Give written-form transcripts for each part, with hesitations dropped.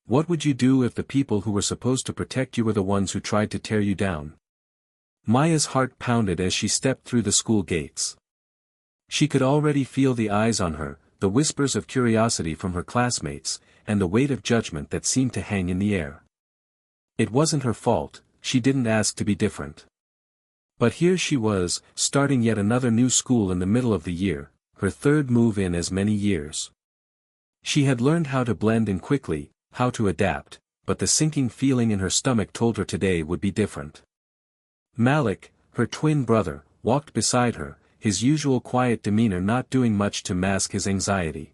What would you do if the people who were supposed to protect you were the ones who tried to tear you down? Maya's heart pounded as she stepped through the school gates. She could already feel the eyes on her, the whispers of curiosity from her classmates, and the weight of judgment that seemed to hang in the air. It wasn't her fault, she didn't ask to be different. But here she was, starting yet another new school in the middle of the year, her third move in as many years. She had learned how to blend in quickly, how to adapt, but the sinking feeling in her stomach told her today would be different. Malik, her twin brother, walked beside her, his usual quiet demeanor not doing much to mask his anxiety.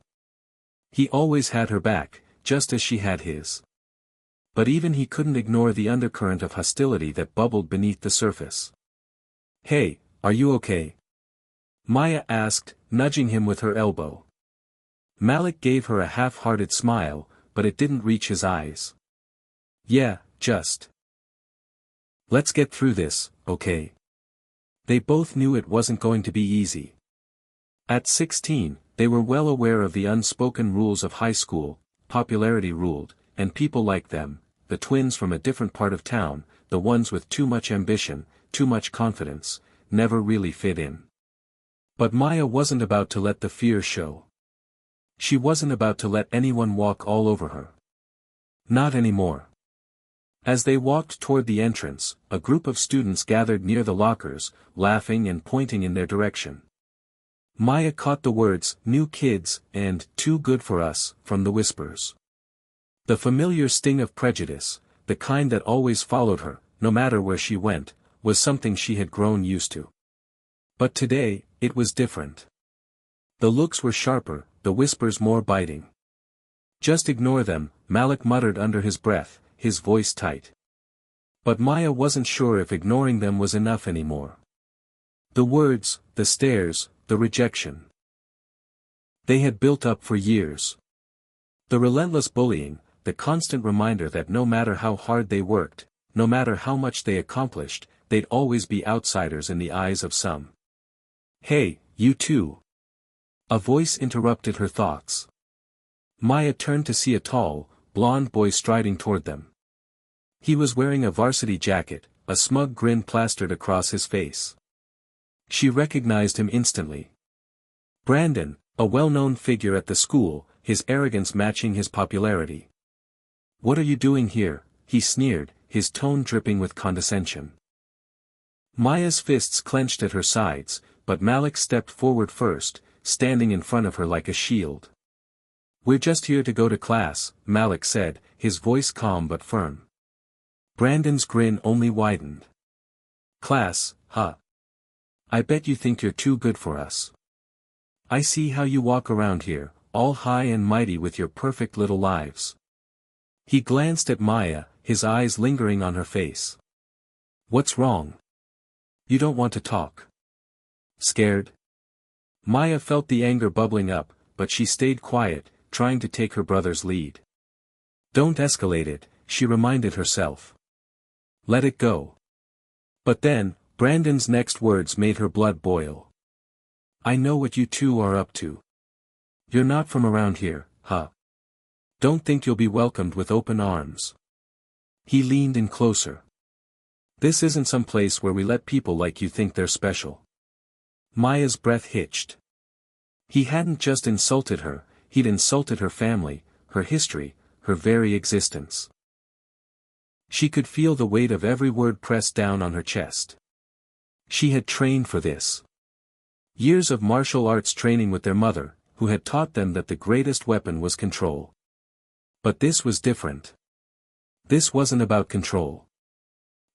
He always had her back, just as she had his. But even he couldn't ignore the undercurrent of hostility that bubbled beneath the surface. "Hey, are you okay?" Maya asked, nudging him with her elbow. Malik gave her a half-hearted smile, but it didn't reach his eyes. "Yeah, just. Let's get through this, okay?" They both knew it wasn't going to be easy. At 16, they were well aware of the unspoken rules of high school: popularity ruled, and people like them, the twins from a different part of town, the ones with too much ambition, too much confidence, never really fit in. But Maya wasn't about to let the fear show. She wasn't about to let anyone walk all over her. Not anymore. As they walked toward the entrance, a group of students gathered near the lockers, laughing and pointing in their direction. Maya caught the words, "new kids," and "too good for us," from the whispers. The familiar sting of prejudice, the kind that always followed her, no matter where she went, was something she had grown used to. But today, it was different. The looks were sharper, the whispers more biting. "Just ignore them," Malik muttered under his breath, his voice tight. But Maya wasn't sure if ignoring them was enough anymore. The words, the stares, the rejection. They had built up for years. The relentless bullying, the constant reminder that no matter how hard they worked, no matter how much they accomplished, they'd always be outsiders in the eyes of some. "Hey, you two!" A voice interrupted her thoughts. Maya turned to see a tall, blond boy striding toward them. He was wearing a varsity jacket, a smug grin plastered across his face. She recognized him instantly. Brandon, a well-known figure at the school, his arrogance matching his popularity. "What are you doing here?" he sneered, his tone dripping with condescension. Maya's fists clenched at her sides, but Malik stepped forward first, standing in front of her like a shield. "We're just here to go to class," Malik said, his voice calm but firm. Brandon's grin only widened. "Class, huh? I bet you think you're too good for us. I see how you walk around here, all high and mighty with your perfect little lives." He glanced at Maya, his eyes lingering on her face. "What's wrong? You don't want to talk? Scared?" Maya felt the anger bubbling up, but she stayed quiet, trying to take her brother's lead. "Don't escalate it," she reminded herself. "Let it go." But then, Brandon's next words made her blood boil. "I know what you two are up to. You're not from around here, huh? Don't think you'll be welcomed with open arms." He leaned in closer. "This isn't some place where we let people like you think they're special." Maya's breath hitched. He hadn't just insulted her, he'd insulted her family, her history, her very existence. She could feel the weight of every word pressed down on her chest. She had trained for this. Years of martial arts training with their mother, who had taught them that the greatest weapon was control. But this was different. This wasn't about control.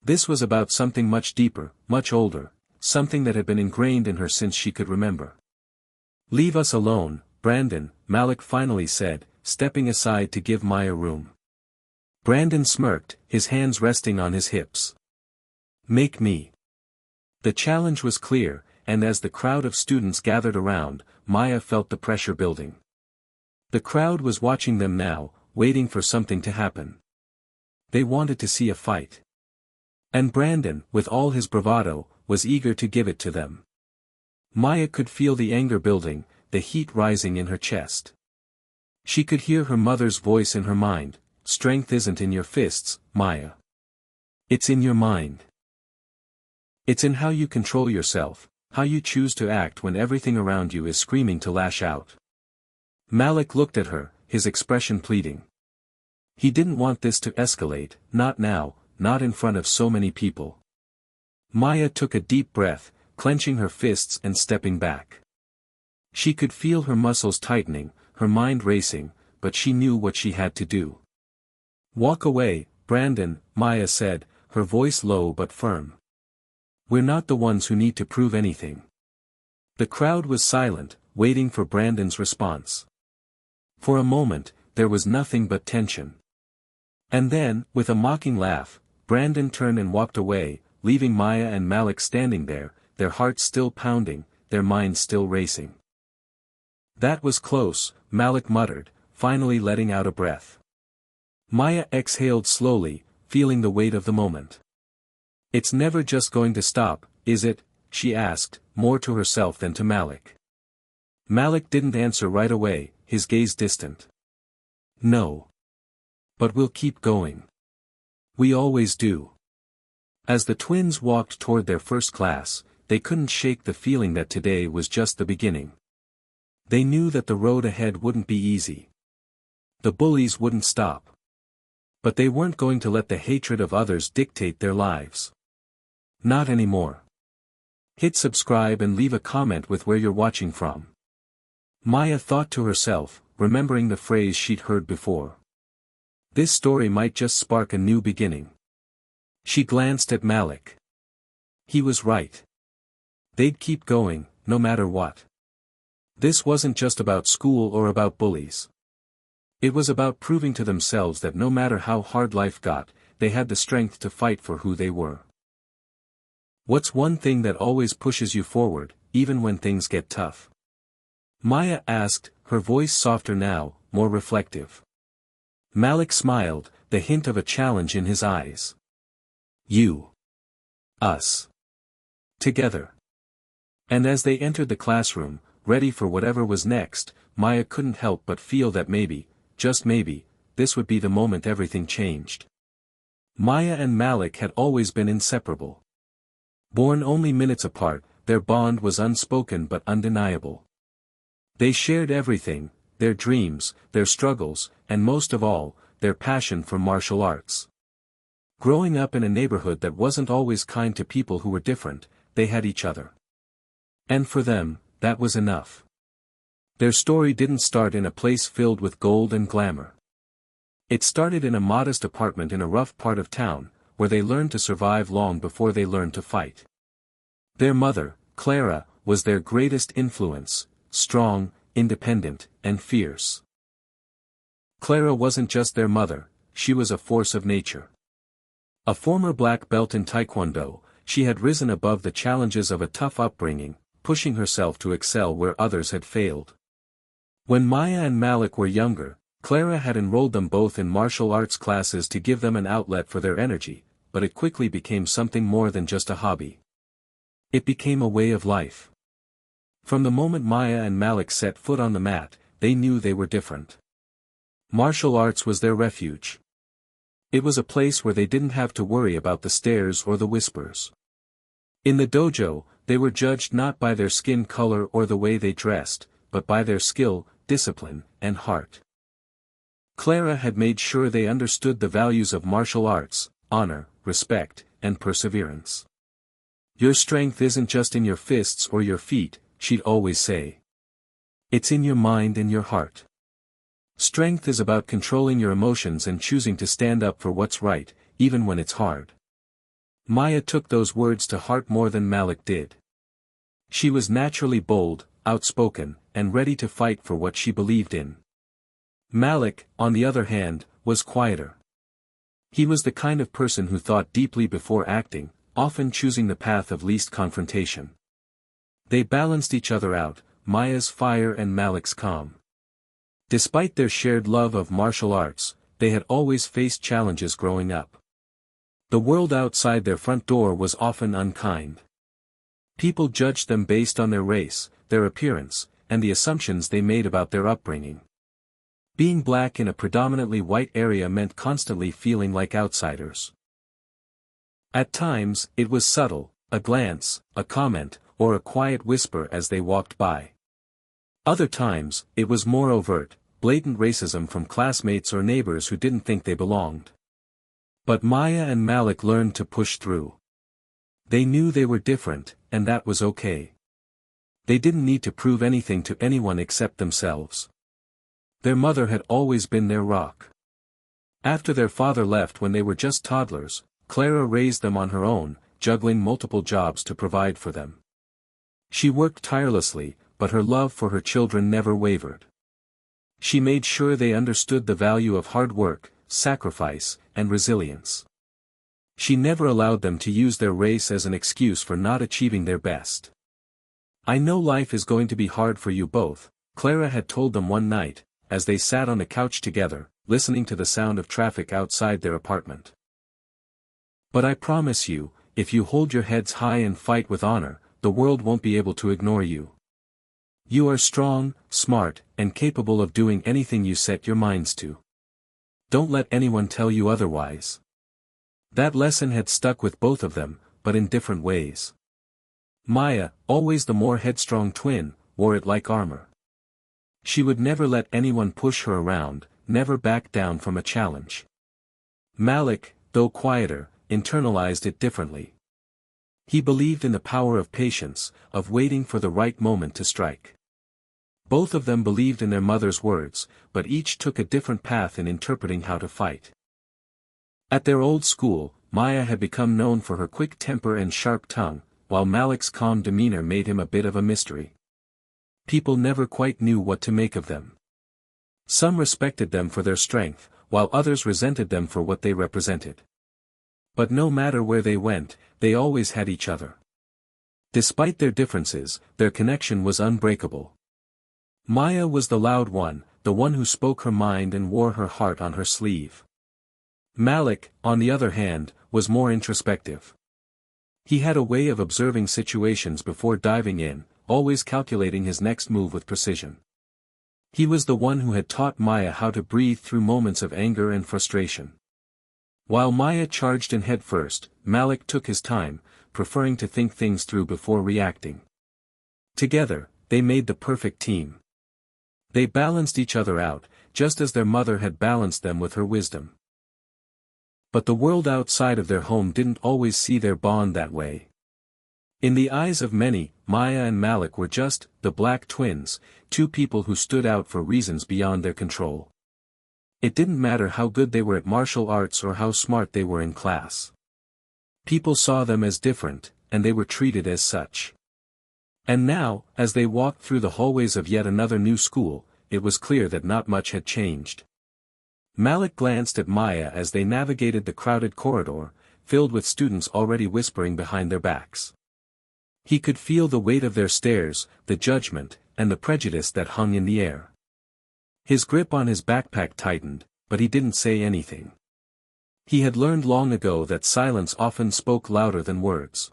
This was about something much deeper, much older, something that had been ingrained in her since she could remember. "Leave us alone, Brandon," Malik finally said, stepping aside to give Maya room. Brandon smirked, his hands resting on his hips. "Make me." The challenge was clear, and as the crowd of students gathered around, Maya felt the pressure building. The crowd was watching them now, waiting for something to happen. They wanted to see a fight. And Brandon, with all his bravado, was eager to give it to them. Maya could feel the anger building, the heat rising in her chest. She could hear her mother's voice in her mind, strength isn't in your fists, Maya. It's in your mind. It's in how you control yourself, how you choose to act when everything around you is screaming to lash out. Malik looked at her, his expression pleading. He didn't want this to escalate, not now, not in front of so many people. Maya took a deep breath, clenching her fists and stepping back. She could feel her muscles tightening, her mind racing, but she knew what she had to do. "Walk away, Brandon," Maya said, her voice low but firm. "We're not the ones who need to prove anything." The crowd was silent, waiting for Brandon's response. For a moment, there was nothing but tension. And then, with a mocking laugh, Brandon turned and walked away, leaving Maya and Malik standing there, their hearts still pounding, their minds still racing. "That was close," Malik muttered, finally letting out a breath. Maya exhaled slowly, feeling the weight of the moment. "It's never just going to stop, is it?" she asked, more to herself than to Malik. Malik didn't answer right away, his gaze distant. "No. But we'll keep going. We always do." As the twins walked toward their first class, they couldn't shake the feeling that today was just the beginning. They knew that the road ahead wouldn't be easy. The bullies wouldn't stop. But they weren't going to let the hatred of others dictate their lives. Not anymore. Hit subscribe and leave a comment with where you're watching from. Maya thought to herself, remembering the phrase she'd heard before. This story might just spark a new beginning. She glanced at Malik. He was right. They'd keep going, no matter what. This wasn't just about school or about bullies. It was about proving to themselves that no matter how hard life got, they had the strength to fight for who they were. What's one thing that always pushes you forward, even when things get tough? Maya asked, her voice softer now, more reflective. Malik smiled, the hint of a challenge in his eyes. You. Us. Together. And as they entered the classroom, ready for whatever was next, Maya couldn't help but feel that maybe, just maybe, this would be the moment everything changed. Maya and Malik had always been inseparable. Born only minutes apart, their bond was unspoken but undeniable. They shared everything, their dreams, their struggles, and most of all, their passion for martial arts. Growing up in a neighborhood that wasn't always kind to people who were different, they had each other. And for them, that was enough. Their story didn't start in a place filled with gold and glamour. It started in a modest apartment in a rough part of town, where they learned to survive long before they learned to fight. Their mother, Clara, was their greatest influence, strong, independent, and fierce. Clara wasn't just their mother, she was a force of nature. A former black belt in Taekwondo, she had risen above the challenges of a tough upbringing, pushing herself to excel where others had failed. When Maya and Malik were younger, Clara had enrolled them both in martial arts classes to give them an outlet for their energy, but it quickly became something more than just a hobby. It became a way of life. From the moment Maya and Malik set foot on the mat, they knew they were different. Martial arts was their refuge. It was a place where they didn't have to worry about the stares or the whispers. In the dojo, they were judged not by their skin color or the way they dressed, but by their skill, discipline, and heart. Clara had made sure they understood the values of martial arts, honor, respect, and perseverance. Your strength isn't just in your fists or your feet, she'd always say. It's in your mind and your heart. Strength is about controlling your emotions and choosing to stand up for what's right, even when it's hard. Maya took those words to heart more than Malik did. She was naturally bold, outspoken, and ready to fight for what she believed in. Malik, on the other hand, was quieter. He was the kind of person who thought deeply before acting, often choosing the path of least confrontation. They balanced each other out, Maya's fire and Malik's calm. Despite their shared love of martial arts, they had always faced challenges growing up. The world outside their front door was often unkind. People judged them based on their race, their appearance, and the assumptions they made about their upbringing. Being black in a predominantly white area meant constantly feeling like outsiders. At times, it was subtle, a glance, a comment, or a quiet whisper as they walked by. Other times, it was more overt, blatant racism from classmates or neighbors who didn't think they belonged. But Maya and Malik learned to push through. They knew they were different, and that was okay. They didn't need to prove anything to anyone except themselves. Their mother had always been their rock. After their father left when they were just toddlers, Clara raised them on her own, juggling multiple jobs to provide for them. She worked tirelessly, but her love for her children never wavered. She made sure they understood the value of hard work, sacrifice, and resilience. She never allowed them to use their race as an excuse for not achieving their best. "I know life is going to be hard for you both," Clara had told them one night, as they sat on a couch together, listening to the sound of traffic outside their apartment. "But I promise you, if you hold your heads high and fight with honor, the world won't be able to ignore you. You are strong, smart, and capable of doing anything you set your minds to. Don't let anyone tell you otherwise." That lesson had stuck with both of them, but in different ways. Maya, always the more headstrong twin, wore it like armor. She would never let anyone push her around, never back down from a challenge. Malik, though quieter, internalized it differently. He believed in the power of patience, of waiting for the right moment to strike. Both of them believed in their mother's words, but each took a different path in interpreting how to fight. At their old school, Maya had become known for her quick temper and sharp tongue, while Malik's calm demeanor made him a bit of a mystery. People never quite knew what to make of them. Some respected them for their strength, while others resented them for what they represented. But no matter where they went, they always had each other. Despite their differences, their connection was unbreakable. Maya was the loud one, the one who spoke her mind and wore her heart on her sleeve. Malik, on the other hand, was more introspective. He had a way of observing situations before diving in, always calculating his next move with precision. He was the one who had taught Maya how to breathe through moments of anger and frustration. While Maya charged in head first, Malik took his time, preferring to think things through before reacting. Together, they made the perfect team. They balanced each other out, just as their mother had balanced them with her wisdom. But the world outside of their home didn't always see their bond that way. In the eyes of many, Maya and Malik were just the black twins, two people who stood out for reasons beyond their control. It didn't matter how good they were at martial arts or how smart they were in class. People saw them as different, and they were treated as such. And now, as they walked through the hallways of yet another new school, it was clear that not much had changed. Malik glanced at Maya as they navigated the crowded corridor, filled with students already whispering behind their backs. He could feel the weight of their stares, the judgment, and the prejudice that hung in the air. His grip on his backpack tightened, but he didn't say anything. He had learned long ago that silence often spoke louder than words.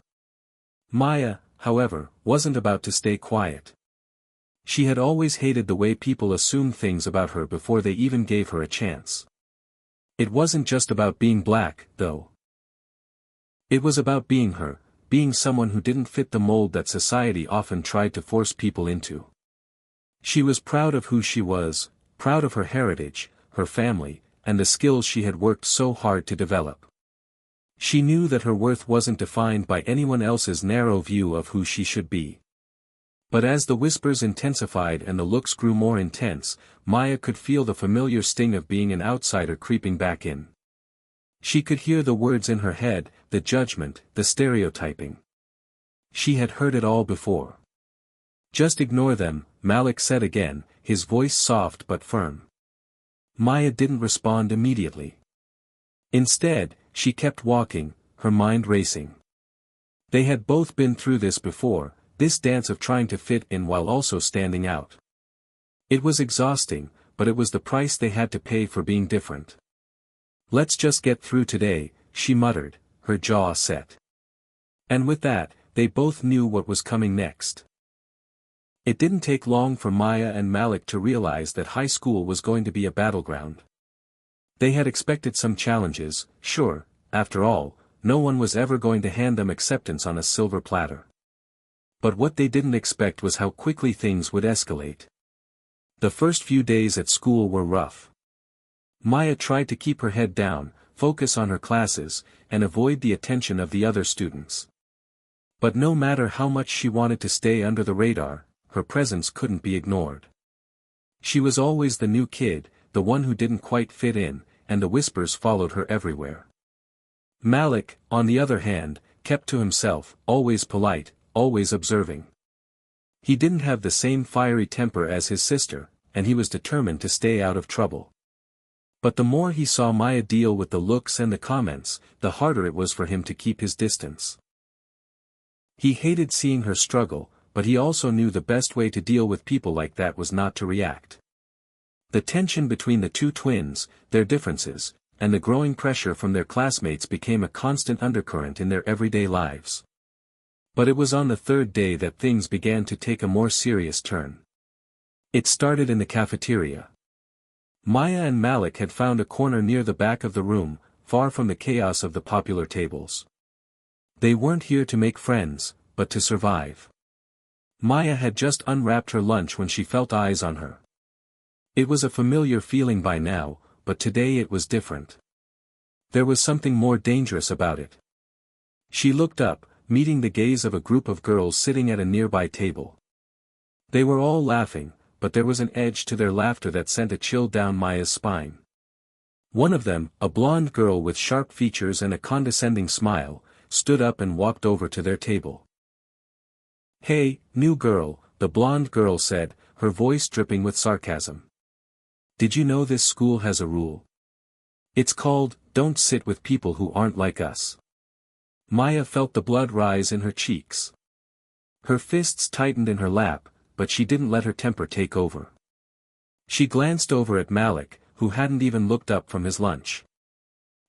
Maya, however, wasn't about to stay quiet. She had always hated the way people assumed things about her before they even gave her a chance. It wasn't just about being black, though. It was about being her, being someone who didn't fit the mold that society often tried to force people into. She was proud of who she was, proud of her heritage, her family, and the skills she had worked so hard to develop. She knew that her worth wasn't defined by anyone else's narrow view of who she should be. But as the whispers intensified and the looks grew more intense, Maya could feel the familiar sting of being an outsider creeping back in. She could hear the words in her head, the judgment, the stereotyping. She had heard it all before. "Just ignore them," Malik said again, his voice soft but firm. Maya didn't respond immediately. Instead, she kept walking, her mind racing. They had both been through this before, this dance of trying to fit in while also standing out. It was exhausting, but it was the price they had to pay for being different. "Let's just get through today," she muttered, her jaw set. And with that, they both knew what was coming next. It didn't take long for Maya and Malik to realize that high school was going to be a battleground. They had expected some challenges, sure, after all, no one was ever going to hand them acceptance on a silver platter. But what they didn't expect was how quickly things would escalate. The first few days at school were rough. Maya tried to keep her head down, focus on her classes, and avoid the attention of the other students. But no matter how much she wanted to stay under the radar, her presence couldn't be ignored. She was always the new kid, the one who didn't quite fit in, and the whispers followed her everywhere. Malik, on the other hand, kept to himself, always polite, always observing. He didn't have the same fiery temper as his sister, and he was determined to stay out of trouble. But the more he saw Maya deal with the looks and the comments, the harder it was for him to keep his distance. He hated seeing her struggle, but he also knew the best way to deal with people like that was not to react. The tension between the two twins, their differences, and the growing pressure from their classmates became a constant undercurrent in their everyday lives. But it was on the third day that things began to take a more serious turn. It started in the cafeteria. Maya and Malik had found a corner near the back of the room, far from the chaos of the popular tables. They weren't here to make friends, but to survive. Maya had just unwrapped her lunch when she felt eyes on her. It was a familiar feeling by now, but today it was different. There was something more dangerous about it. She looked up, meeting the gaze of a group of girls sitting at a nearby table. They were all laughing, but there was an edge to their laughter that sent a chill down Maya's spine. One of them, a blonde girl with sharp features and a condescending smile, stood up and walked over to their table. "Hey, new girl," the blonde girl said, her voice dripping with sarcasm. "Did you know this school has a rule? It's called, don't sit with people who aren't like us." Maya felt the blood rise in her cheeks. Her fists tightened in her lap, but she didn't let her temper take over. She glanced over at Malik, who hadn't even looked up from his lunch.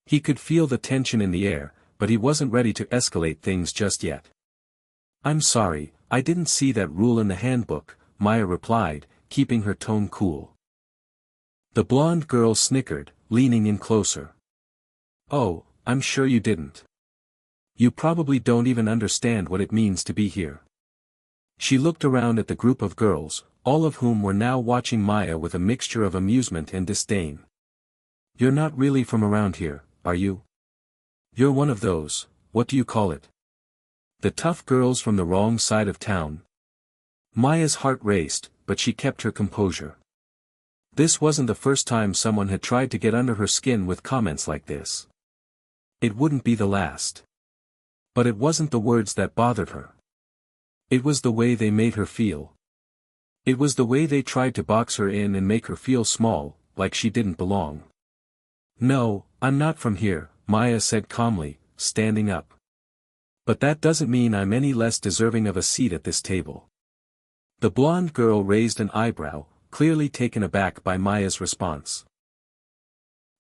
He could feel the tension in the air, but he wasn't ready to escalate things just yet. "I'm sorry, I didn't see that rule in the handbook," Maya replied, keeping her tone cool. The blonde girl snickered, leaning in closer. "Oh, I'm sure you didn't. You probably don't even understand what it means to be here." She looked around at the group of girls, all of whom were now watching Maya with a mixture of amusement and disdain. "You're not really from around here, are you? You're one of those, what do you call it? The tough girls from the wrong side of town?" Maya's heart raced, but she kept her composure. This wasn't the first time someone had tried to get under her skin with comments like this. It wouldn't be the last. But it wasn't the words that bothered her. It was the way they made her feel. It was the way they tried to box her in and make her feel small, like she didn't belong. "No, I'm not from here," Maya said calmly, standing up. "But that doesn't mean I'm any less deserving of a seat at this table." The blonde girl raised an eyebrow, clearly taken aback by Maya's response.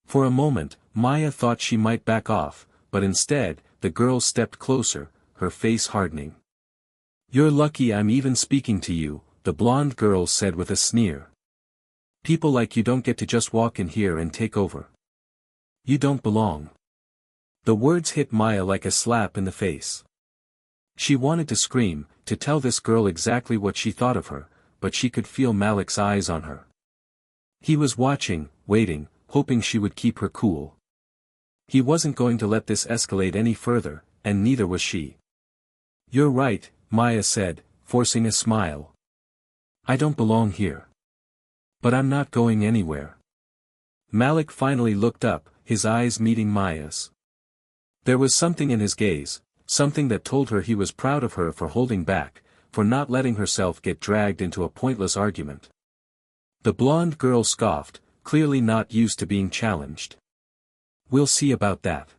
For a moment, Maya thought she might back off, but instead, the girl stepped closer, her face hardening. "You're lucky I'm even speaking to you," the blonde girl said with a sneer. "People like you don't get to just walk in here and take over. You don't belong." The words hit Maya like a slap in the face. She wanted to scream, to tell this girl exactly what she thought of her, but she could feel Malik's eyes on her. He was watching, waiting, hoping she would keep her cool. He wasn't going to let this escalate any further, and neither was she. "You're right," Maya said, forcing a smile. "I don't belong here. But I'm not going anywhere." Malik finally looked up, his eyes meeting Maya's. There was something in his gaze, something that told her he was proud of her for holding back, for not letting herself get dragged into a pointless argument. The blonde girl scoffed, clearly not used to being challenged. "We'll see about that."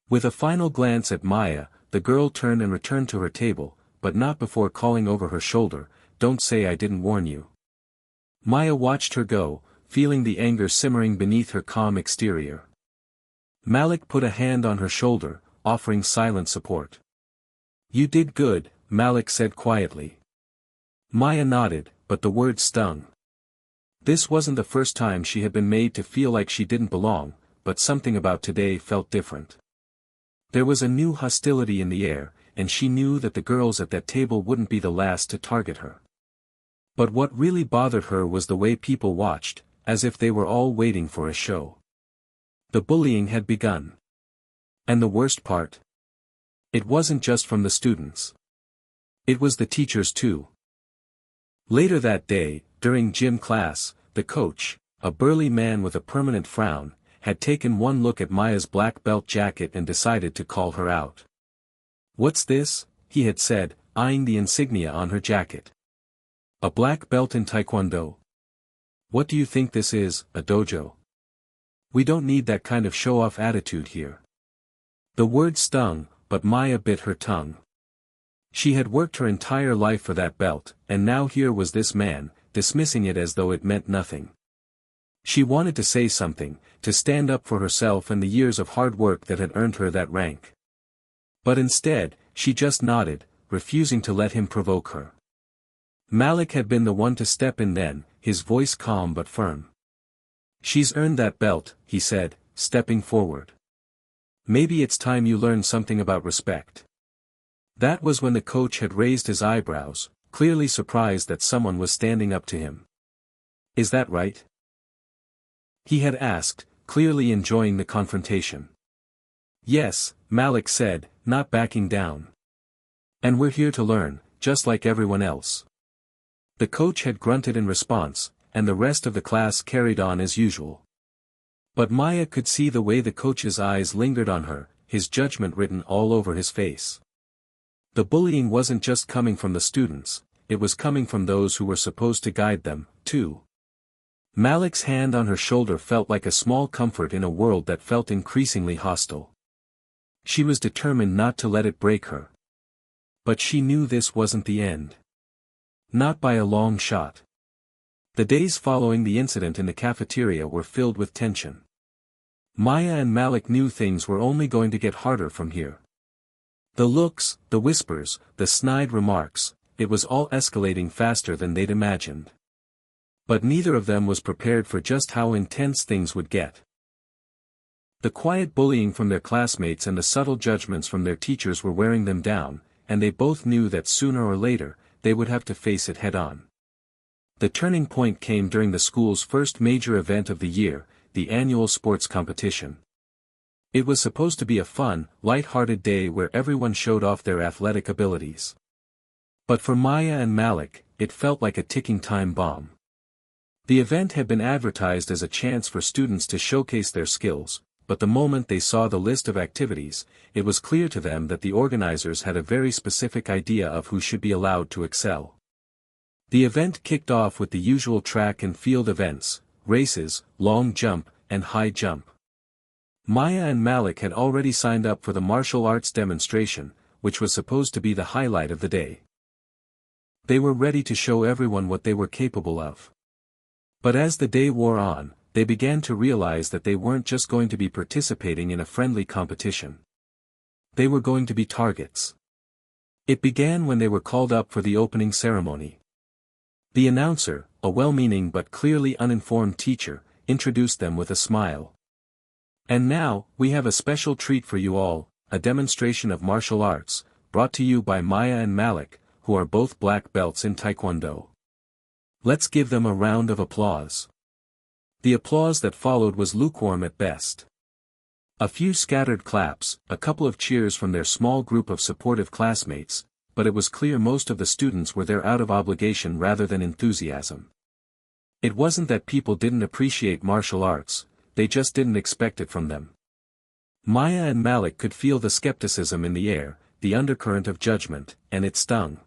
With a final glance at Maya, the girl turned and returned to her table, but not before calling over her shoulder, "Don't say I didn't warn you." Maya watched her go, feeling the anger simmering beneath her calm exterior. Malik put a hand on her shoulder, offering silent support. "You did good," Malik said quietly. Maya nodded, but the word stung. This wasn't the first time she had been made to feel like she didn't belong, but something about today felt different. There was a new hostility in the air, and she knew that the girls at that table wouldn't be the last to target her. But what really bothered her was the way people watched, as if they were all waiting for a show. The bullying had begun. And the worst part? It wasn't just from the students. It was the teachers too. Later that day, during gym class, the coach, a burly man with a permanent frown, had taken one look at Maya's black belt jacket and decided to call her out. "What's this?" he had said, eyeing the insignia on her jacket. "A black belt in Taekwondo? What do you think this is, a dojo? We don't need that kind of show-off attitude here." The word stung, but Maya bit her tongue. She had worked her entire life for that belt, and now here was this man, dismissing it as though it meant nothing. She wanted to say something, to stand up for herself and the years of hard work that had earned her that rank. But instead, she just nodded, refusing to let him provoke her. Malik had been the one to step in then, his voice calm but firm. "She's earned that belt," he said, stepping forward. "Maybe it's time you learned something about respect." That was when the coach had raised his eyebrows, clearly surprised that someone was standing up to him. "Is that right?" he had asked, clearly enjoying the confrontation. "Yes," Malik said, not backing down. "And we're here to learn, just like everyone else." The coach had grunted in response, and the rest of the class carried on as usual. But Maya could see the way the coach's eyes lingered on her, his judgment written all over his face. The bullying wasn't just coming from the students, it was coming from those who were supposed to guide them, too. Malik's hand on her shoulder felt like a small comfort in a world that felt increasingly hostile. She was determined not to let it break her. But she knew this wasn't the end. Not by a long shot. The days following the incident in the cafeteria were filled with tension. Maya and Malik knew things were only going to get harder from here. The looks, the whispers, the snide remarks, it was all escalating faster than they'd imagined. But neither of them was prepared for just how intense things would get. The quiet bullying from their classmates and the subtle judgments from their teachers were wearing them down, and they both knew that sooner or later, they would have to face it head-on. The turning point came during the school's first major event of the year, the annual sports competition. It was supposed to be a fun, light-hearted day where everyone showed off their athletic abilities. But for Maya and Malik, it felt like a ticking time bomb. The event had been advertised as a chance for students to showcase their skills, but the moment they saw the list of activities, it was clear to them that the organizers had a very specific idea of who should be allowed to excel. The event kicked off with the usual track and field events, races, long jump, and high jump. Maya and Malik had already signed up for the martial arts demonstration, which was supposed to be the highlight of the day. They were ready to show everyone what they were capable of. But as the day wore on, they began to realize that they weren't just going to be participating in a friendly competition. They were going to be targets. It began when they were called up for the opening ceremony. The announcer, a well-meaning but clearly uninformed teacher, introduced them with a smile. "And now, we have a special treat for you all, a demonstration of martial arts, brought to you by Maya and Malik, who are both black belts in Taekwondo. Let's give them a round of applause." The applause that followed was lukewarm at best. A few scattered claps, a couple of cheers from their small group of supportive classmates, but it was clear most of the students were there out of obligation rather than enthusiasm. It wasn't that people didn't appreciate martial arts, they just didn't expect it from them. Maya and Malik could feel the skepticism in the air, the undercurrent of judgment, and it stung.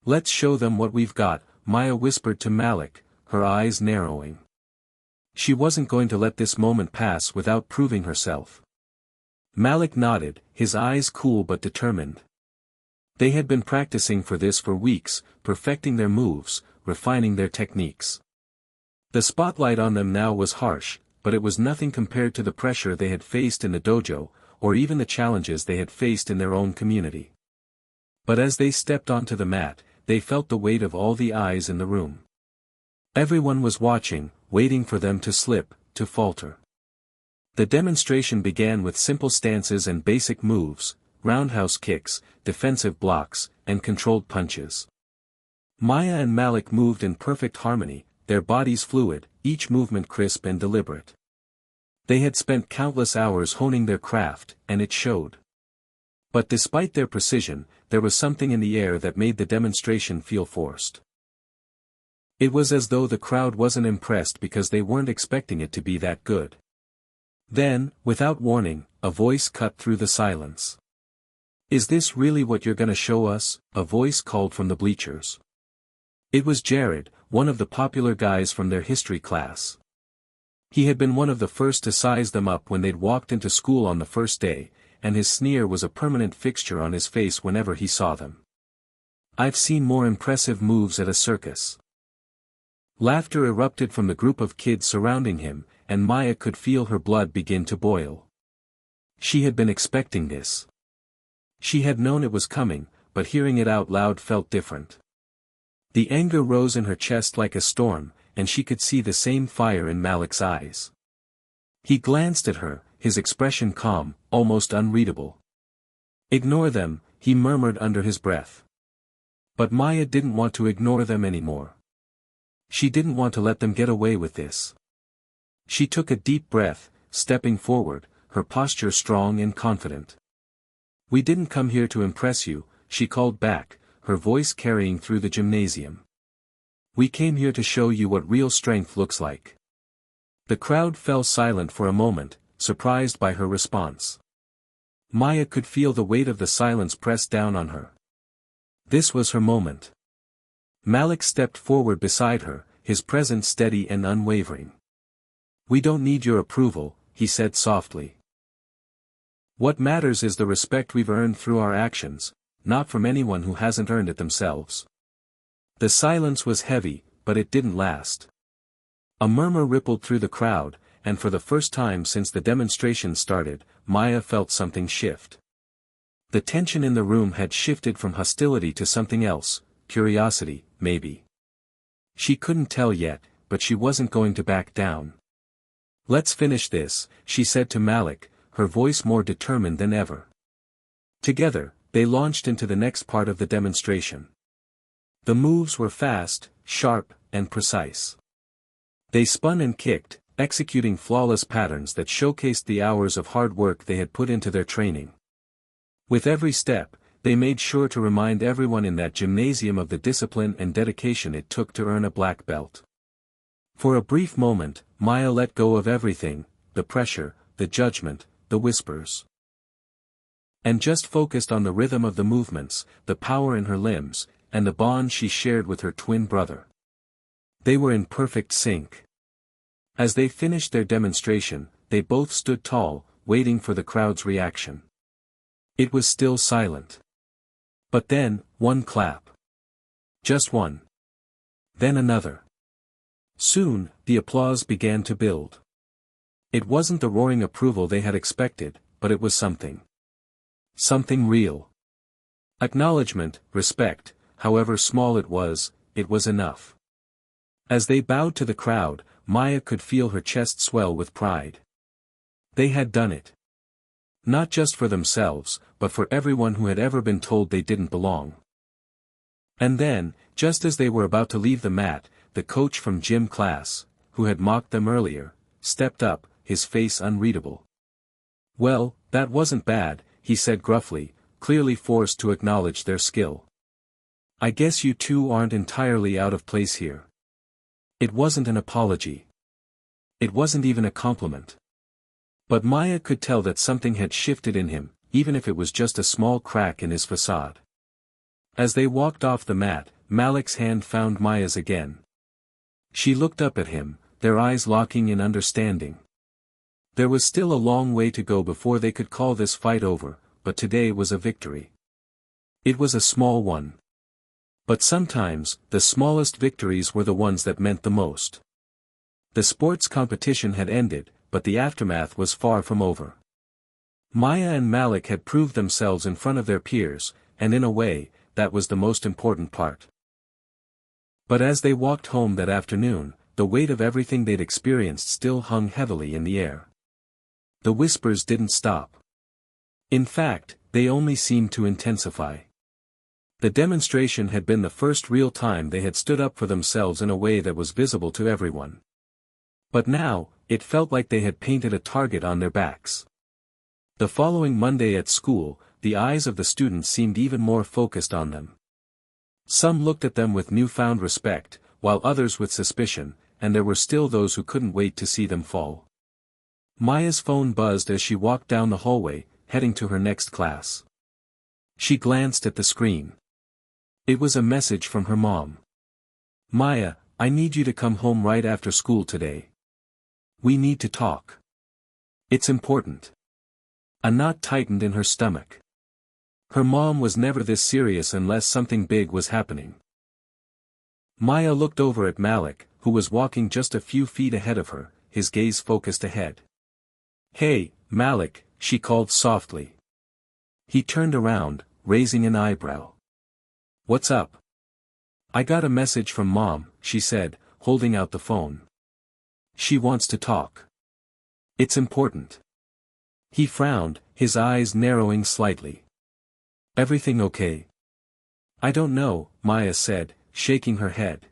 "Let's show them what we've got," Maya whispered to Malik, her eyes narrowing. She wasn't going to let this moment pass without proving herself. Malik nodded, his eyes cool but determined. They had been practicing for this for weeks, perfecting their moves, refining their techniques. The spotlight on them now was harsh, but it was nothing compared to the pressure they had faced in the dojo, or even the challenges they had faced in their own community. But as they stepped onto the mat, they felt the weight of all the eyes in the room. Everyone was watching, waiting for them to slip, to falter. The demonstration began with simple stances and basic moves, roundhouse kicks, defensive blocks, and controlled punches. Maya and Malik moved in perfect harmony, their bodies fluid, each movement crisp and deliberate. They had spent countless hours honing their craft, and it showed. But despite their precision, there was something in the air that made the demonstration feel forced. It was as though the crowd wasn't impressed because they weren't expecting it to be that good. Then, without warning, a voice cut through the silence. "Is this really what you're gonna show us?" a voice called from the bleachers. It was Jared, one of the popular guys from their history class. He had been one of the first to size them up when they'd walked into school on the first day, and his sneer was a permanent fixture on his face whenever he saw them. "I've seen more impressive moves at a circus." Laughter erupted from the group of kids surrounding him, and Maya could feel her blood begin to boil. She had been expecting this. She had known it was coming, but hearing it out loud felt different. The anger rose in her chest like a storm, and she could see the same fire in Malik's eyes. He glanced at her, his expression calm, almost unreadable. "Ignore them," he murmured under his breath. But Maya didn't want to ignore them anymore. She didn't want to let them get away with this. She took a deep breath, stepping forward, her posture strong and confident. "We didn't come here to impress you," she called back, her voice carrying through the gymnasium. "We came here to show you what real strength looks like." The crowd fell silent for a moment, surprised by her response. Maya could feel the weight of the silence press down on her. This was her moment. Malik stepped forward beside her, his presence steady and unwavering. "We don't need your approval," he said softly. "What matters is the respect we've earned through our actions, not from anyone who hasn't earned it themselves." The silence was heavy, but it didn't last. A murmur rippled through the crowd, and for the first time since the demonstration started, Maya felt something shift. The tension in the room had shifted from hostility to something else, curiosity, maybe. She couldn't tell yet, but she wasn't going to back down. "Let's finish this," she said to Malik, her voice more determined than ever. Together, they launched into the next part of the demonstration. The moves were fast, sharp, and precise. They spun and kicked, executing flawless patterns that showcased the hours of hard work they had put into their training. With every step, they made sure to remind everyone in that gymnasium of the discipline and dedication it took to earn a black belt. For a brief moment, Maya let go of everything, the pressure, the judgment, the whispers. And just focused on the rhythm of the movements, the power in her limbs, and the bond she shared with her twin brother. They were in perfect sync. As they finished their demonstration, they both stood tall, waiting for the crowd's reaction. It was still silent. But then, one clap. Just one. Then another. Soon, the applause began to build. It wasn't the roaring approval they had expected, but it was something. Something real. Acknowledgement, respect, however small it was enough. As they bowed to the crowd, Maya could feel her chest swell with pride. They had done it. Not just for themselves, but for everyone who had ever been told they didn't belong. And then, just as they were about to leave the mat, the coach from gym class, who had mocked them earlier, stepped up, his face unreadable. "Well, that wasn't bad," he said gruffly, clearly forced to acknowledge their skill. "I guess you two aren't entirely out of place here." It wasn't an apology. It wasn't even a compliment. But Maya could tell that something had shifted in him, even if it was just a small crack in his facade. As they walked off the mat, Malik's hand found Maya's again. She looked up at him, their eyes locking in understanding. There was still a long way to go before they could call this fight over, but today was a victory. It was a small one. But sometimes, the smallest victories were the ones that meant the most. The sports competition had ended, but the aftermath was far from over. Maya and Malik had proved themselves in front of their peers, and in a way, that was the most important part. But as they walked home that afternoon, the weight of everything they'd experienced still hung heavily in the air. The whispers didn't stop. In fact, they only seemed to intensify. The demonstration had been the first real time they had stood up for themselves in a way that was visible to everyone. But now, it felt like they had painted a target on their backs. The following Monday at school, the eyes of the students seemed even more focused on them. Some looked at them with newfound respect, while others with suspicion, and there were still those who couldn't wait to see them fall. Maya's phone buzzed as she walked down the hallway, heading to her next class. She glanced at the screen. It was a message from her mom. "Maya, I need you to come home right after school today. We need to talk. It's important." A knot tightened in her stomach. Her mom was never this serious unless something big was happening. Maya looked over at Malik, who was walking just a few feet ahead of her, his gaze focused ahead. "Hey, Malik," she called softly. He turned around, raising an eyebrow. "What's up?" "I got a message from Mom," she said, holding out the phone. "She wants to talk. It's important." He frowned, his eyes narrowing slightly. "Everything okay?" "I don't know," Maya said, shaking her head.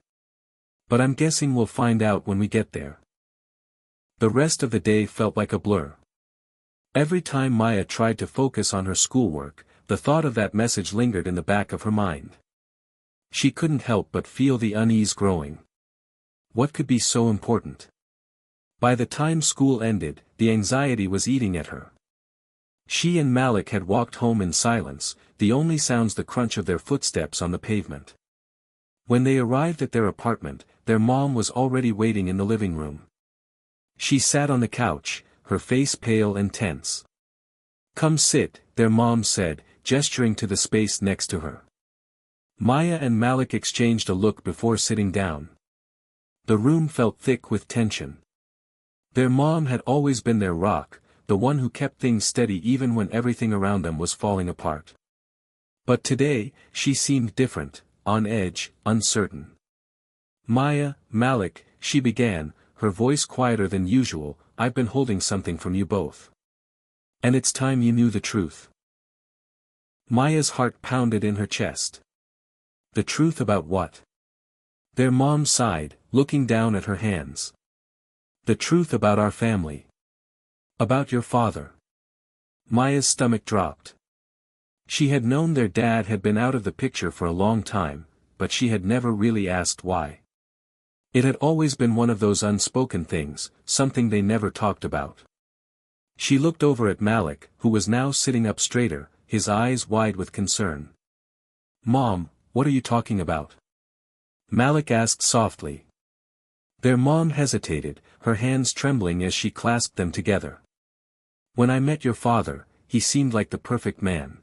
"But I'm guessing we'll find out when we get there." The rest of the day felt like a blur. Every time Maya tried to focus on her schoolwork, the thought of that message lingered in the back of her mind. She couldn't help but feel the unease growing. What could be so important? By the time school ended, the anxiety was eating at her. She and Malik had walked home in silence, the only sounds the crunch of their footsteps on the pavement. When they arrived at their apartment, their mom was already waiting in the living room. She sat on the couch, her face pale and tense. "Come sit," their mom said, gesturing to the space next to her. Maya and Malik exchanged a look before sitting down. The room felt thick with tension. Their mom had always been their rock, the one who kept things steady even when everything around them was falling apart. But today, she seemed different, on edge, uncertain. "Maya, Malik," she began, her voice quieter than usual, "I've been holding something from you both. And it's time you knew the truth." Maya's heart pounded in her chest. The truth about what? Their mom sighed, looking down at her hands. "The truth about our family. About your father." Maya's stomach dropped. She had known their dad had been out of the picture for a long time, but she had never really asked why. It had always been one of those unspoken things, something they never talked about. She looked over at Malik, who was now sitting up straighter, his eyes wide with concern. "Mom, what are you talking about?" Malik asked softly. Their mom hesitated, her hands trembling as she clasped them together. "When I met your father, he seemed like the perfect man.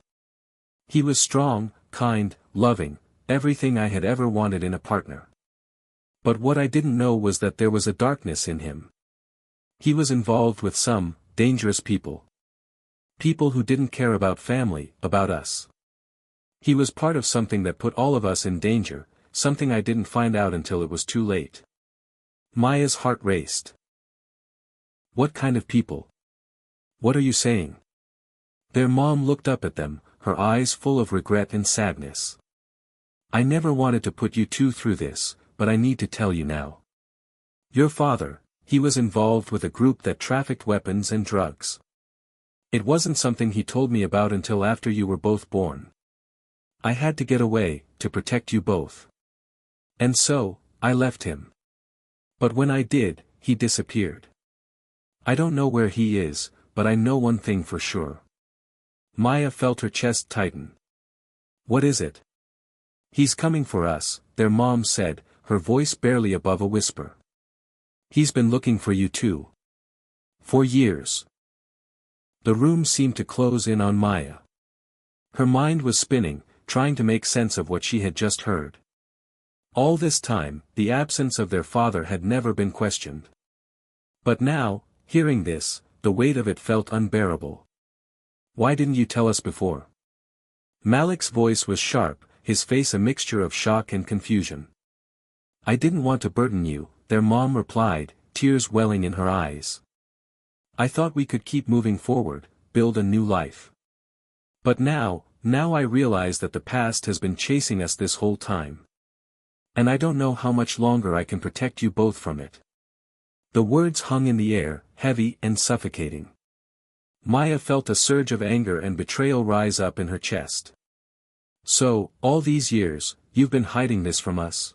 He was strong, kind, loving, everything I had ever wanted in a partner. But what I didn't know was that there was a darkness in him. He was involved with some dangerous people. People who didn't care about family, about us. He was part of something that put all of us in danger, something I didn't find out until it was too late." Maya's heart raced. "What kind of people? What are you saying?" Their mom looked up at them, her eyes full of regret and sadness. "I never wanted to put you two through this, but I need to tell you now. Your father, he was involved with a group that trafficked weapons and drugs. It wasn't something he told me about until after you were both born. I had to get away, to protect you both. And so, I left him. But when I did, he disappeared. I don't know where he is, but I know one thing for sure." Maya felt her chest tighten. "What is it?" "He's coming for us," their mom said, her voice barely above a whisper. "He's been looking for you too. For years." The room seemed to close in on Maya. Her mind was spinning, trying to make sense of what she had just heard. All this time, the absence of their father had never been questioned. But now, hearing this, the weight of it felt unbearable. "Why didn't you tell us before?" Malik's voice was sharp, his face a mixture of shock and confusion. I didn't want to burden you, their mom replied, tears welling in her eyes. I thought we could keep moving forward, build a new life. But now I realize that the past has been chasing us this whole time. And I don't know how much longer I can protect you both from it. The words hung in the air, heavy and suffocating. Maya felt a surge of anger and betrayal rise up in her chest. So, all these years, you've been hiding this from us?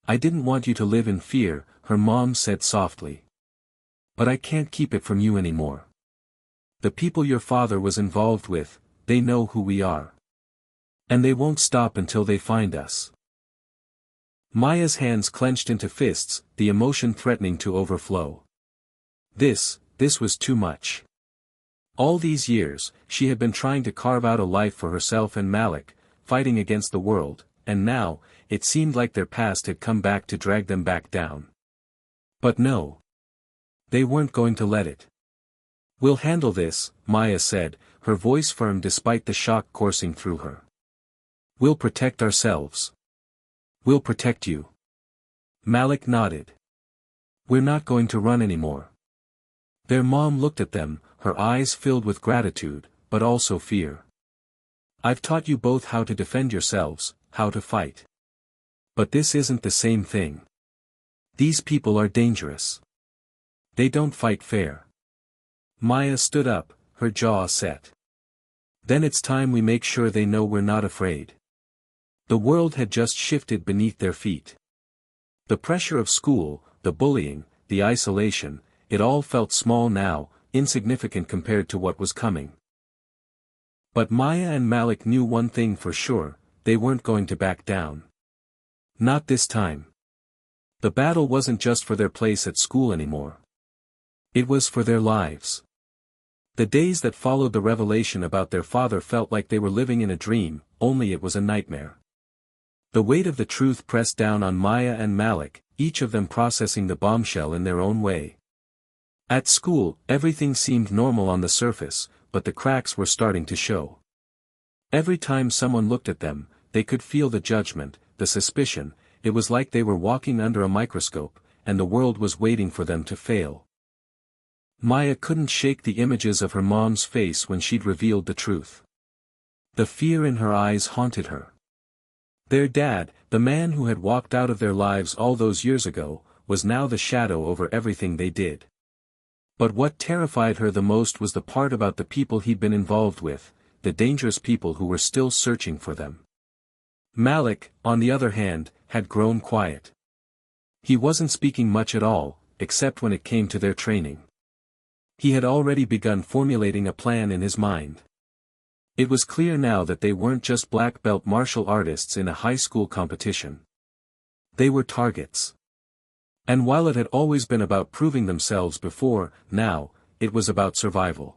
I didn't want you to live in fear, her mom said softly. But I can't keep it from you anymore. The people your father was involved with, they know who we are. And they won't stop until they find us. Maya's hands clenched into fists, the emotion threatening to overflow. This was too much. All these years, she had been trying to carve out a life for herself and Malik, fighting against the world, and now, it seemed like their past had come back to drag them back down. But no. They weren't going to let it. We'll handle this, Maya said, her voice firm despite the shock coursing through her. We'll protect ourselves. We'll protect you. Malik nodded. We're not going to run anymore. Their mom looked at them, her eyes filled with gratitude, but also fear. I've taught you both how to defend yourselves, how to fight. But this isn't the same thing. These people are dangerous. They don't fight fair. Maya stood up, her jaw set. Then it's time we make sure they know we're not afraid. The world had just shifted beneath their feet. The pressure of school, the bullying, the isolation, it all felt small now, insignificant compared to what was coming. But Maya and Malik knew one thing for sure, they weren't going to back down. Not this time. The battle wasn't just for their place at school anymore. It was for their lives. The days that followed the revelation about their father felt like they were living in a dream, only it was a nightmare. The weight of the truth pressed down on Maya and Malik, each of them processing the bombshell in their own way. At school, everything seemed normal on the surface, but the cracks were starting to show. Every time someone looked at them, they could feel the judgment, the suspicion. It was like they were walking under a microscope, and the world was waiting for them to fail. Maya couldn't shake the images of her mom's face when she'd revealed the truth. The fear in her eyes haunted her. Their dad, the man who had walked out of their lives all those years ago, was now the shadow over everything they did. But what terrified her the most was the part about the people he'd been involved with, the dangerous people who were still searching for them. Malik, on the other hand, had grown quiet. He wasn't speaking much at all, except when it came to their training. He had already begun formulating a plan in his mind. It was clear now that they weren't just black belt martial artists in a high school competition. They were targets. And while it had always been about proving themselves before, now, it was about survival.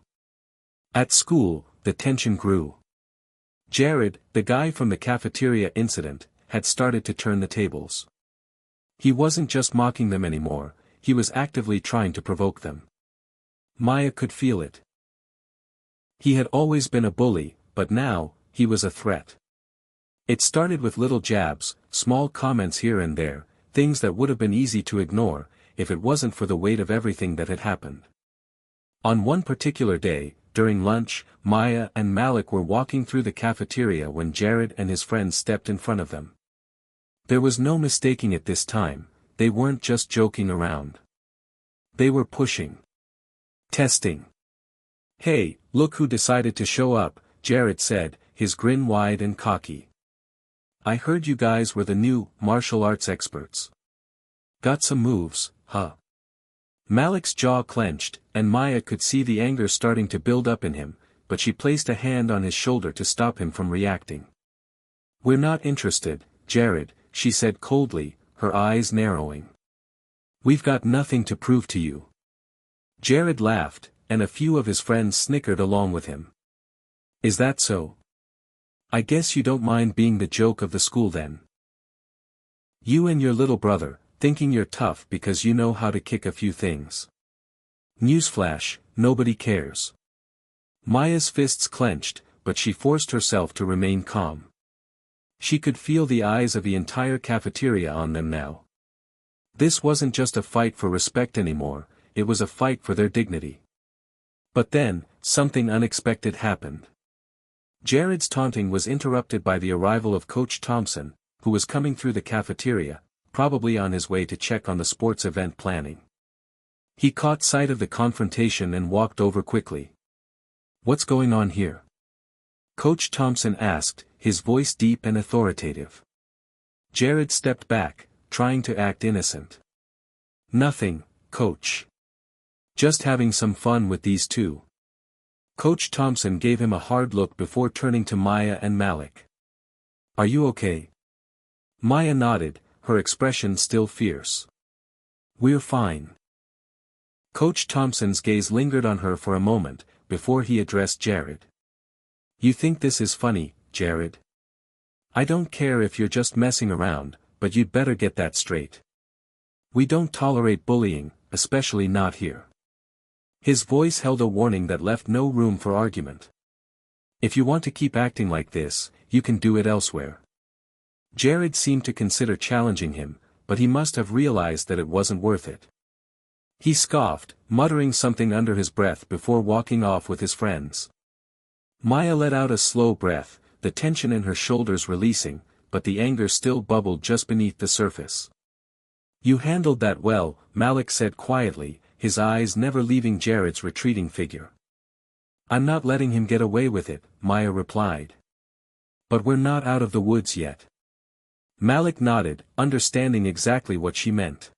At school, the tension grew. Jared, the guy from the cafeteria incident, had started to turn the tables. He wasn't just mocking them anymore, he was actively trying to provoke them. Maya could feel it. He had always been a bully, but now, he was a threat. It started with little jabs, small comments here and there, things that would have been easy to ignore, if it wasn't for the weight of everything that had happened. On one particular day, during lunch, Maya and Malik were walking through the cafeteria when Jared and his friends stepped in front of them. There was no mistaking it this time, they weren't just joking around. They were pushing. Testing. Hey, look who decided to show up, Jared said, his grin wide and cocky. I heard you guys were the new martial arts experts. Got some moves, huh? Malik's jaw clenched, and Maya could see the anger starting to build up in him, but she placed a hand on his shoulder to stop him from reacting. We're not interested, Jared, she said coldly, her eyes narrowing. We've got nothing to prove to you. Jared laughed, and a few of his friends snickered along with him. Is that so? I guess you don't mind being the joke of the school then. You and your little brother, thinking you're tough because you know how to kick a few things. Newsflash, nobody cares. Maya's fists clenched, but she forced herself to remain calm. She could feel the eyes of the entire cafeteria on them now. This wasn't just a fight for respect anymore, it was a fight for their dignity. But then, something unexpected happened. Jared's taunting was interrupted by the arrival of Coach Thompson, who was coming through the cafeteria, probably on his way to check on the sports event planning. He caught sight of the confrontation and walked over quickly. "What's going on here?" Coach Thompson asked, his voice deep and authoritative. Jared stepped back, trying to act innocent. "Nothing, Coach. Just having some fun with these two." Coach Thompson gave him a hard look before turning to Maya and Malik. "Are you okay?" Maya nodded, her expression still fierce. "We're fine." Coach Thompson's gaze lingered on her for a moment, before he addressed Jared. "You think this is funny, Jared? I don't care if you're just messing around, but you'd better get that straight. We don't tolerate bullying, especially not here." His voice held a warning that left no room for argument. "If you want to keep acting like this, you can do it elsewhere." Jared seemed to consider challenging him, but he must have realized that it wasn't worth it. He scoffed, muttering something under his breath before walking off with his friends. Maya let out a slow breath, the tension in her shoulders releasing, but the anger still bubbled just beneath the surface. "You handled that well," Malik said quietly, his eyes never leaving Jared's retreating figure. "I'm not letting him get away with it," Maya replied. "But we're not out of the woods yet." Malik nodded, understanding exactly what she meant.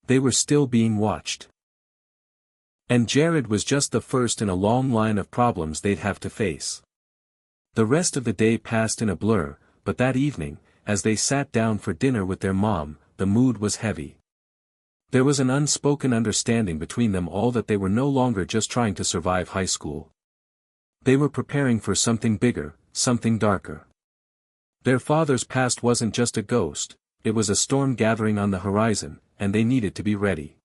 They were still being watched. And Jared was just the first in a long line of problems they'd have to face. The rest of the day passed in a blur, but that evening, as they sat down for dinner with their mom, the mood was heavy. There was an unspoken understanding between them all that they were no longer just trying to survive high school. They were preparing for something bigger, something darker. Their father's past wasn't just a ghost, it was a storm gathering on the horizon, and they needed to be ready.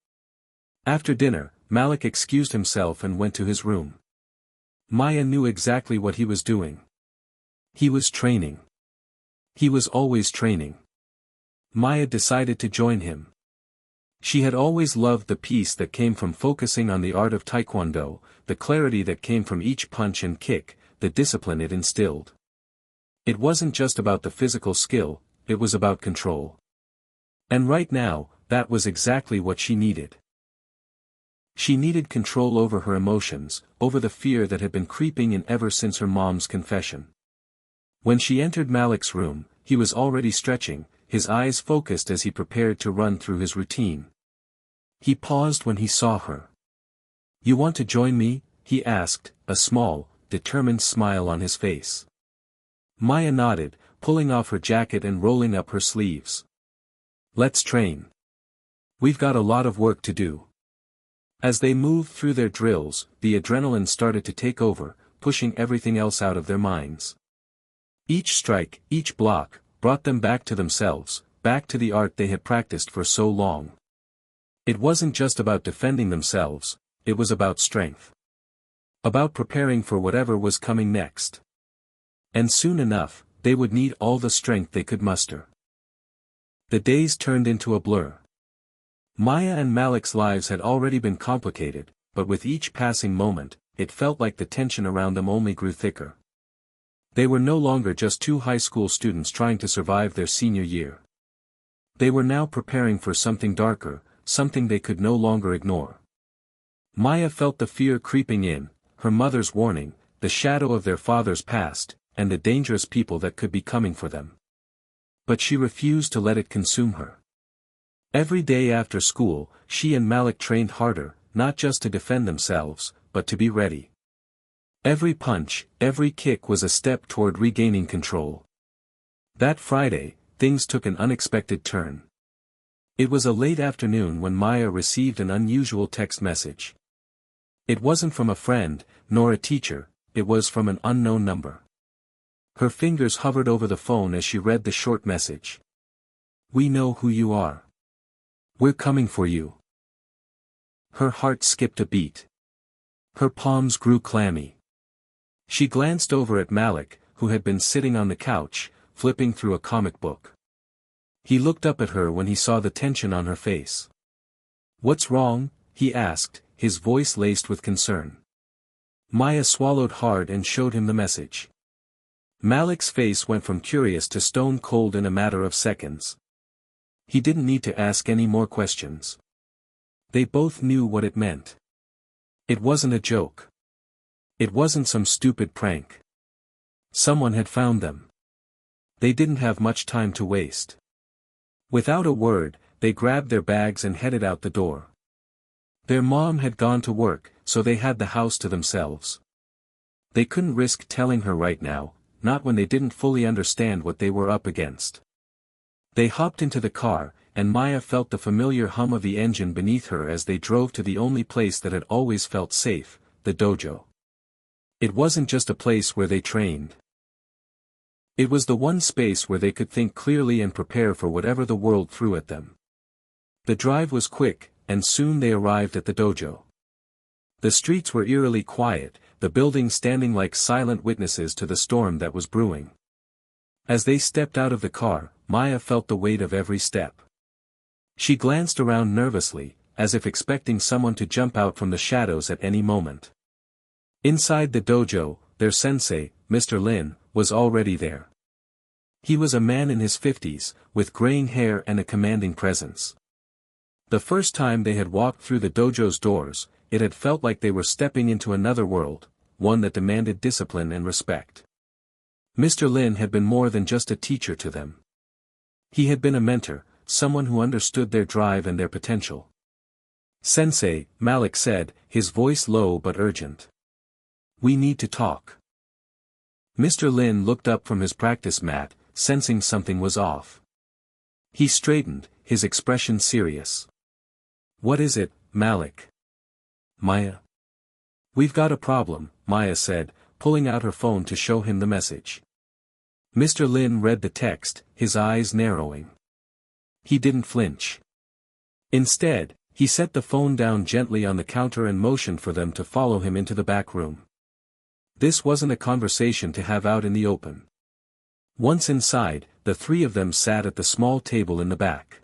After dinner, Malik excused himself and went to his room. Maya knew exactly what he was doing. He was training. He was always training. Maya decided to join him. She had always loved the peace that came from focusing on the art of taekwondo, the clarity that came from each punch and kick, the discipline it instilled. It wasn't just about the physical skill, it was about control. And right now, that was exactly what she needed. She needed control over her emotions, over the fear that had been creeping in ever since her mom's confession. When she entered Malik's room, he was already stretching, his eyes focused as he prepared to run through his routine. He paused when he saw her. "You want to join me?" he asked, a small, determined smile on his face. Maya nodded, pulling off her jacket and rolling up her sleeves. "Let's train. We've got a lot of work to do." As they moved through their drills, the adrenaline started to take over, pushing everything else out of their minds. Each strike, each block, brought them back to themselves, back to the art they had practiced for so long. It wasn't just about defending themselves, it was about strength. About preparing for whatever was coming next. And soon enough, they would need all the strength they could muster. The days turned into a blur. Maya and Malik's lives had already been complicated, but with each passing moment, it felt like the tension around them only grew thicker. They were no longer just two high school students trying to survive their senior year. They were now preparing for something darker, something they could no longer ignore. Maya felt the fear creeping in, her mother's warning, the shadow of their father's past, and the dangerous people that could be coming for them. But she refused to let it consume her. Every day after school, she and Malik trained harder, not just to defend themselves, but to be ready. Every punch, every kick was a step toward regaining control. That Friday, things took an unexpected turn. It was a late afternoon when Maya received an unusual text message. It wasn't from a friend, nor a teacher, it was from an unknown number. Her fingers hovered over the phone as she read the short message. "We know who you are. We're coming for you." Her heart skipped a beat. Her palms grew clammy. She glanced over at Malik, who had been sitting on the couch, flipping through a comic book. He looked up at her when he saw the tension on her face. "What's wrong?" he asked, his voice laced with concern. Maya swallowed hard and showed him the message. Malik's face went from curious to stone cold in a matter of seconds. He didn't need to ask any more questions. They both knew what it meant. It wasn't a joke. It wasn't some stupid prank. Someone had found them. They didn't have much time to waste. Without a word, they grabbed their bags and headed out the door. Their mom had gone to work, so they had the house to themselves. They couldn't risk telling her right now, not when they didn't fully understand what they were up against. They hopped into the car, and Maya felt the familiar hum of the engine beneath her as they drove to the only place that had always felt safe, the dojo. It wasn't just a place where they trained. It was the one space where they could think clearly and prepare for whatever the world threw at them. The drive was quick, and soon they arrived at the dojo. The streets were eerily quiet, the buildings standing like silent witnesses to the storm that was brewing. As they stepped out of the car, Maya felt the weight of every step. She glanced around nervously, as if expecting someone to jump out from the shadows at any moment. Inside the dojo, their sensei, Mr. Lin, was already there. He was a man in his 50s, with graying hair and a commanding presence. The first time they had walked through the dojo's doors, it had felt like they were stepping into another world, one that demanded discipline and respect. Mr. Lin had been more than just a teacher to them. He had been a mentor, someone who understood their drive and their potential. "Sensei," Malik said, his voice low but urgent. "We need to talk." Mr. Lin looked up from his practice mat, sensing something was off. He straightened, his expression serious. "What is it, Malik?" "Maya." "We've got a problem," Maya said, pulling out her phone to show him the message. Mr. Lin read the text, his eyes narrowing. He didn't flinch. Instead, he set the phone down gently on the counter and motioned for them to follow him into the back room. This wasn't a conversation to have out in the open. Once inside, the three of them sat at the small table in the back.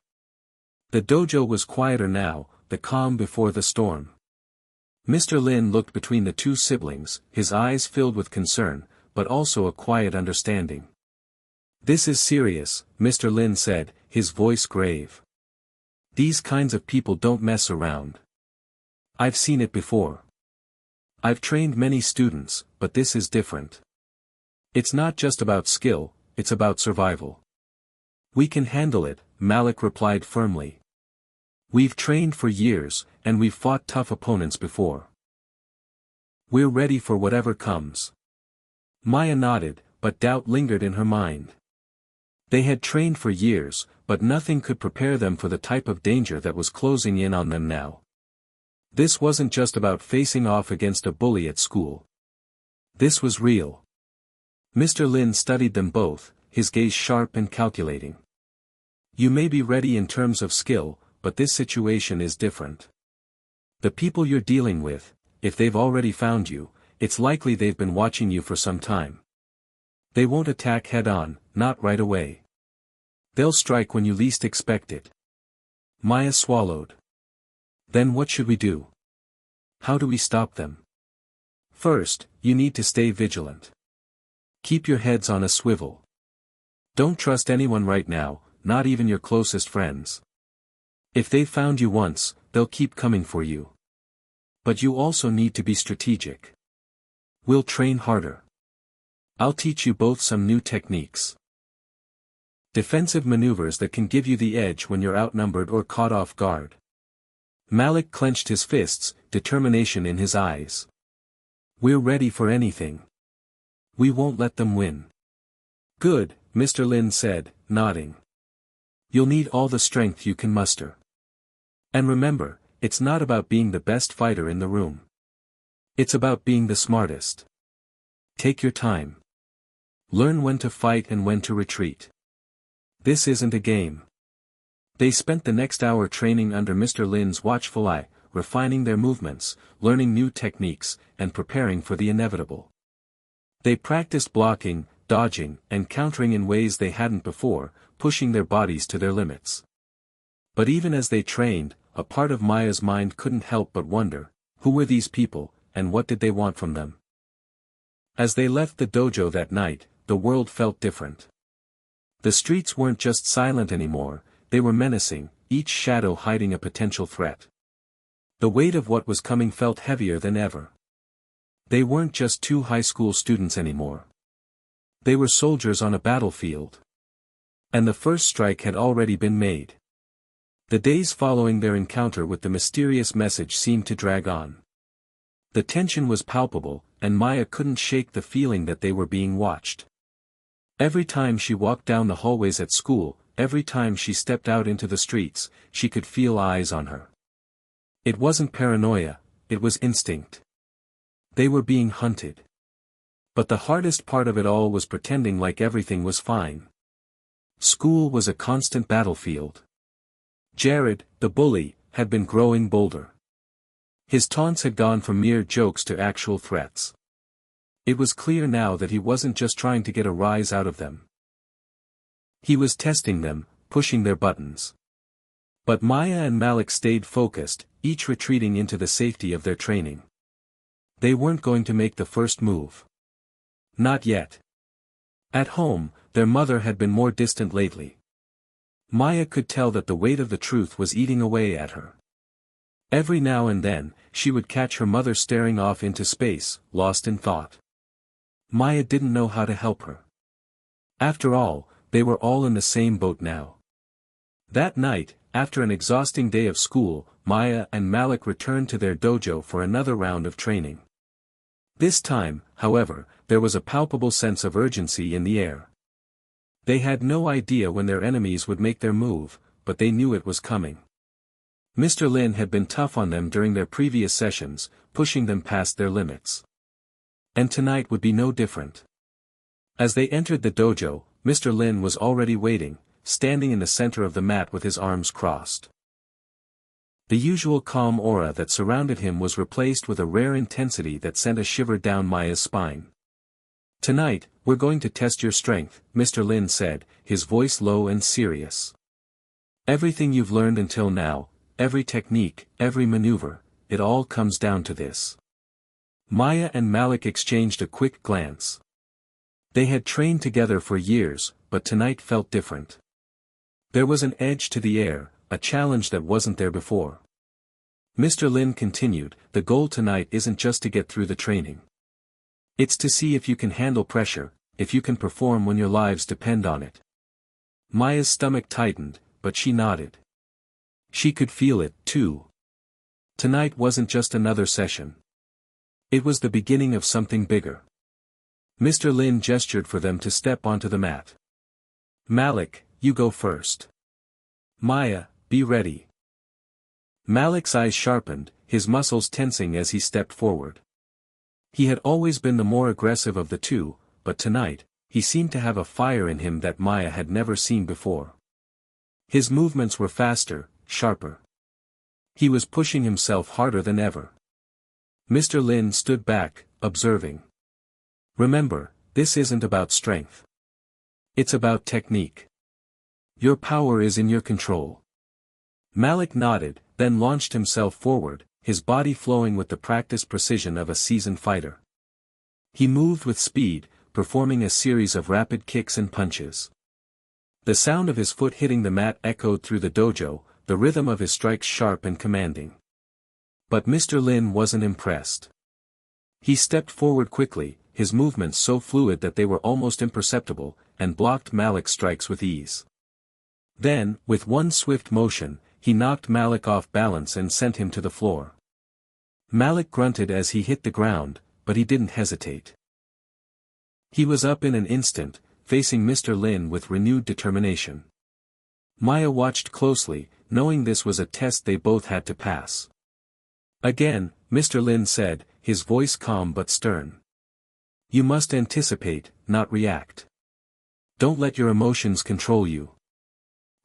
The dojo was quieter now, the calm before the storm. Mr. Lin looked between the two siblings, his eyes filled with concern, but also a quiet understanding. "This is serious," Mr. Lin said, his voice grave. "These kinds of people don't mess around. I've seen it before. I've trained many students, but this is different. It's not just about skill, it's about survival." "We can handle it," Malik replied firmly. "We've trained for years, and we've fought tough opponents before. We're ready for whatever comes." Maya nodded, but doubt lingered in her mind. They had trained for years, but nothing could prepare them for the type of danger that was closing in on them now. This wasn't just about facing off against a bully at school. This was real. Mr. Lin studied them both, his gaze sharp and calculating. "You may be ready in terms of skill, but this situation is different. The people you're dealing with, if they've already found you, it's likely they've been watching you for some time. They won't attack head-on, not right away. They'll strike when you least expect it." Maya swallowed. "Then what should we do? How do we stop them?" "First, you need to stay vigilant. Keep your heads on a swivel. Don't trust anyone right now, not even your closest friends. If they've found you once, they'll keep coming for you. But you also need to be strategic. We'll train harder. I'll teach you both some new techniques. Defensive maneuvers that can give you the edge when you're outnumbered or caught off guard." Malik clenched his fists, determination in his eyes. "We're ready for anything. We won't let them win." "Good," Mr. Lin said, nodding. "You'll need all the strength you can muster. And remember, it's not about being the best fighter in the room. It's about being the smartest. Take your time. Learn when to fight and when to retreat. This isn't a game." They spent the next hour training under Mr. Lin's watchful eye, refining their movements, learning new techniques, and preparing for the inevitable. They practiced blocking, dodging, and countering in ways they hadn't before, pushing their bodies to their limits. But even as they trained, a part of Maya's mind couldn't help but wonder, who were these people, and what did they want from them? As they left the dojo that night, the world felt different. The streets weren't just silent anymore, they were menacing, each shadow hiding a potential threat. The weight of what was coming felt heavier than ever. They weren't just two high school students anymore. They were soldiers on a battlefield. And the first strike had already been made. The days following their encounter with the mysterious message seemed to drag on. The tension was palpable, and Maya couldn't shake the feeling that they were being watched. Every time she walked down the hallways at school, every time she stepped out into the streets, she could feel eyes on her. It wasn't paranoia, it was instinct. They were being hunted. But the hardest part of it all was pretending like everything was fine. School was a constant battlefield. Jared, the bully, had been growing bolder. His taunts had gone from mere jokes to actual threats. It was clear now that he wasn't just trying to get a rise out of them. He was testing them, pushing their buttons. But Maya and Malik stayed focused, each retreating into the safety of their training. They weren't going to make the first move. Not yet. At home, their mother had been more distant lately. Maya could tell that the weight of the truth was eating away at her. Every now and then, she would catch her mother staring off into space, lost in thought. Maya didn't know how to help her. After all, they were all in the same boat now. That night, after an exhausting day of school, Maya and Malik returned to their dojo for another round of training. This time, however, there was a palpable sense of urgency in the air. They had no idea when their enemies would make their move, but they knew it was coming. Mr. Lin had been tough on them during their previous sessions, pushing them past their limits. And tonight would be no different. As they entered the dojo, Mr. Lin was already waiting, standing in the center of the mat with his arms crossed. The usual calm aura that surrounded him was replaced with a rare intensity that sent a shiver down Maya's spine. "Tonight, we're going to test your strength," Mr. Lin said, his voice low and serious. "Everything you've learned until now, every technique, every maneuver, it all comes down to this." Maya and Malik exchanged a quick glance. They had trained together for years, but tonight felt different. There was an edge to the air, a challenge that wasn't there before. Mr. Lin continued, "The goal tonight isn't just to get through the training. It's to see if you can handle pressure, if you can perform when your lives depend on it." Maya's stomach tightened, but she nodded. She could feel it, too. Tonight wasn't just another session. It was the beginning of something bigger. Mr. Lin gestured for them to step onto the mat. "Malik, you go first. Maya, be ready." Malik's eyes sharpened, his muscles tensing as he stepped forward. He had always been the more aggressive of the two, but tonight, he seemed to have a fire in him that Maya had never seen before. His movements were faster, sharper. He was pushing himself harder than ever. Mr. Lin stood back, observing. "Remember, this isn't about strength. It's about technique. Your power is in your control." Malik nodded, then launched himself forward, his body flowing with the practiced precision of a seasoned fighter. He moved with speed, performing a series of rapid kicks and punches. The sound of his foot hitting the mat echoed through the dojo, the rhythm of his strikes sharp and commanding. But Mr. Lin wasn't impressed. He stepped forward quickly, his movements so fluid that they were almost imperceptible, and blocked Malik's strikes with ease. Then, with one swift motion, he knocked Malik off balance and sent him to the floor. Malik grunted as he hit the ground, but he didn't hesitate. He was up in an instant, facing Mr. Lin with renewed determination. Maya watched closely, knowing this was a test they both had to pass. Again, Mr. Lin said, his voice calm but stern. "You must anticipate, not react. Don't let your emotions control you.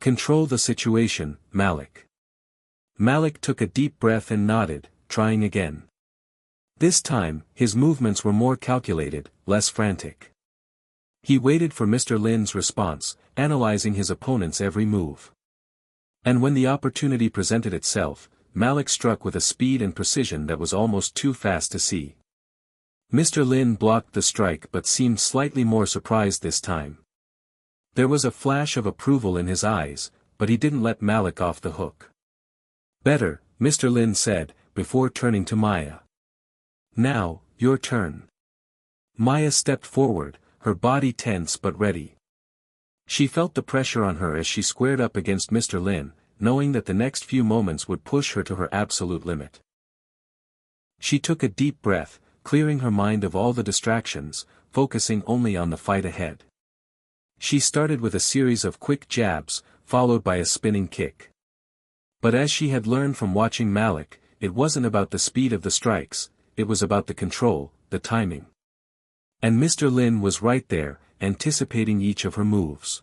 Control the situation, Malik." Malik took a deep breath and nodded, trying again. This time, his movements were more calculated, less frantic. He waited for Mr. Lin's response, analyzing his opponent's every move. And when the opportunity presented itself, Malik struck with a speed and precision that was almost too fast to see. Mr. Lin blocked the strike but seemed slightly more surprised this time. There was a flash of approval in his eyes, but he didn't let Malik off the hook. "Better," Mr. Lin said, before turning to Maya. "Now, your turn." Maya stepped forward, her body tense but ready. She felt the pressure on her as she squared up against Mr. Lin, knowing that the next few moments would push her to her absolute limit. She took a deep breath, clearing her mind of all the distractions, focusing only on the fight ahead. She started with a series of quick jabs, followed by a spinning kick. But as she had learned from watching Malik, it wasn't about the speed of the strikes, it was about the control, the timing. And Mr. Lin was right there, anticipating each of her moves.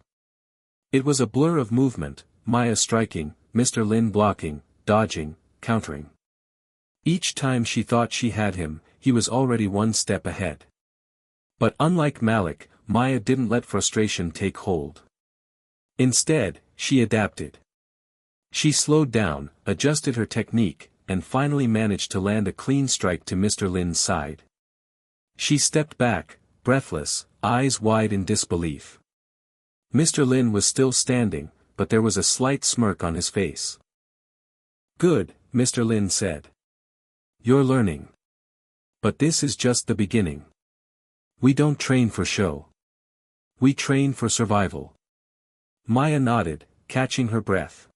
It was a blur of movement, Maya striking, Mr. Lin blocking, dodging, countering. Each time she thought she had him, he was already one step ahead. But unlike Malik, Maya didn't let frustration take hold. Instead, she adapted. She slowed down, adjusted her technique, and finally managed to land a clean strike to Mr. Lin's side. She stepped back, breathless, eyes wide in disbelief. Mr. Lin was still standing, but there was a slight smirk on his face. "Good," Mr. Lin said. "You're learning. But this is just the beginning. We don't train for show. We train for survival." Maya nodded, catching her breath.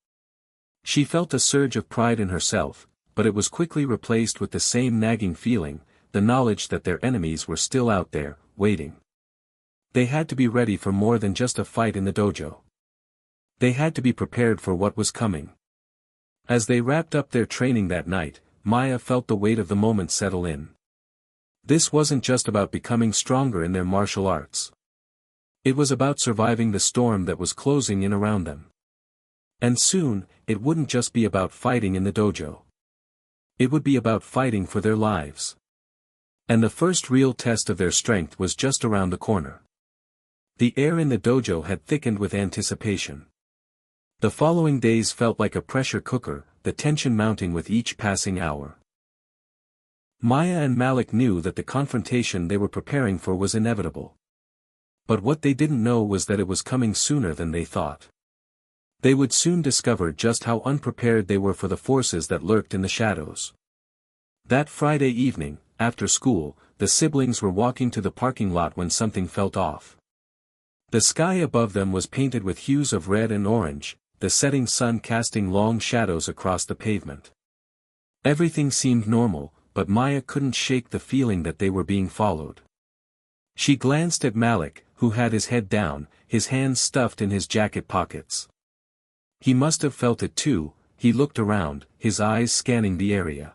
She felt a surge of pride in herself, but it was quickly replaced with the same nagging feeling, the knowledge that their enemies were still out there, waiting. They had to be ready for more than just a fight in the dojo. They had to be prepared for what was coming. As they wrapped up their training that night, Maya felt the weight of the moment settle in. This wasn't just about becoming stronger in their martial arts. It was about surviving the storm that was closing in around them. And soon, it wouldn't just be about fighting in the dojo. It would be about fighting for their lives. And the first real test of their strength was just around the corner. The air in the dojo had thickened with anticipation. The following days felt like a pressure cooker, the tension mounting with each passing hour. Maya and Malik knew that the confrontation they were preparing for was inevitable. But what they didn't know was that it was coming sooner than they thought. They would soon discover just how unprepared they were for the forces that lurked in the shadows. That Friday evening, after school, the siblings were walking to the parking lot when something felt off. The sky above them was painted with hues of red and orange, the setting sun casting long shadows across the pavement. Everything seemed normal, but Maya couldn't shake the feeling that they were being followed. She glanced at Malik, who had his head down, his hands stuffed in his jacket pockets. He must have felt it too. He looked around, his eyes scanning the area.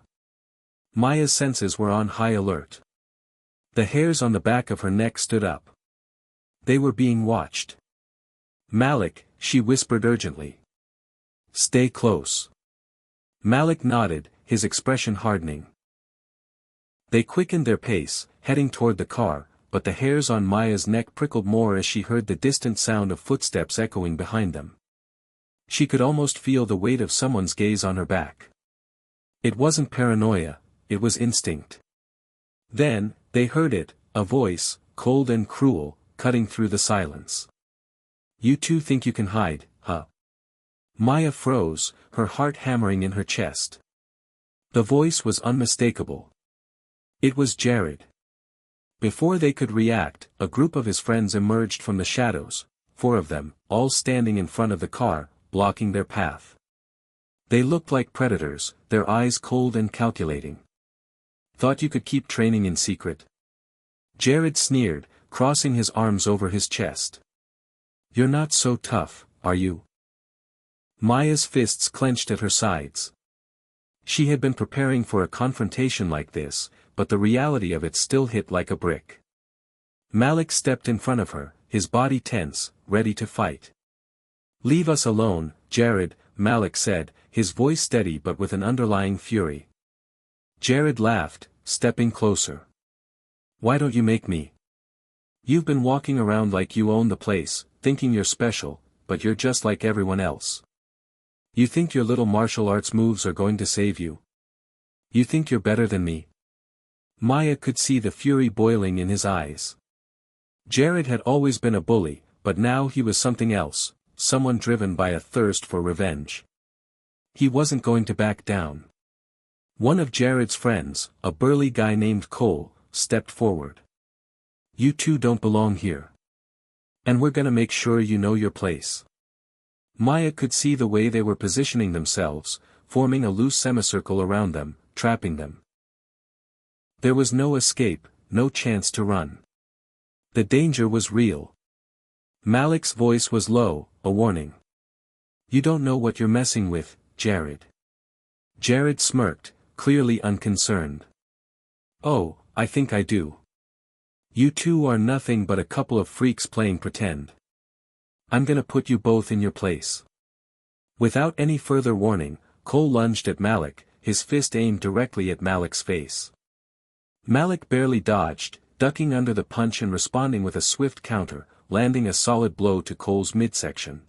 Maya's senses were on high alert. The hairs on the back of her neck stood up. They were being watched. "Malik," she whispered urgently. "Stay close." Malik nodded, his expression hardening. They quickened their pace, heading toward the car, but the hairs on Maya's neck prickled more as she heard the distant sound of footsteps echoing behind them. She could almost feel the weight of someone's gaze on her back. It wasn't paranoia, it was instinct. Then, they heard it, a voice, cold and cruel, cutting through the silence. "You two think you can hide, huh?" Maya froze, her heart hammering in her chest. The voice was unmistakable. It was Jared. Before they could react, a group of his friends emerged from the shadows, 4 of them, all standing in front of the car, blocking their path. They looked like predators, their eyes cold and calculating. "Thought you could keep training in secret?" Jared sneered, crossing his arms over his chest. "You're not so tough, are you?" Maya's fists clenched at her sides. She had been preparing for a confrontation like this, but the reality of it still hit like a brick. Malik stepped in front of her, his body tense, ready to fight. "Leave us alone, Jared," Malik said, his voice steady but with an underlying fury. Jared laughed, stepping closer. "Why don't you make me?" You've been walking around like you own the place, thinking you're special, but you're just like everyone else. You think your little martial arts moves are going to save you? You think you're better than me? Maya could see the fury boiling in his eyes. Jared had always been a bully, but now he was something else, someone driven by a thirst for revenge. He wasn't going to back down. One of Jared's friends, a burly guy named Cole, stepped forward. You two don't belong here. And we're gonna make sure you know your place. Maya could see the way they were positioning themselves, forming a loose semicircle around them, trapping them. There was no escape, no chance to run. The danger was real. Malik's voice was low, a warning. You don't know what you're messing with, Jared. Jared smirked, clearly unconcerned. Oh, I think I do. You two are nothing but a couple of freaks playing pretend. I'm gonna put you both in your place. Without any further warning, Cole lunged at Malik, his fist aimed directly at Malik's face. Malik barely dodged, ducking under the punch and responding with a swift counter, landing a solid blow to Cole's midsection.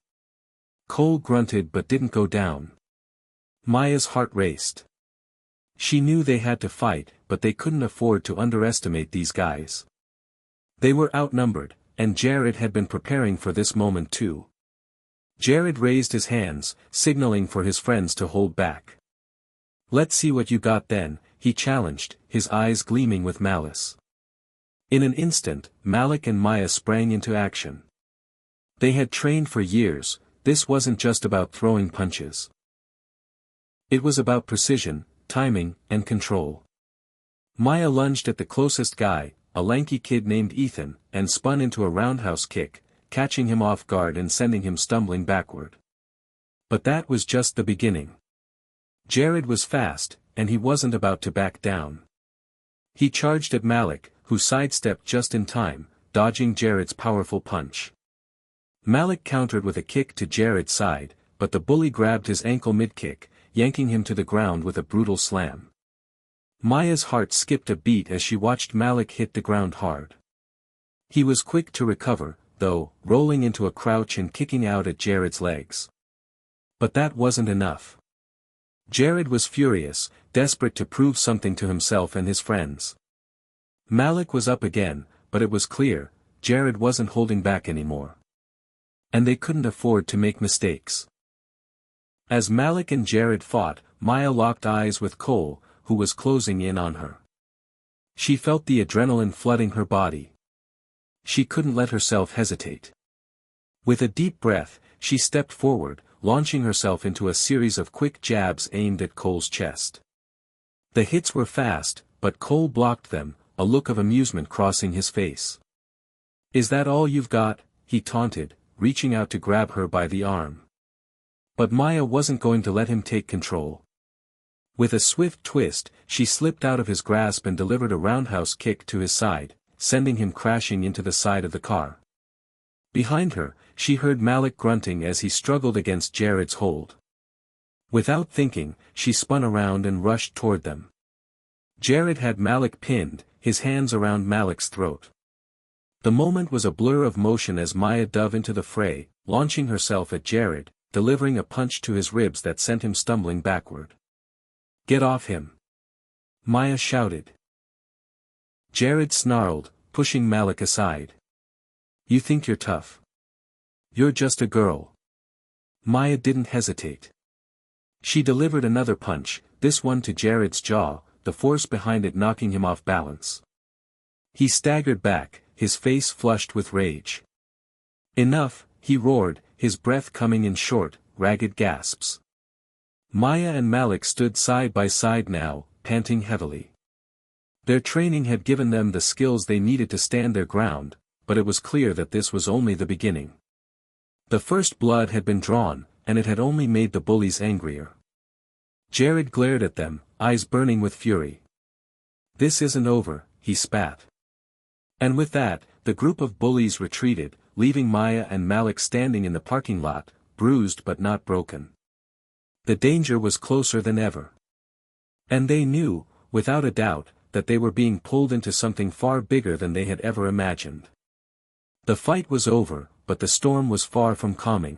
Cole grunted but didn't go down. Maya's heart raced. She knew they had to fight, but they couldn't afford to underestimate these guys. They were outnumbered, and Jared had been preparing for this moment too. Jared raised his hands, signaling for his friends to hold back. Let's see what you got then, he challenged, his eyes gleaming with malice. In an instant, Malik and Maya sprang into action. They had trained for years, this wasn't just about throwing punches. It was about precision, timing, and control. Maya lunged at the closest guy, a lanky kid named Ethan, and spun into a roundhouse kick, catching him off guard and sending him stumbling backward. But that was just the beginning. Jared was fast, and he wasn't about to back down. He charged at Malik, who sidestepped just in time, dodging Jared's powerful punch. Malik countered with a kick to Jared's side, but the bully grabbed his ankle mid-kick, yanking him to the ground with a brutal slam. Maya's heart skipped a beat as she watched Malik hit the ground hard. He was quick to recover, though, rolling into a crouch and kicking out at Jared's legs. But that wasn't enough. Jared was furious, desperate to prove something to himself and his friends. Malik was up again, but it was clear, Jared wasn't holding back anymore. And they couldn't afford to make mistakes. As Malik and Jared fought, Maya locked eyes with Cole, who was closing in on her. She felt the adrenaline flooding her body. She couldn't let herself hesitate. With a deep breath, she stepped forward, launching herself into a series of quick jabs aimed at Cole's chest. The hits were fast, but Cole blocked them, a look of amusement crossing his face. Is that all you've got? He taunted, reaching out to grab her by the arm. But Maya wasn't going to let him take control. With a swift twist, she slipped out of his grasp and delivered a roundhouse kick to his side, sending him crashing into the side of the car. Behind her, she heard Malik grunting as he struggled against Jared's hold. Without thinking, she spun around and rushed toward them. Jared had Malik pinned, his hands around Malik's throat. The moment was a blur of motion as Maya dove into the fray, launching herself at Jared, delivering a punch to his ribs that sent him stumbling backward. Get off him! Maya shouted. Jared snarled, pushing Malik aside. You think you're tough? You're just a girl. Maya didn't hesitate. She delivered another punch, this one to Jared's jaw, the force behind it knocking him off balance. He staggered back, his face flushed with rage. Enough, he roared, his breath coming in short, ragged gasps. Maya and Malik stood side by side now, panting heavily. Their training had given them the skills they needed to stand their ground, but it was clear that this was only the beginning. The first blood had been drawn, and it had only made the bullies angrier. Jared glared at them, eyes burning with fury. This isn't over, he spat. And with that, the group of bullies retreated, leaving Maya and Malik standing in the parking lot, bruised but not broken. The danger was closer than ever. And they knew, without a doubt, that they were being pulled into something far bigger than they had ever imagined. The fight was over, but the storm was far from calming.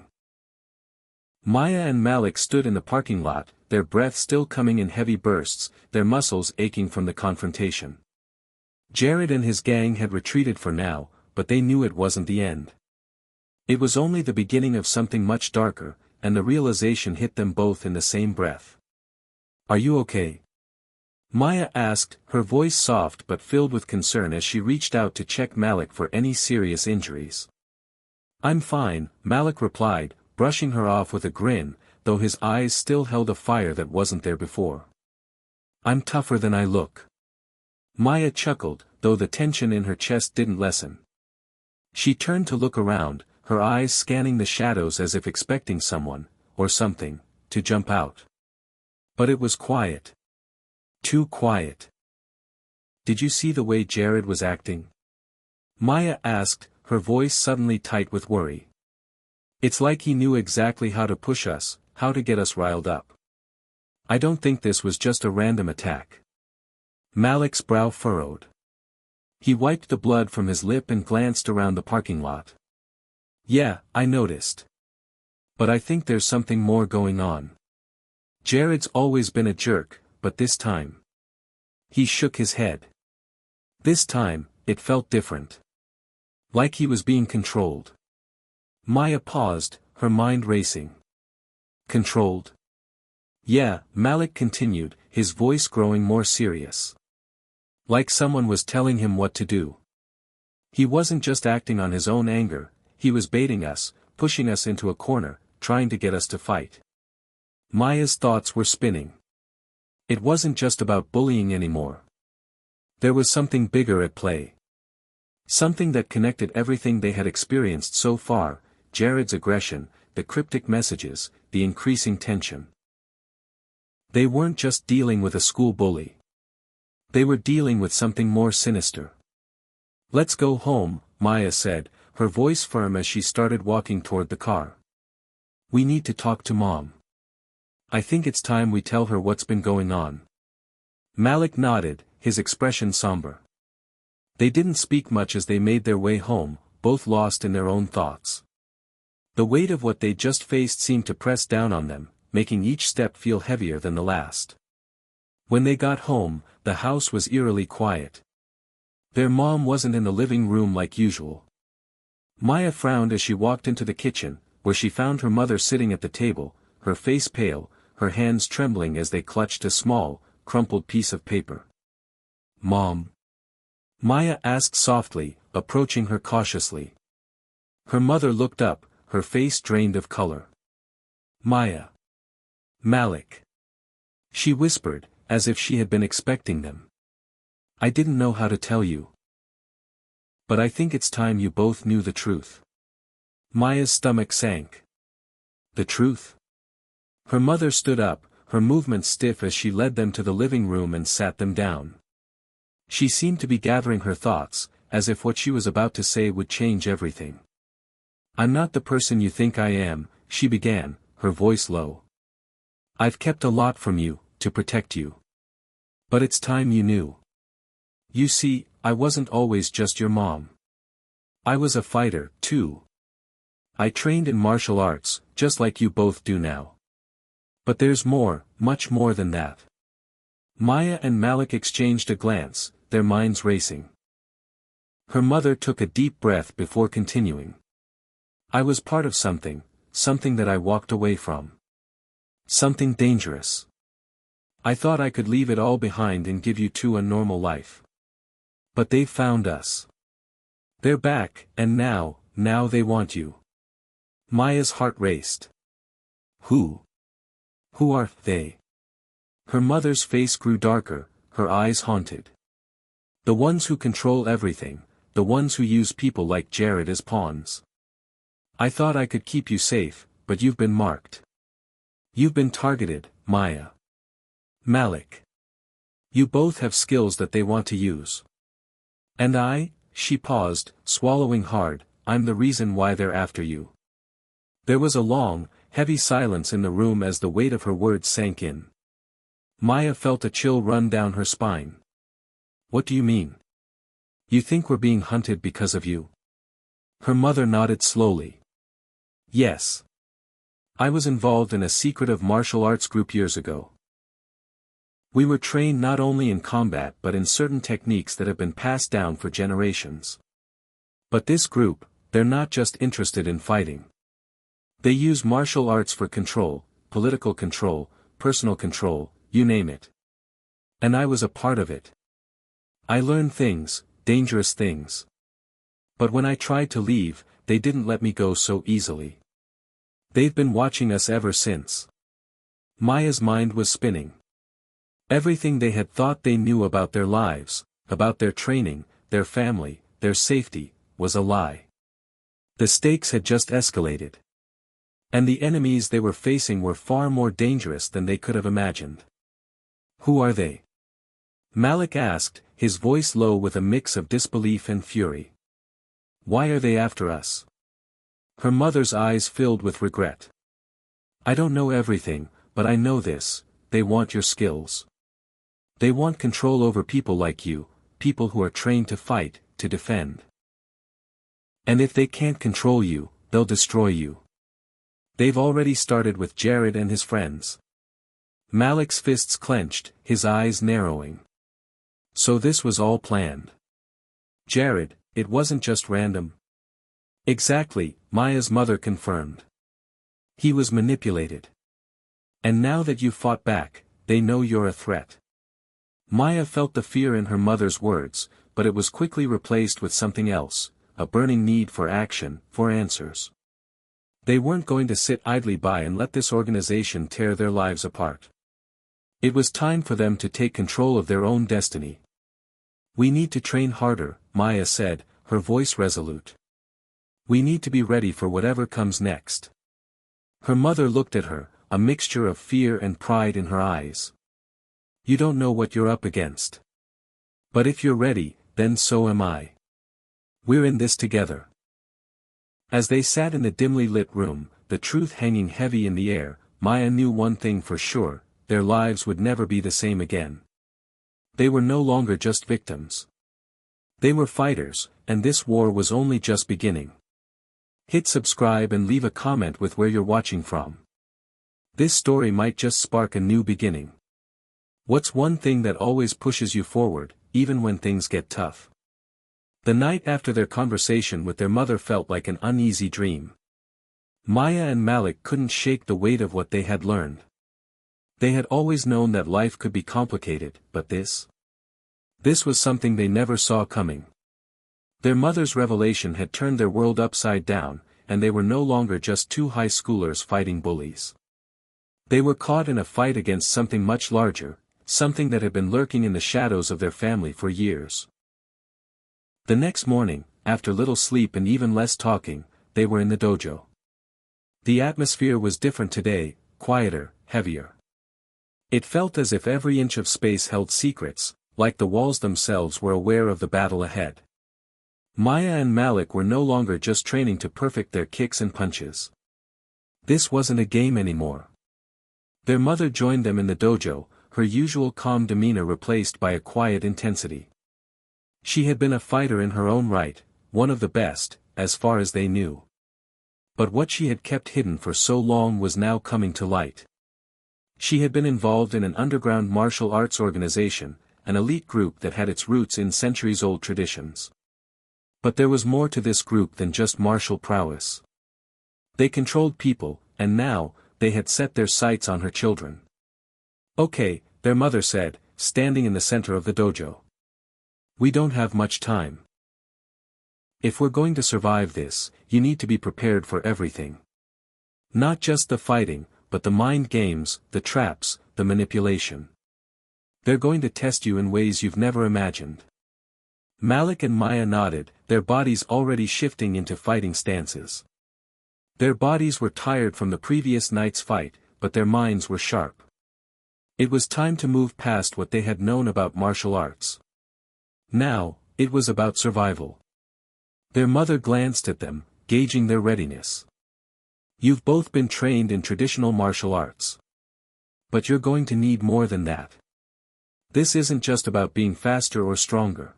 Maya and Malik stood in the parking lot, their breath still coming in heavy bursts, their muscles aching from the confrontation. Jared and his gang had retreated for now, but they knew it wasn't the end. It was only the beginning of something much darker, and the realization hit them both in the same breath. "Are you okay?" Maya asked, her voice soft but filled with concern as she reached out to check Malik for any serious injuries. "I'm fine," Malik replied, brushing her off with a grin, though his eyes still held a fire that wasn't there before. "I'm tougher than I look." Maya chuckled, though the tension in her chest didn't lessen. She turned to look around, her eyes scanning the shadows as if expecting someone, or something, to jump out. But it was quiet. Too quiet. "Did you see the way Jared was acting?" Maya asked, her voice suddenly tight with worry. "It's like he knew exactly how to push us, how to get us riled up. I don't think this was just a random attack." Malik's brow furrowed. He wiped the blood from his lip and glanced around the parking lot. "Yeah, I noticed. But I think there's something more going on. Jared's always been a jerk, but this time." He shook his head. This time, it felt different. Like he was being controlled. Maya paused, her mind racing. "Controlled?" "Yeah," Malik continued, his voice growing more serious. "Like someone was telling him what to do. He wasn't just acting on his own anger, he was baiting us, pushing us into a corner, trying to get us to fight." Maya's thoughts were spinning. It wasn't just about bullying anymore. There was something bigger at play. Something that connected everything they had experienced so far, Jared's aggression, the cryptic messages, the increasing tension. They weren't just dealing with a school bully. They were dealing with something more sinister. "Let's go home," Maya said, her voice firm as she started walking toward the car. "We need to talk to Mom. I think it's time we tell her what's been going on." Malik nodded, his expression somber. They didn't speak much as they made their way home, both lost in their own thoughts. The weight of what they just faced seemed to press down on them, making each step feel heavier than the last. When they got home, the house was eerily quiet. Their mom wasn't in the living room like usual. Maya frowned as she walked into the kitchen, where she found her mother sitting at the table, her face pale, her hands trembling as they clutched a small, crumpled piece of paper. "Mom?" Maya asked softly, approaching her cautiously. Her mother looked up, her face drained of color. "Maya." "Malik." She whispered, as if she had been expecting them. "I didn't know how to tell you. But I think it's time you both knew the truth." Maya's stomach sank. "The truth?" Her mother stood up, her movements stiff as she led them to the living room and sat them down. She seemed to be gathering her thoughts, as if what she was about to say would change everything. "I'm not the person you think I am," she began, her voice low. "I've kept a lot from you, to protect you. But it's time you knew. You see, I wasn't always just your mom. I was a fighter, too. I trained in martial arts, just like you both do now. But there's more, much more than that." Maya and Malik exchanged a glance, their minds racing. Her mother took a deep breath before continuing. "I was part of something that I walked away from. Something dangerous. I thought I could leave it all behind and give you two a normal life. But they found us. They're back, and now they want you." Maya's heart raced. "Who? Who are they?" Her mother's face grew darker, her eyes haunted. "The ones who control everything, the ones who use people like Jared as pawns. I thought I could keep you safe, but you've been marked. You've been targeted, Maya. Malik. You both have skills that they want to use. And she paused, swallowing hard, I'm the reason why they're after you." There was a long, heavy silence in the room as the weight of her words sank in. Maya felt a chill run down her spine. "What do you mean? You think we're being hunted because of you?" Her mother nodded slowly. Yes. I was involved in a secretive martial arts group years ago. We were trained not only in combat but in certain techniques that have been passed down for generations. But this group, they're not just interested in fighting. They use martial arts for control, political control, personal control, you name it. And I was a part of it. I learned things, dangerous things. But when I tried to leave, they didn't let me go so easily. They've been watching us ever since. Maya's mind was spinning. Everything they had thought they knew about their lives, about their training, their family, their safety, was a lie. The stakes had just escalated. And the enemies they were facing were far more dangerous than they could have imagined. Who are they? Malik asked, his voice low with a mix of disbelief and fury. Why are they after us? Her mother's eyes filled with regret. I don't know everything, but I know this, they want your skills. They want control over people like you, people who are trained to fight, to defend. And if they can't control you, they'll destroy you. They've already started with Jared and his friends. Malik's fists clenched, his eyes narrowing. So this was all planned. Jared, it wasn't just random. Exactly, Maya's mother confirmed. He was manipulated. And now that you fought back, they know you're a threat. Maya felt the fear in her mother's words, but it was quickly replaced with something else, a burning need for action, for answers. They weren't going to sit idly by and let this organization tear their lives apart. It was time for them to take control of their own destiny. We need to train harder, Maya said, her voice resolute. We need to be ready for whatever comes next. Her mother looked at her, a mixture of fear and pride in her eyes. You don't know what you're up against. But if you're ready, then so am I. We're in this together. As they sat in the dimly lit room, the truth hanging heavy in the air, Maya knew one thing for sure, their lives would never be the same again. They were no longer just victims. They were fighters, and this war was only just beginning. Hit subscribe and leave a comment with where you're watching from. This story might just spark a new beginning. What's one thing that always pushes you forward, even when things get tough? The night after their conversation with their mother felt like an uneasy dream. Maya and Malik couldn't shake the weight of what they had learned. They had always known that life could be complicated, but this was something they never saw coming. Their mother's revelation had turned their world upside down, and they were no longer just two high schoolers fighting bullies. They were caught in a fight against something much larger, something that had been lurking in the shadows of their family for years. The next morning, after little sleep and even less talking, they were in the dojo. The atmosphere was different today, quieter, heavier. It felt as if every inch of space held secrets, like the walls themselves were aware of the battle ahead. Maya and Malik were no longer just training to perfect their kicks and punches. This wasn't a game anymore. Their mother joined them in the dojo, her usual calm demeanor replaced by a quiet intensity. She had been a fighter in her own right, one of the best, as far as they knew. But what she had kept hidden for so long was now coming to light. She had been involved in an underground martial arts organization, an elite group that had its roots in centuries-old traditions. But there was more to this group than just martial prowess. They controlled people, and now, they had set their sights on her children. Okay, their mother said, standing in the center of the dojo. We don't have much time. If we're going to survive this, you need to be prepared for everything. Not just the fighting, but the mind games, the traps, the manipulation. They're going to test you in ways you've never imagined. Malik and Maya nodded, their bodies already shifting into fighting stances. Their bodies were tired from the previous night's fight, but their minds were sharp. It was time to move past what they had known about martial arts. Now, it was about survival. Their mother glanced at them, gauging their readiness. You've both been trained in traditional martial arts. But you're going to need more than that. This isn't just about being faster or stronger.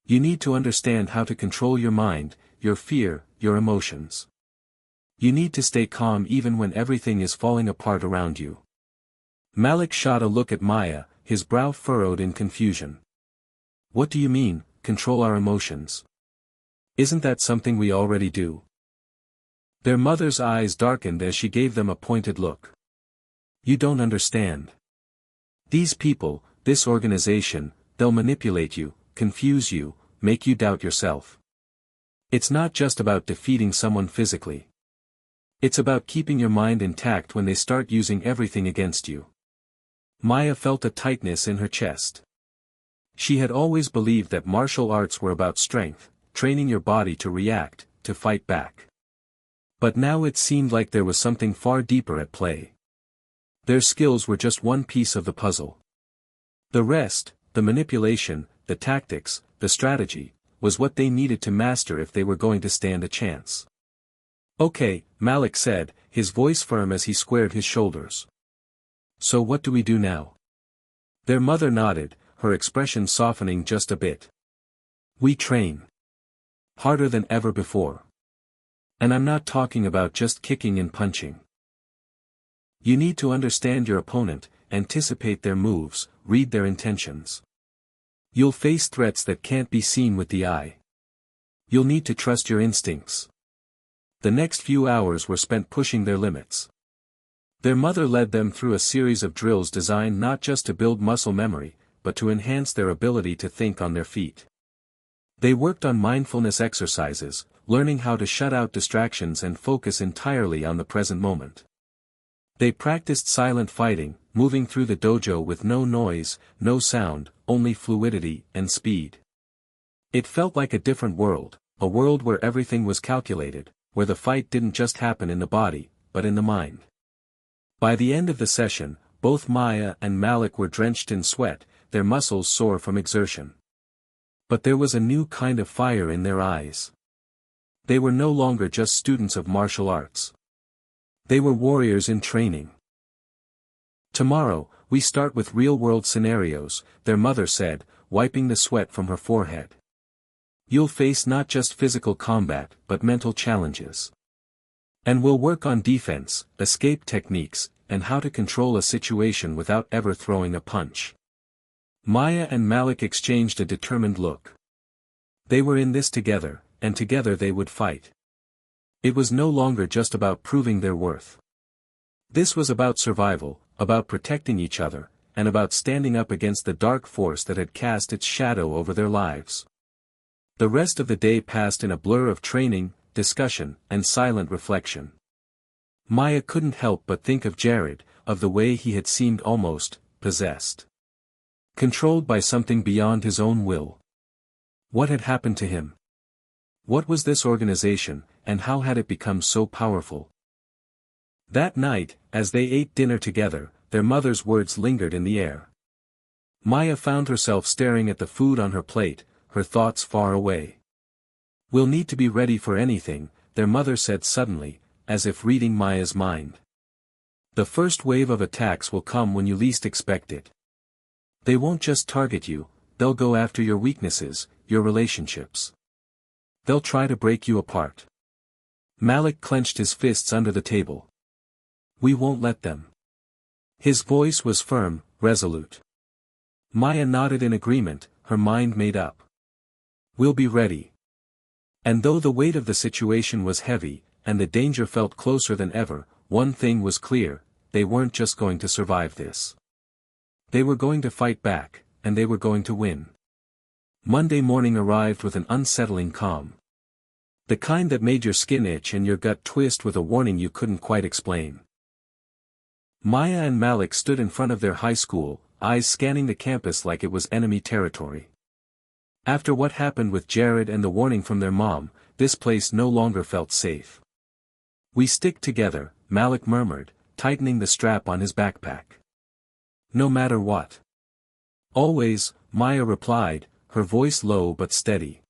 You need to understand how to control your mind, your fear, your emotions. You need to stay calm even when everything is falling apart around you. Malik shot a look at Maya, his brow furrowed in confusion. What do you mean, control our emotions? Isn't that something we already do? Their mother's eyes darkened as she gave them a pointed look. You don't understand. These people, this organization, they'll manipulate you, confuse you, make you doubt yourself. It's not just about defeating someone physically. It's about keeping your mind intact when they start using everything against you. Maya felt a tightness in her chest. She had always believed that martial arts were about strength, training your body to react, to fight back. But now it seemed like there was something far deeper at play. Their skills were just one piece of the puzzle. The rest, the manipulation, the tactics, the strategy, was what they needed to master if they were going to stand a chance. Okay, Malik said, his voice firm as he squared his shoulders. So what do we do now? Their mother nodded, her expression softening just a bit. We train. Harder than ever before. And I'm not talking about just kicking and punching. You need to understand your opponent, anticipate their moves, read their intentions. You'll face threats that can't be seen with the eye. You'll need to trust your instincts. The next few hours were spent pushing their limits. Their mother led them through a series of drills designed not just to build muscle memory, but to enhance their ability to think on their feet. They worked on mindfulness exercises, learning how to shut out distractions and focus entirely on the present moment. They practiced silent fighting, moving through the dojo with no noise, no sound, only fluidity and speed. It felt like a different world, a world where everything was calculated, where the fight didn't just happen in the body, but in the mind. By the end of the session, both Maya and Malik were drenched in sweat, their muscles sore from exertion. But there was a new kind of fire in their eyes. They were no longer just students of martial arts. They were warriors in training. Tomorrow, we start with real-world scenarios, their mother said, wiping the sweat from her forehead. You'll face not just physical combat, but mental challenges. And we'll work on defense, escape techniques, and how to control a situation without ever throwing a punch. Maya and Malik exchanged a determined look. They were in this together, and together they would fight. It was no longer just about proving their worth. This was about survival, about protecting each other, and about standing up against the dark force that had cast its shadow over their lives. The rest of the day passed in a blur of training, discussion, and silent reflection. Maya couldn't help but think of Jared, of the way he had seemed almost possessed. Controlled by something beyond his own will. What had happened to him? What was this organization, and how had it become so powerful? That night, as they ate dinner together, their mother's words lingered in the air. Maya found herself staring at the food on her plate, her thoughts far away. We'll need to be ready for anything, their mother said suddenly, as if reading Maya's mind. The first wave of attacks will come when you least expect it. They won't just target you, they'll go after your weaknesses, your relationships. They'll try to break you apart. Malik clenched his fists under the table. We won't let them. His voice was firm, resolute. Maya nodded in agreement, her mind made up. We'll be ready. And though the weight of the situation was heavy, and the danger felt closer than ever, one thing was clear, they weren't just going to survive this. They were going to fight back, and they were going to win. Monday morning arrived with an unsettling calm. The kind that made your skin itch and your gut twist with a warning you couldn't quite explain. Maya and Malik stood in front of their high school, eyes scanning the campus like it was enemy territory. After what happened with Jared and the warning from their mom, this place no longer felt safe. We stick together, Malik murmured, tightening the strap on his backpack. No matter what. Always, Maya replied, her voice low but steady.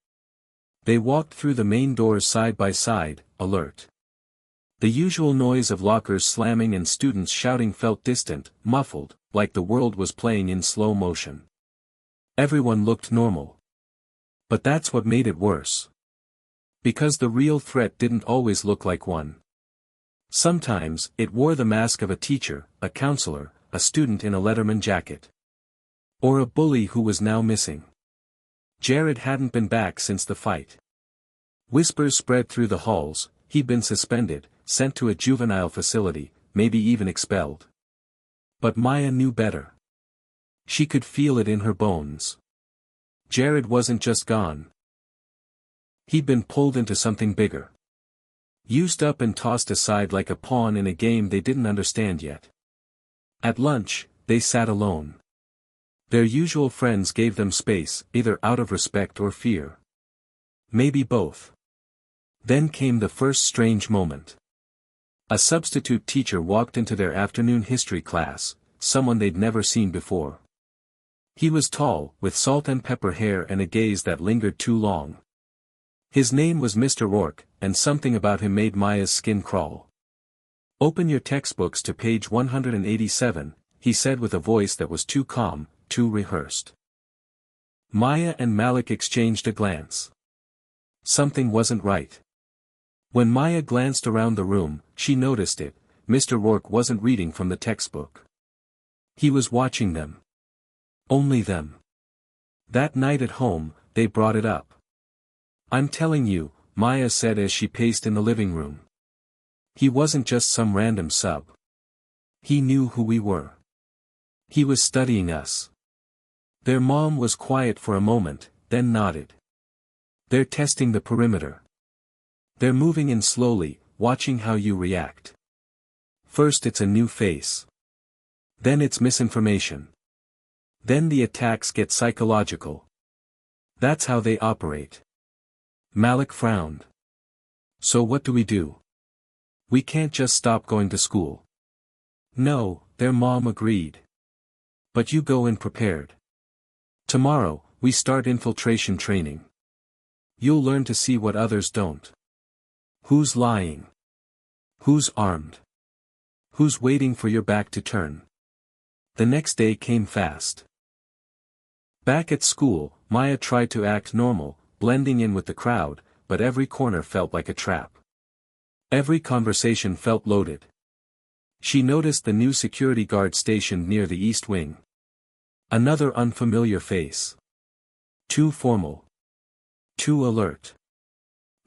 They walked through the main doors side by side, alert. The usual noise of lockers slamming and students shouting felt distant, muffled, like the world was playing in slow motion. Everyone looked normal. But that's what made it worse. Because the real threat didn't always look like one. Sometimes, it wore the mask of a teacher, a counselor, a student in a Letterman jacket. Or a bully who was now missing. Jared hadn't been back since the fight. Whispers spread through the halls, he'd been suspended, sent to a juvenile facility, maybe even expelled. But Maya knew better. She could feel it in her bones. Jared wasn't just gone. He'd been pulled into something bigger. Used up and tossed aside like a pawn in a game they didn't understand yet. At lunch, they sat alone. Their usual friends gave them space, either out of respect or fear. Maybe both. Then came the first strange moment. A substitute teacher walked into their afternoon history class, someone they'd never seen before. He was tall, with salt and pepper hair and a gaze that lingered too long. His name was Mr. Rourke, and something about him made Maya's skin crawl. "Open your textbooks to page 187, he said with a voice that was too calm, too rehearsed. Maya and Malik exchanged a glance. Something wasn't right. When Maya glanced around the room, she noticed it. Mr. Rourke wasn't reading from the textbook. He was watching them. Only them. That night at home, they brought it up. "I'm telling you," Maya said as she paced in the living room. "He wasn't just some random sub. He knew who we were. He was studying us." Their mom was quiet for a moment, then nodded. "They're testing the perimeter. They're moving in slowly, watching how you react. First it's a new face. Then it's misinformation. Then the attacks get psychological. That's how they operate." Malik frowned. "So what do we do? We can't just stop going to school." "No," their mom agreed. "But you go in prepared. Tomorrow, we start infiltration training. You'll learn to see what others don't. Who's lying? Who's armed? Who's waiting for your back to turn?" The next day came fast. Back at school, Maya tried to act normal, blending in with the crowd, but every corner felt like a trap. Every conversation felt loaded. She noticed the new security guard stationed near the east wing. Another unfamiliar face. Too formal. Too alert.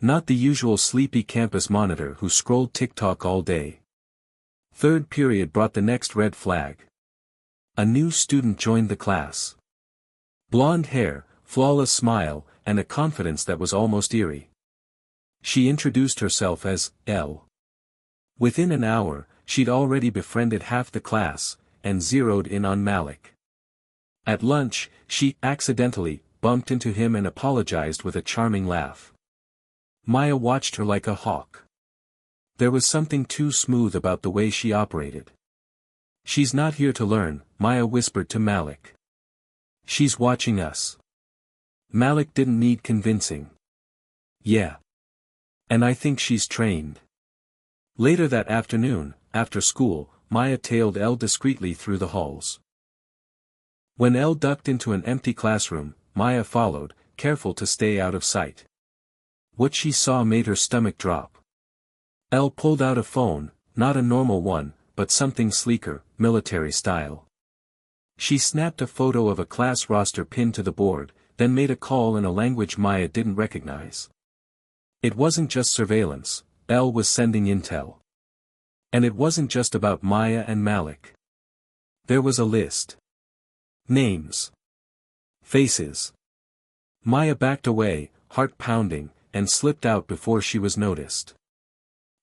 Not the usual sleepy campus monitor who scrolled TikTok all day. Third period brought the next red flag. A new student joined the class. Blonde hair, flawless smile, and a confidence that was almost eerie. She introduced herself as Elle. Within an hour, she'd already befriended half the class, and zeroed in on Malik. At lunch, she accidentally bumped into him and apologized with a charming laugh. Maya watched her like a hawk. There was something too smooth about the way she operated. "She's not here to learn," Maya whispered to Malik. "She's watching us." Malik didn't need convincing. "Yeah. And I think she's trained." Later that afternoon, after school, Maya tailed Elle discreetly through the halls. When Elle ducked into an empty classroom, Maya followed, careful to stay out of sight. What she saw made her stomach drop. Elle pulled out a phone, not a normal one, but something sleeker, military style. She snapped a photo of a class roster pinned to the board, then made a call in a language Maya didn't recognize. It wasn't just surveillance, Elle was sending intel. And it wasn't just about Maya and Malik. There was a list. Names. Faces. Maya backed away, heart pounding, and slipped out before she was noticed.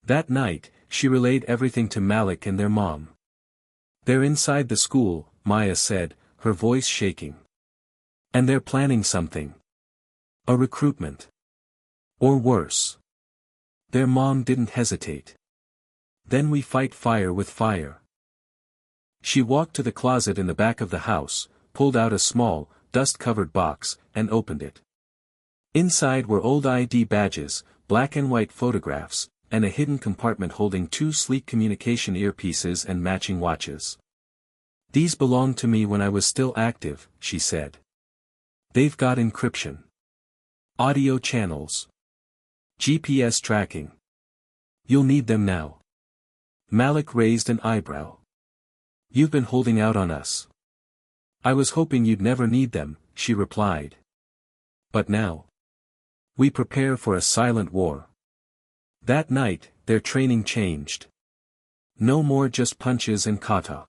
That night, she relayed everything to Malik and their mom. "They're inside the school," Maya said, her voice shaking. "And they're planning something. A recruitment. Or worse." Their mom didn't hesitate. "Then we fight fire with fire." She walked to the closet in the back of the house, pulled out a small, dust-covered box, and opened it. Inside were old ID badges, black and white photographs, and a hidden compartment holding 2 sleek communication earpieces and matching watches. "These belonged to me when I was still active," she said. "They've got encryption. Audio channels. GPS tracking. You'll need them now. Malik raised an eyebrow. You've been holding out on us. I was hoping you'd never need them, she replied. But now. We prepare for a silent war. That night, their training changed. No more just punches and kata.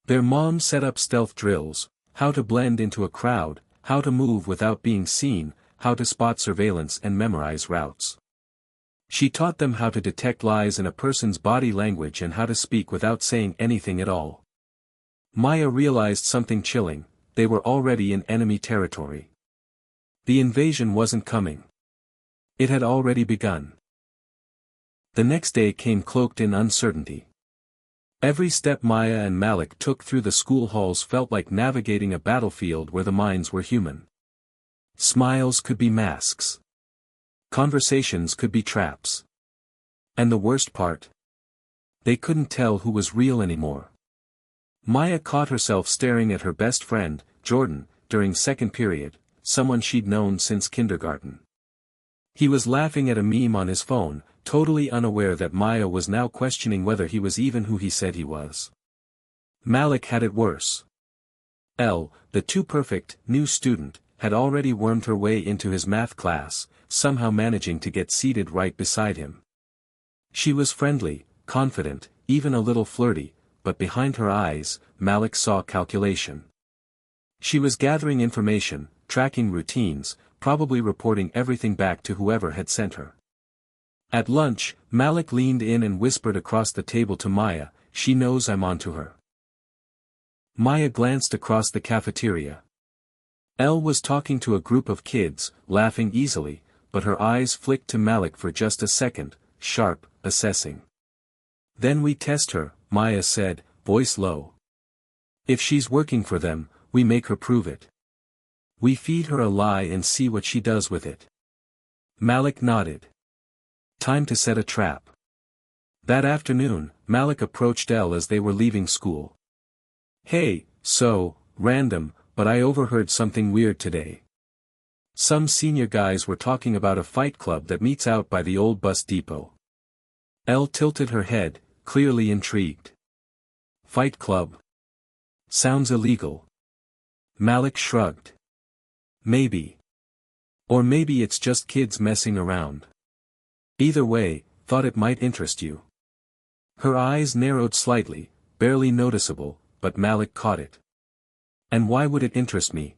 Their mom set up stealth drills, how to blend into a crowd, how to move without being seen, how to spot surveillance and memorize routes. She taught them how to detect lies in a person's body language and how to speak without saying anything at all. Maya realized something chilling: they were already in enemy territory. The invasion wasn't coming. It had already begun. The next day came cloaked in uncertainty. Every step Maya and Malik took through the school halls felt like navigating a battlefield where the minds were human. Smiles could be masks. Conversations could be traps. And the worst part? They couldn't tell who was real anymore. Maya caught herself staring at her best friend, Jordan, during second period, someone she'd known since kindergarten. He was laughing at a meme on his phone, totally unaware that Maya was now questioning whether he was even who he said he was. Malik had it worse. Elle, the too-perfect, new student, had already wormed her way into his math class, somehow managing to get seated right beside him. She was friendly, confident, even a little flirty, but behind her eyes, Malik saw calculation. She was gathering information, tracking routines, probably reporting everything back to whoever had sent her. At lunch, Malik leaned in and whispered across the table to Maya, "She knows I'm onto her." Maya glanced across the cafeteria. Elle was talking to a group of kids, laughing easily, but her eyes flicked to Malik for just a second, sharp, assessing. "Then we test her," Maya said, voice low. "If she's working for them, we make her prove it. We feed her a lie and see what she does with it." Malik nodded. Time to set a trap. That afternoon, Malik approached Elle as they were leaving school. "Hey, so, random, but I overheard something weird today. Some senior guys were talking about a fight club that meets out by the old bus depot." Elle tilted her head, clearly intrigued. "Fight club? Sounds illegal." Malik shrugged. "Maybe. Or maybe it's just kids messing around. Either way, thought it might interest you." Her eyes narrowed slightly, barely noticeable, but Malik caught it. "And why would it interest me?"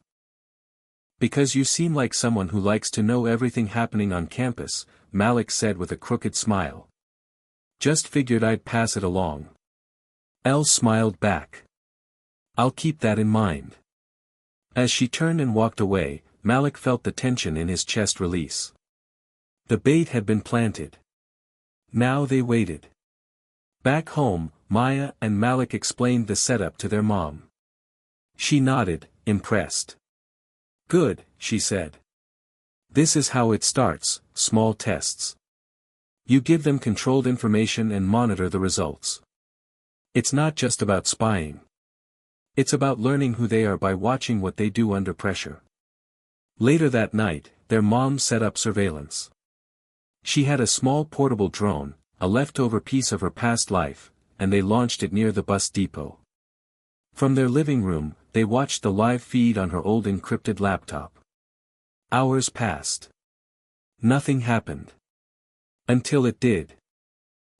"Because you seem like someone who likes to know everything happening on campus," Malik said with a crooked smile. "Just figured I'd pass it along." Elle smiled back. "I'll keep that in mind." As she turned and walked away, Malik felt the tension in his chest release. The bait had been planted. Now they waited. Back home, Maya and Malik explained the setup to their mom. She nodded, impressed. "Good," she said. "This is how it starts, small tests. You give them controlled information and monitor the results. It's not just about spying. It's about learning who they are by watching what they do under pressure." Later that night, their mom set up surveillance. She had a small portable drone, a leftover piece of her past life, and they launched it near the bus depot. From their living room, they watched the live feed on her old encrypted laptop. Hours passed. Nothing happened. Until it did.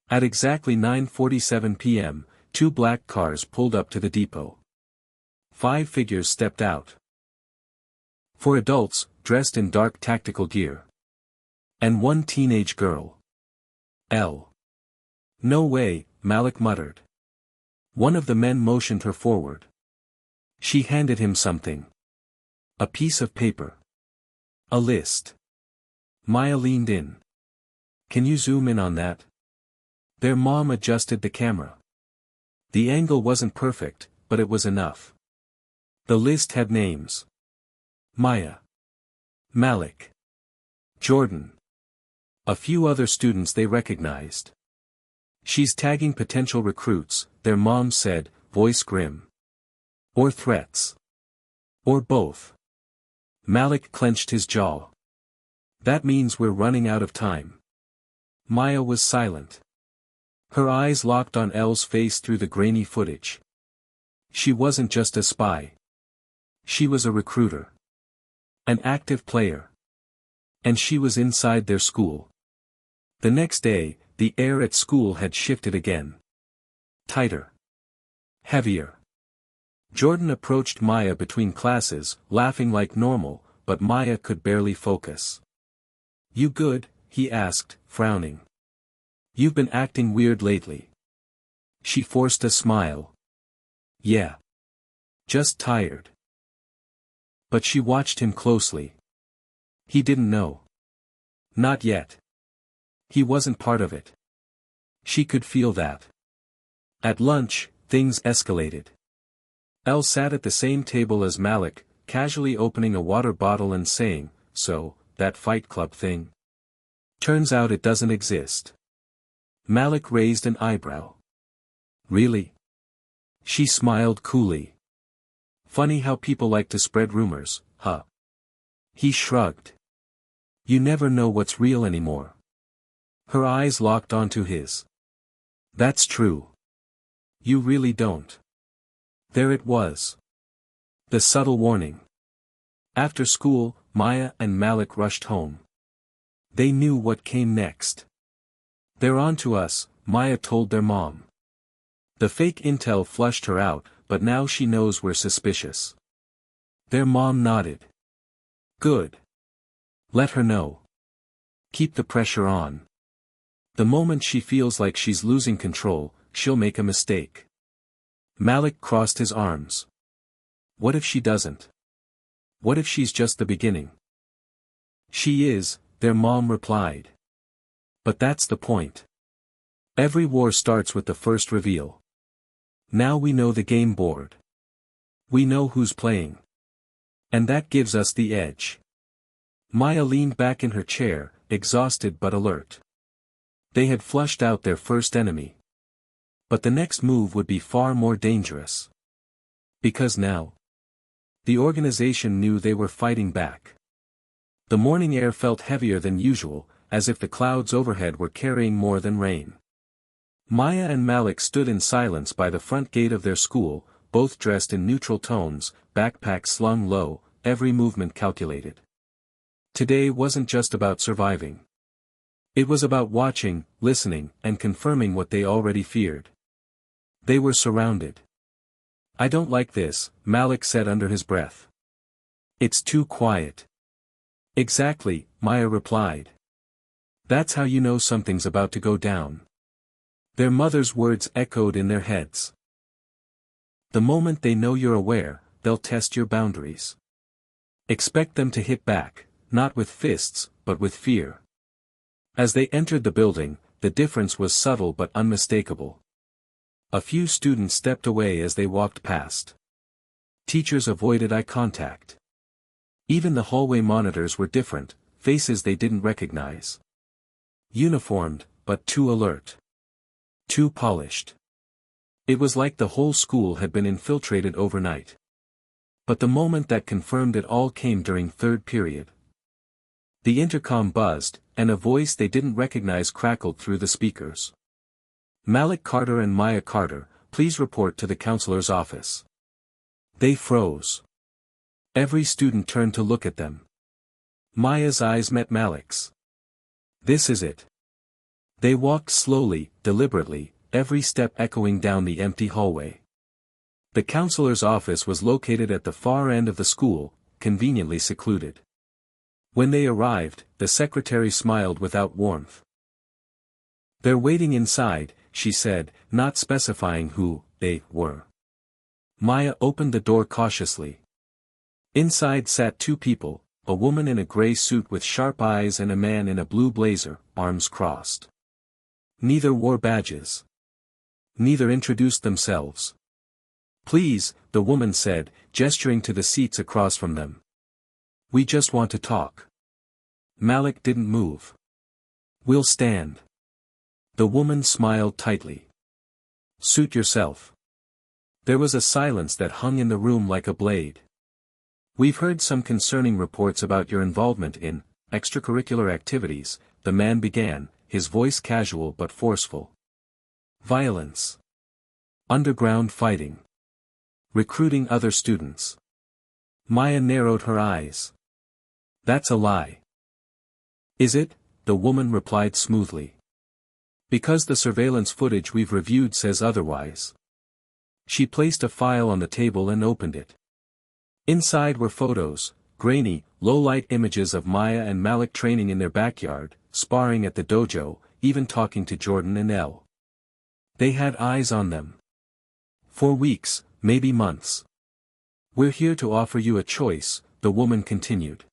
At exactly 9:47 p.m., 2 black cars pulled up to the depot. 5 figures stepped out. 4 adults, dressed in dark tactical gear. And 1 teenage girl. Elle. "No way," Malik muttered. One of the men motioned her forward. She handed him something. A piece of paper. A list. Maya leaned in. "Can you zoom in on that?" Their mom adjusted the camera. The angle wasn't perfect, but it was enough. The list had names. Maya. Malik. Jordan. A few other students they recognized. "She's tagging potential recruits," their mom said, voice grim. "Or threats. Or both." Malik clenched his jaw. That means we're running out of time. Maya was silent. Her eyes locked on Elle's face through the grainy footage. She wasn't just a spy. She was a recruiter. An active player. And she was inside their school. The next day, the air at school had shifted again. Tighter. Heavier. Jordan approached Maya between classes, laughing like normal, but Maya could barely focus. "You good?" he asked, frowning. "You've been acting weird lately." She forced a smile. "Yeah. Just tired." But she watched him closely. He didn't know. Not yet. He wasn't part of it. She could feel that. At lunch, things escalated. Elle sat at the same table as Malik, casually opening a water bottle and saying, "So, that Fight Club thing? Turns out it doesn't exist." Malik raised an eyebrow. "Really?" She smiled coolly. "Funny how people like to spread rumors, huh?" He shrugged. "You never know what's real anymore." Her eyes locked onto his. "That's true. You really don't." There it was. The subtle warning. After school, Maya and Malik rushed home. They knew what came next. "They're on to us," Maya told their mom. The fake intel flushed her out, but now she knows we're suspicious. Their mom nodded. "Good. Let her know. Keep the pressure on. The moment she feels like she's losing control, she'll make a mistake." Malik crossed his arms. "What if she doesn't? What if she's just the beginning?" "She is," their mom replied. "But that's the point. Every war starts with the first reveal. Now we know the game board. We know who's playing. And that gives us the edge." Maya leaned back in her chair, exhausted but alert. They had flushed out their first enemy. But the next move would be far more dangerous. Because now, the organization knew they were fighting back. The morning air felt heavier than usual, as if the clouds overhead were carrying more than rain. Maya and Malik stood in silence by the front gate of their school, both dressed in neutral tones, backpacks slung low, every movement calculated. Today wasn't just about surviving. It was about watching, listening, and confirming what they already feared. They were surrounded. "I don't like this," Malik said under his breath. "It's too quiet." "Exactly," Maya replied. "That's how you know something's about to go down." Their mother's words echoed in their heads. "The moment they know you're aware, they'll test your boundaries. Expect them to hit back, not with fists, but with fear." As they entered the building, the difference was subtle but unmistakable. A few students stepped away as they walked past. Teachers avoided eye contact. Even the hallway monitors were different, faces they didn't recognize. Uniformed, but too alert. Too polished. It was like the whole school had been infiltrated overnight. But the moment that confirmed it all came during third period. The intercom buzzed, and a voice they didn't recognize crackled through the speakers. "Malik Carter and Maya Carter, please report to the counselor's office." They froze. Every student turned to look at them. Maya's eyes met Malik's. "This is it." They walked slowly, deliberately, every step echoing down the empty hallway. The counselor's office was located at the far end of the school, conveniently secluded. When they arrived, the secretary smiled without warmth. "They're waiting inside," she said, not specifying who they were. Maya opened the door cautiously. Inside sat two people, a woman in a gray suit with sharp eyes and a man in a blue blazer, arms crossed. Neither wore badges. Neither introduced themselves. "Please," the woman said, gesturing to the seats across from them. "We just want to talk." Malik didn't move. "We'll stand." The woman smiled tightly. "Suit yourself." There was a silence that hung in the room like a blade. "We've heard some concerning reports about your involvement in extracurricular activities, the man began, his voice casual but forceful. Violence. Underground fighting. Recruiting other students. Maya narrowed her eyes. That's a lie. Is it? The woman replied smoothly. Because the surveillance footage we've reviewed says otherwise. She placed a file on the table and opened it. Inside were photos, grainy, low-light images of Maya and Malik training in their backyard, sparring at the dojo, even talking to Jordan and Elle. They had eyes on them. For weeks, maybe months. We're here to offer you a choice, the woman continued.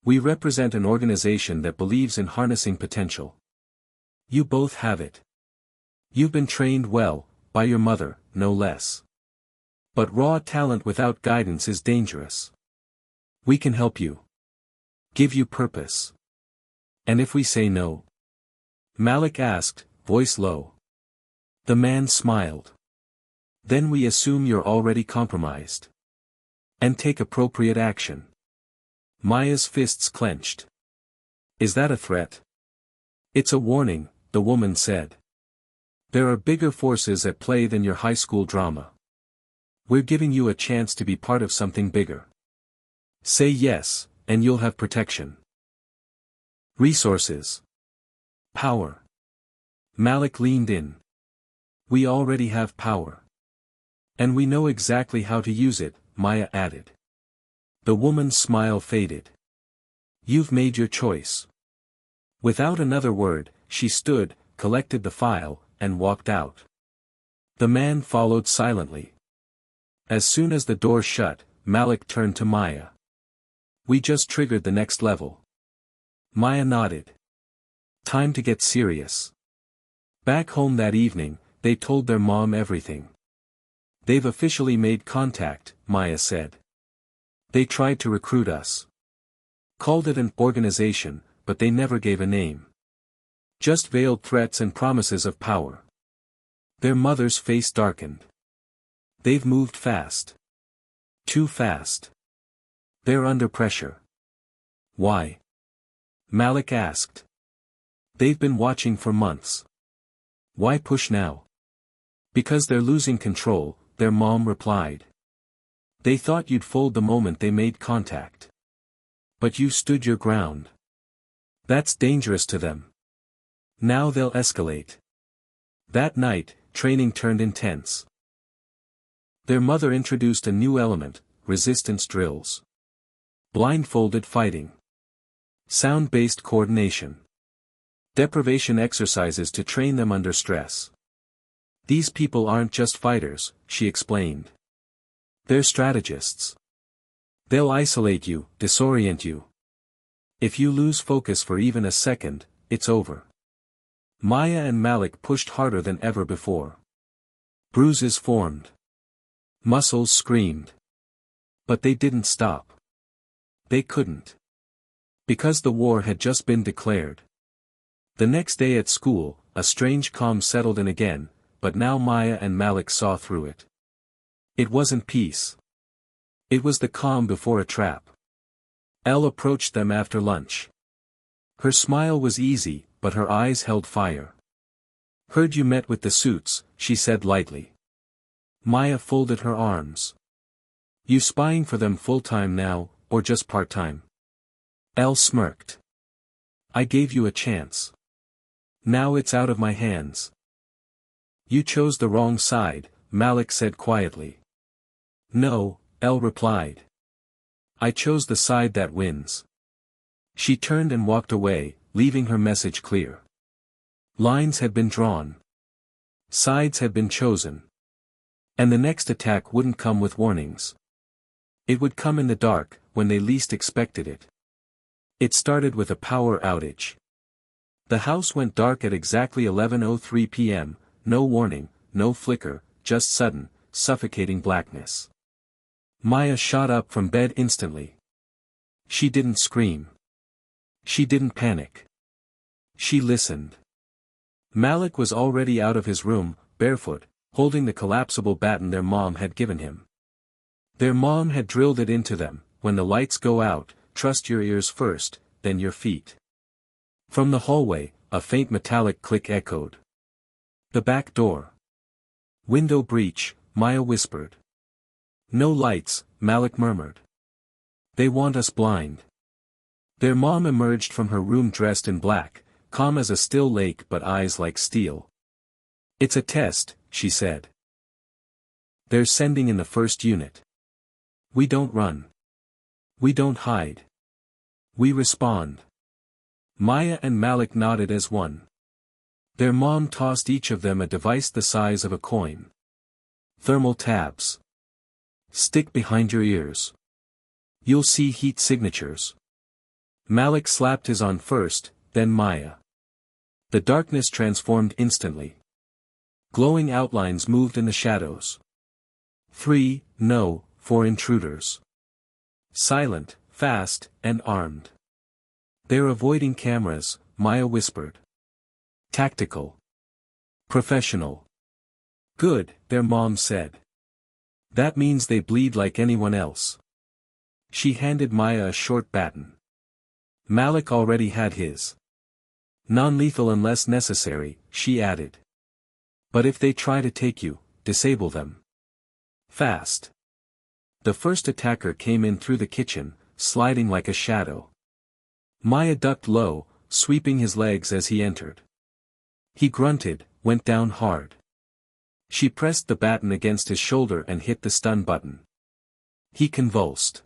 We represent an organization that believes in harnessing potential. You both have it. You've been trained well, by your mother, no less. But raw talent without guidance is dangerous. We can help you. Give you purpose. And if we say no? Malik asked, voice low. The man smiled. Then we assume you're already compromised. And take appropriate action. Maya's fists clenched. Is that a threat? It's a warning, the woman said. There are bigger forces at play than your high school drama. We're giving you a chance to be part of something bigger. Say yes, and you'll have protection. Resources. Power. Malik leaned in. We already have power. And we know exactly how to use it, Maya added. The woman's smile faded. You've made your choice. Without another word, she stood, collected the file, and walked out. The man followed silently. As soon as the door shut, Malik turned to Maya. We just triggered the next level. Maya nodded. Time to get serious. Back home that evening, they told their mom everything. They've officially made contact, Maya said. They tried to recruit us. Called it an organization, but they never gave a name. Just veiled threats and promises of power. Their mother's face darkened. They've moved fast. Too fast. They're under pressure. Why? Malik asked. They've been watching for months. Why push now? Because they're losing control, their mom replied. They thought you'd fold the moment they made contact. But you stood your ground. That's dangerous to them. Now they'll escalate. That night, training turned intense. Their mother introduced a new element, resistance drills. Blindfolded fighting. Sound-based coordination. Deprivation exercises to train them under stress. These people aren't just fighters, she explained. They're strategists. They'll isolate you, disorient you. If you lose focus for even a second, it's over. Maya and Malik pushed harder than ever before. Bruises formed. Muscles screamed. But they didn't stop. They couldn't. Because the war had just been declared. The next day at school, a strange calm settled in again, but now Maya and Malik saw through it. It wasn't peace. It was the calm before a trap. Elle approached them after lunch. Her smile was easy, but her eyes held fire. Heard you met with the suits, she said lightly. Maya folded her arms. You spying for them full-time now, or just part-time? Elle smirked. I gave you a chance. Now it's out of my hands. You chose the wrong side, Malik said quietly. No, Elle replied. I chose the side that wins. She turned and walked away, leaving her message clear. Lines had been drawn. Sides had been chosen. And the next attack wouldn't come with warnings. It would come in the dark, when they least expected it. It started with a power outage. The house went dark at exactly 11:03 p.m., no warning, no flicker, just sudden, suffocating blackness. Maya shot up from bed instantly. She didn't scream. She didn't panic. She listened. Malik was already out of his room, barefoot, holding the collapsible baton their mom had given him. Their mom had drilled it into them, when the lights go out, trust your ears first, then your feet. From the hallway, a faint metallic click echoed. The back door. Window breach, Maya whispered. No lights, Malik murmured. They want us blind. Their mom emerged from her room dressed in black, calm as a still lake but eyes like steel. It's a test, she said. They're sending in the first unit. We don't run. We don't hide. We respond. Maya and Malik nodded as one. Their mom tossed each of them a device the size of a coin. Thermal tabs. Stick behind your ears. You'll see heat signatures. Malik slapped his on first, then Maya. The darkness transformed instantly. Glowing outlines moved in the shadows. 3, no, 4 intruders. Silent, fast, and armed. They're avoiding cameras, Maya whispered. Tactical. Professional. Good, their mom said. That means they bleed like anyone else. She handed Maya a short baton. Malik already had his. Non-lethal unless necessary, she added. But if they try to take you, disable them. Fast. The first attacker came in through the kitchen, sliding like a shadow. Maya ducked low, sweeping his legs as he entered. He grunted, went down hard. She pressed the baton against his shoulder and hit the stun button. He convulsed.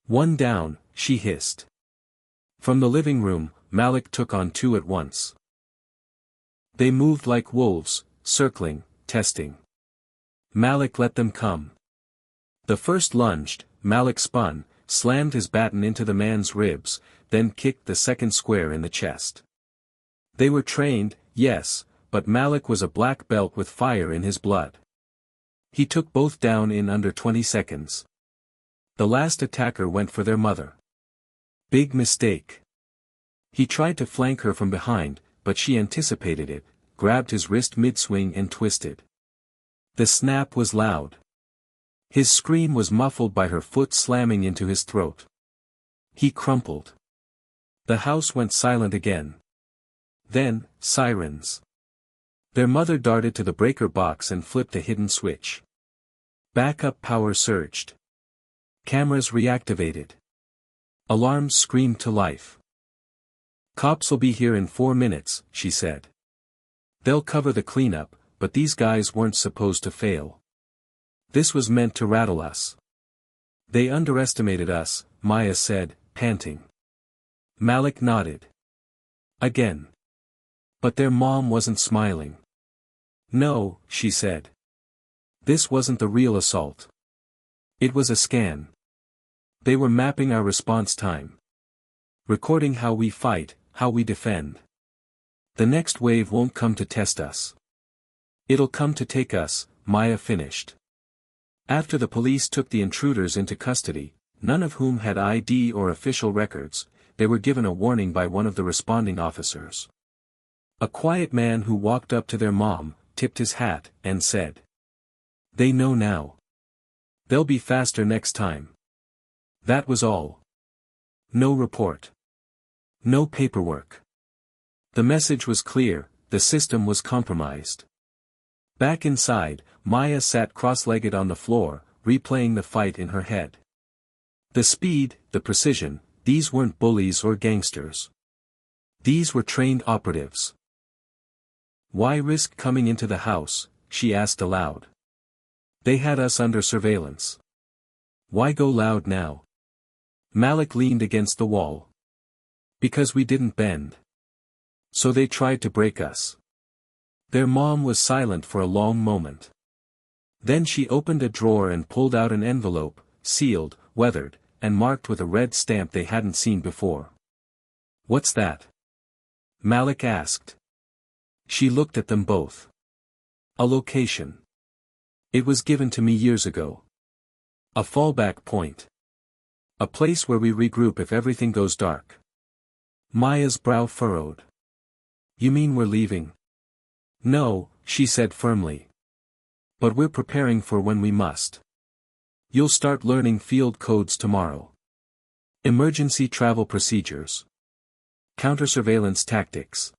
One down, she hissed. From the living room, Malik took on 2 at once. They moved like wolves, circling, testing. Malik let them come. The first lunged, Malik spun, slammed his baton into the man's ribs, then kicked the second square in the chest. They were trained, yes, but Malik was a black belt with fire in his blood. He took both down in under 20 seconds. The last attacker went for their mother. Big mistake. He tried to flank her from behind, but she anticipated it, grabbed his wrist mid-swing and twisted. The snap was loud. His scream was muffled by her foot slamming into his throat. He crumpled. The house went silent again. Then, sirens. Their mother darted to the breaker box and flipped a hidden switch. Backup power surged. Cameras reactivated. Alarms screamed to life. Cops'll be here in 4 minutes, she said. They'll cover the cleanup, but these guys weren't supposed to fail. This was meant to rattle us. They underestimated us, Maya said, panting. Malik nodded. Again. But their mom wasn't smiling. No, she said. This wasn't the real assault. It was a scan. They were mapping our response time. Recording how we fight, how we defend. The next wave won't come to test us. It'll come to take us, Maya finished. After the police took the intruders into custody, none of whom had ID or official records, they were given a warning by one of the responding officers. A quiet man who walked up to their mom, tipped his hat, and said. They know now. They'll be faster next time. That was all. No report. No paperwork. The message was clear, the system was compromised. Back inside, Maya sat cross-legged on the floor, replaying the fight in her head. The speed, the precision, these weren't bullies or gangsters. These were trained operatives. Why risk coming into the house, she asked aloud. They had us under surveillance. Why go loud now? Malik leaned against the wall. Because we didn't bend. So they tried to break us. Their mom was silent for a long moment. Then she opened a drawer and pulled out an envelope, sealed, weathered, and marked with a red stamp they hadn't seen before. What's that? Malik asked. She looked at them both. A location. It was given to me years ago. A fallback point. A place where we regroup if everything goes dark. Maya's brow furrowed. You mean we're leaving? No, she said firmly. But we're preparing for when we must. You'll start learning field codes tomorrow. Emergency travel procedures. Counter-surveillance tactics.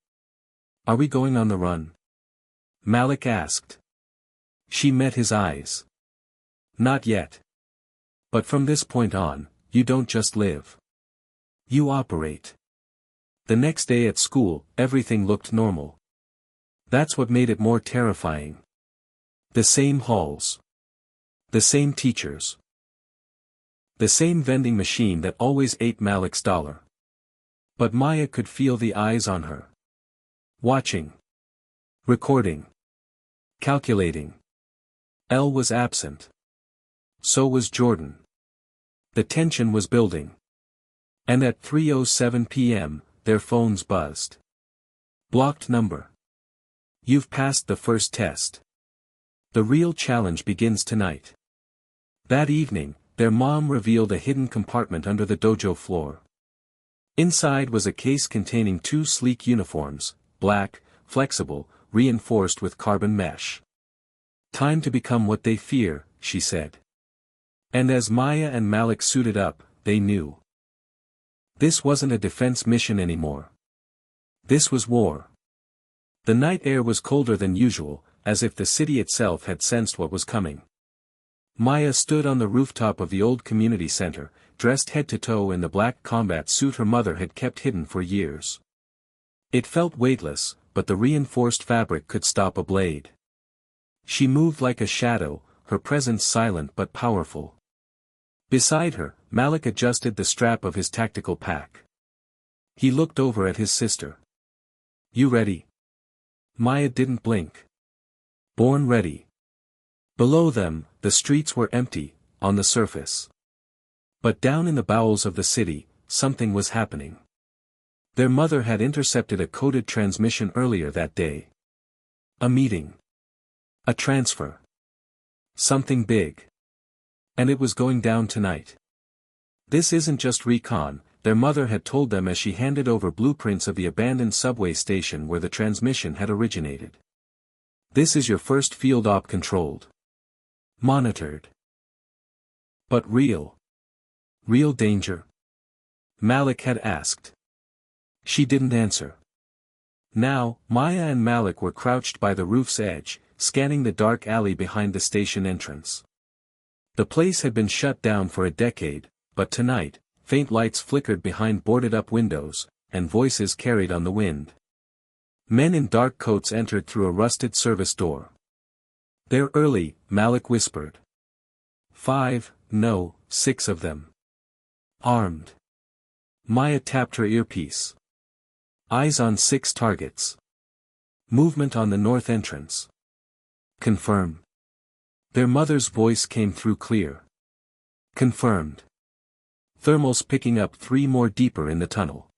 Are we going on the run? Malik asked. She met his eyes. Not yet. But from this point on, you don't just live. You operate. The next day at school, everything looked normal. That's what made it more terrifying. The same halls. The same teachers. The same vending machine that always ate Malik's dollar. But Maya could feel the eyes on her. Watching. Recording. Calculating. Elle was absent. So was Jordan. The tension was building. And at 3:07 p.m., their phones buzzed. Blocked number. You've passed the first test. The real challenge begins tonight. That evening, their mom revealed a hidden compartment under the dojo floor. Inside was a case containing 2 sleek uniforms, black, flexible, reinforced with carbon mesh. Time to become what they fear, she said. And as Maya and Malik suited up, they knew. This wasn't a defense mission anymore. This was war. The night air was colder than usual, as if the city itself had sensed what was coming. Maya stood on the rooftop of the old community center, dressed head to toe in the black combat suit her mother had kept hidden for years. It felt weightless, but the reinforced fabric could stop a blade. She moved like a shadow, her presence silent but powerful. Beside her, Malik adjusted the strap of his tactical pack. He looked over at his sister. You ready? Maya didn't blink. Born ready. Below them, the streets were empty, on the surface. But down in the bowels of the city, something was happening. Their mother had intercepted a coded transmission earlier that day. A meeting. A transfer. Something big. And it was going down tonight. This isn't just recon, their mother had told them as she handed over blueprints of the abandoned subway station where the transmission had originated. This is your first field op controlled. Monitored. But real. Real danger? Malik had asked. She didn't answer. Now, Maya and Malik were crouched by the roof's edge, scanning the dark alley behind the station entrance. The place had been shut down for a decade, but tonight, faint lights flickered behind boarded-up windows, and voices carried on the wind. Men in dark coats entered through a rusted service door. They're early, Malik whispered. 5, no, 6 of them. Armed. Maya tapped her earpiece. Eyes on 6 targets. Movement on the north entrance. Confirm. Their mother's voice came through clear. Confirmed. Thermals picking up 3 more deeper in the tunnel.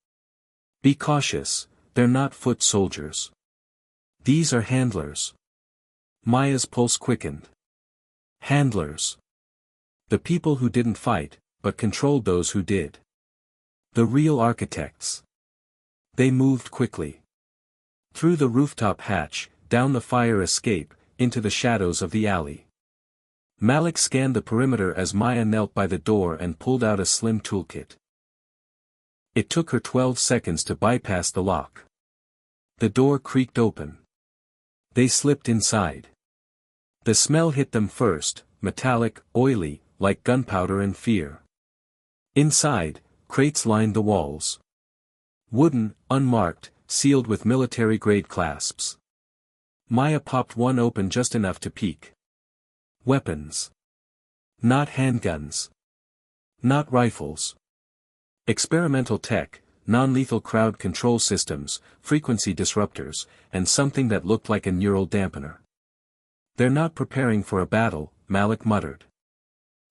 Be cautious, they're not foot soldiers. These are handlers. Maya's pulse quickened. Handlers. The people who didn't fight, but controlled those who did. The real architects. They moved quickly. Through the rooftop hatch, down the fire escape, into the shadows of the alley. Malik scanned the perimeter as Maya knelt by the door and pulled out a slim toolkit. It took her 12 seconds to bypass the lock. The door creaked open. They slipped inside. The smell hit them first, metallic, oily, like gunpowder and fear. Inside, crates lined the walls. Wooden, unmarked, sealed with military-grade clasps. Maya popped one open just enough to peek. Weapons. Not handguns. Not rifles. Experimental tech, non-lethal crowd control systems, frequency disruptors, and something that looked like a neural dampener. They're not preparing for a battle, Malik muttered.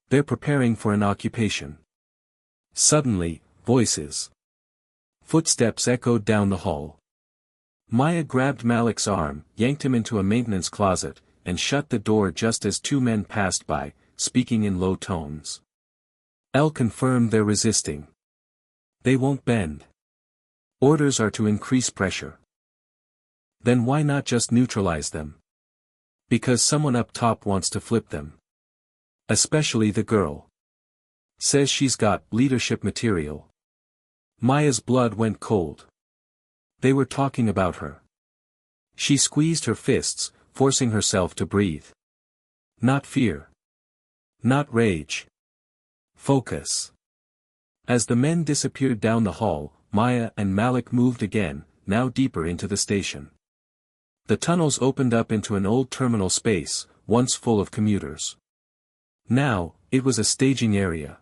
They're preparing for an occupation. Suddenly, voices. Footsteps echoed down the hall. Maya grabbed Malik's arm, yanked him into a maintenance closet, and shut the door just as 2 men passed by, speaking in low tones. Elle confirmed they're resisting. They won't bend. Orders are to increase pressure. Then why not just neutralize them? Because someone up top wants to flip them. Especially the girl. Says she's got leadership material. Maya's blood went cold. They were talking about her. She squeezed her fists, forcing herself to breathe. Not fear. Not rage. Focus. As the men disappeared down the hall, Maya and Malik moved again, now deeper into the station. The tunnels opened up into an old terminal space, once full of commuters. Now, it was a staging area.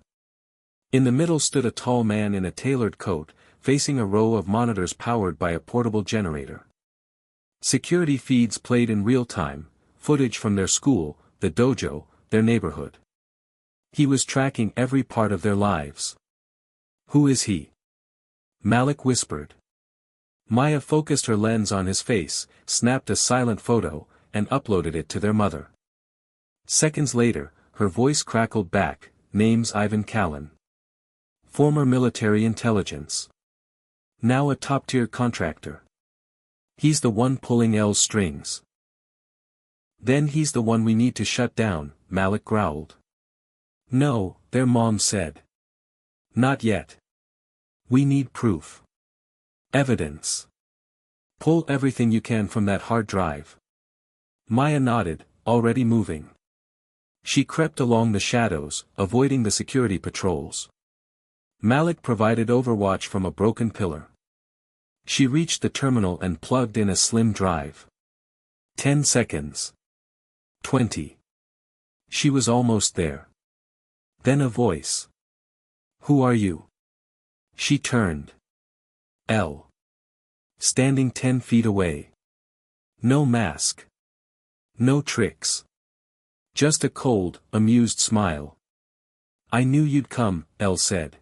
In the middle stood a tall man in a tailored coat, facing a row of monitors powered by a portable generator. Security feeds played in real time, footage from their school, the dojo, their neighborhood. He was tracking every part of their lives. Who is he? Malik whispered. Maya focused her lens on his face, snapped a silent photo, and uploaded it to their mother. Seconds later, her voice crackled back, name's Ivan Callan. Former military intelligence. Now a top-tier contractor. He's the one pulling L's strings. Then he's the one we need to shut down, Malik growled. No, their mom said. Not yet. We need proof. Evidence. Pull everything you can from that hard drive. Maya nodded, already moving. She crept along the shadows, avoiding the security patrols. Malik provided overwatch from a broken pillar. She reached the terminal and plugged in a slim drive. 10 seconds. 20. She was almost there. Then a voice. Who are you? She turned. L. Standing 10 feet away. No mask. No tricks. Just a cold, amused smile. I knew you'd come, L said.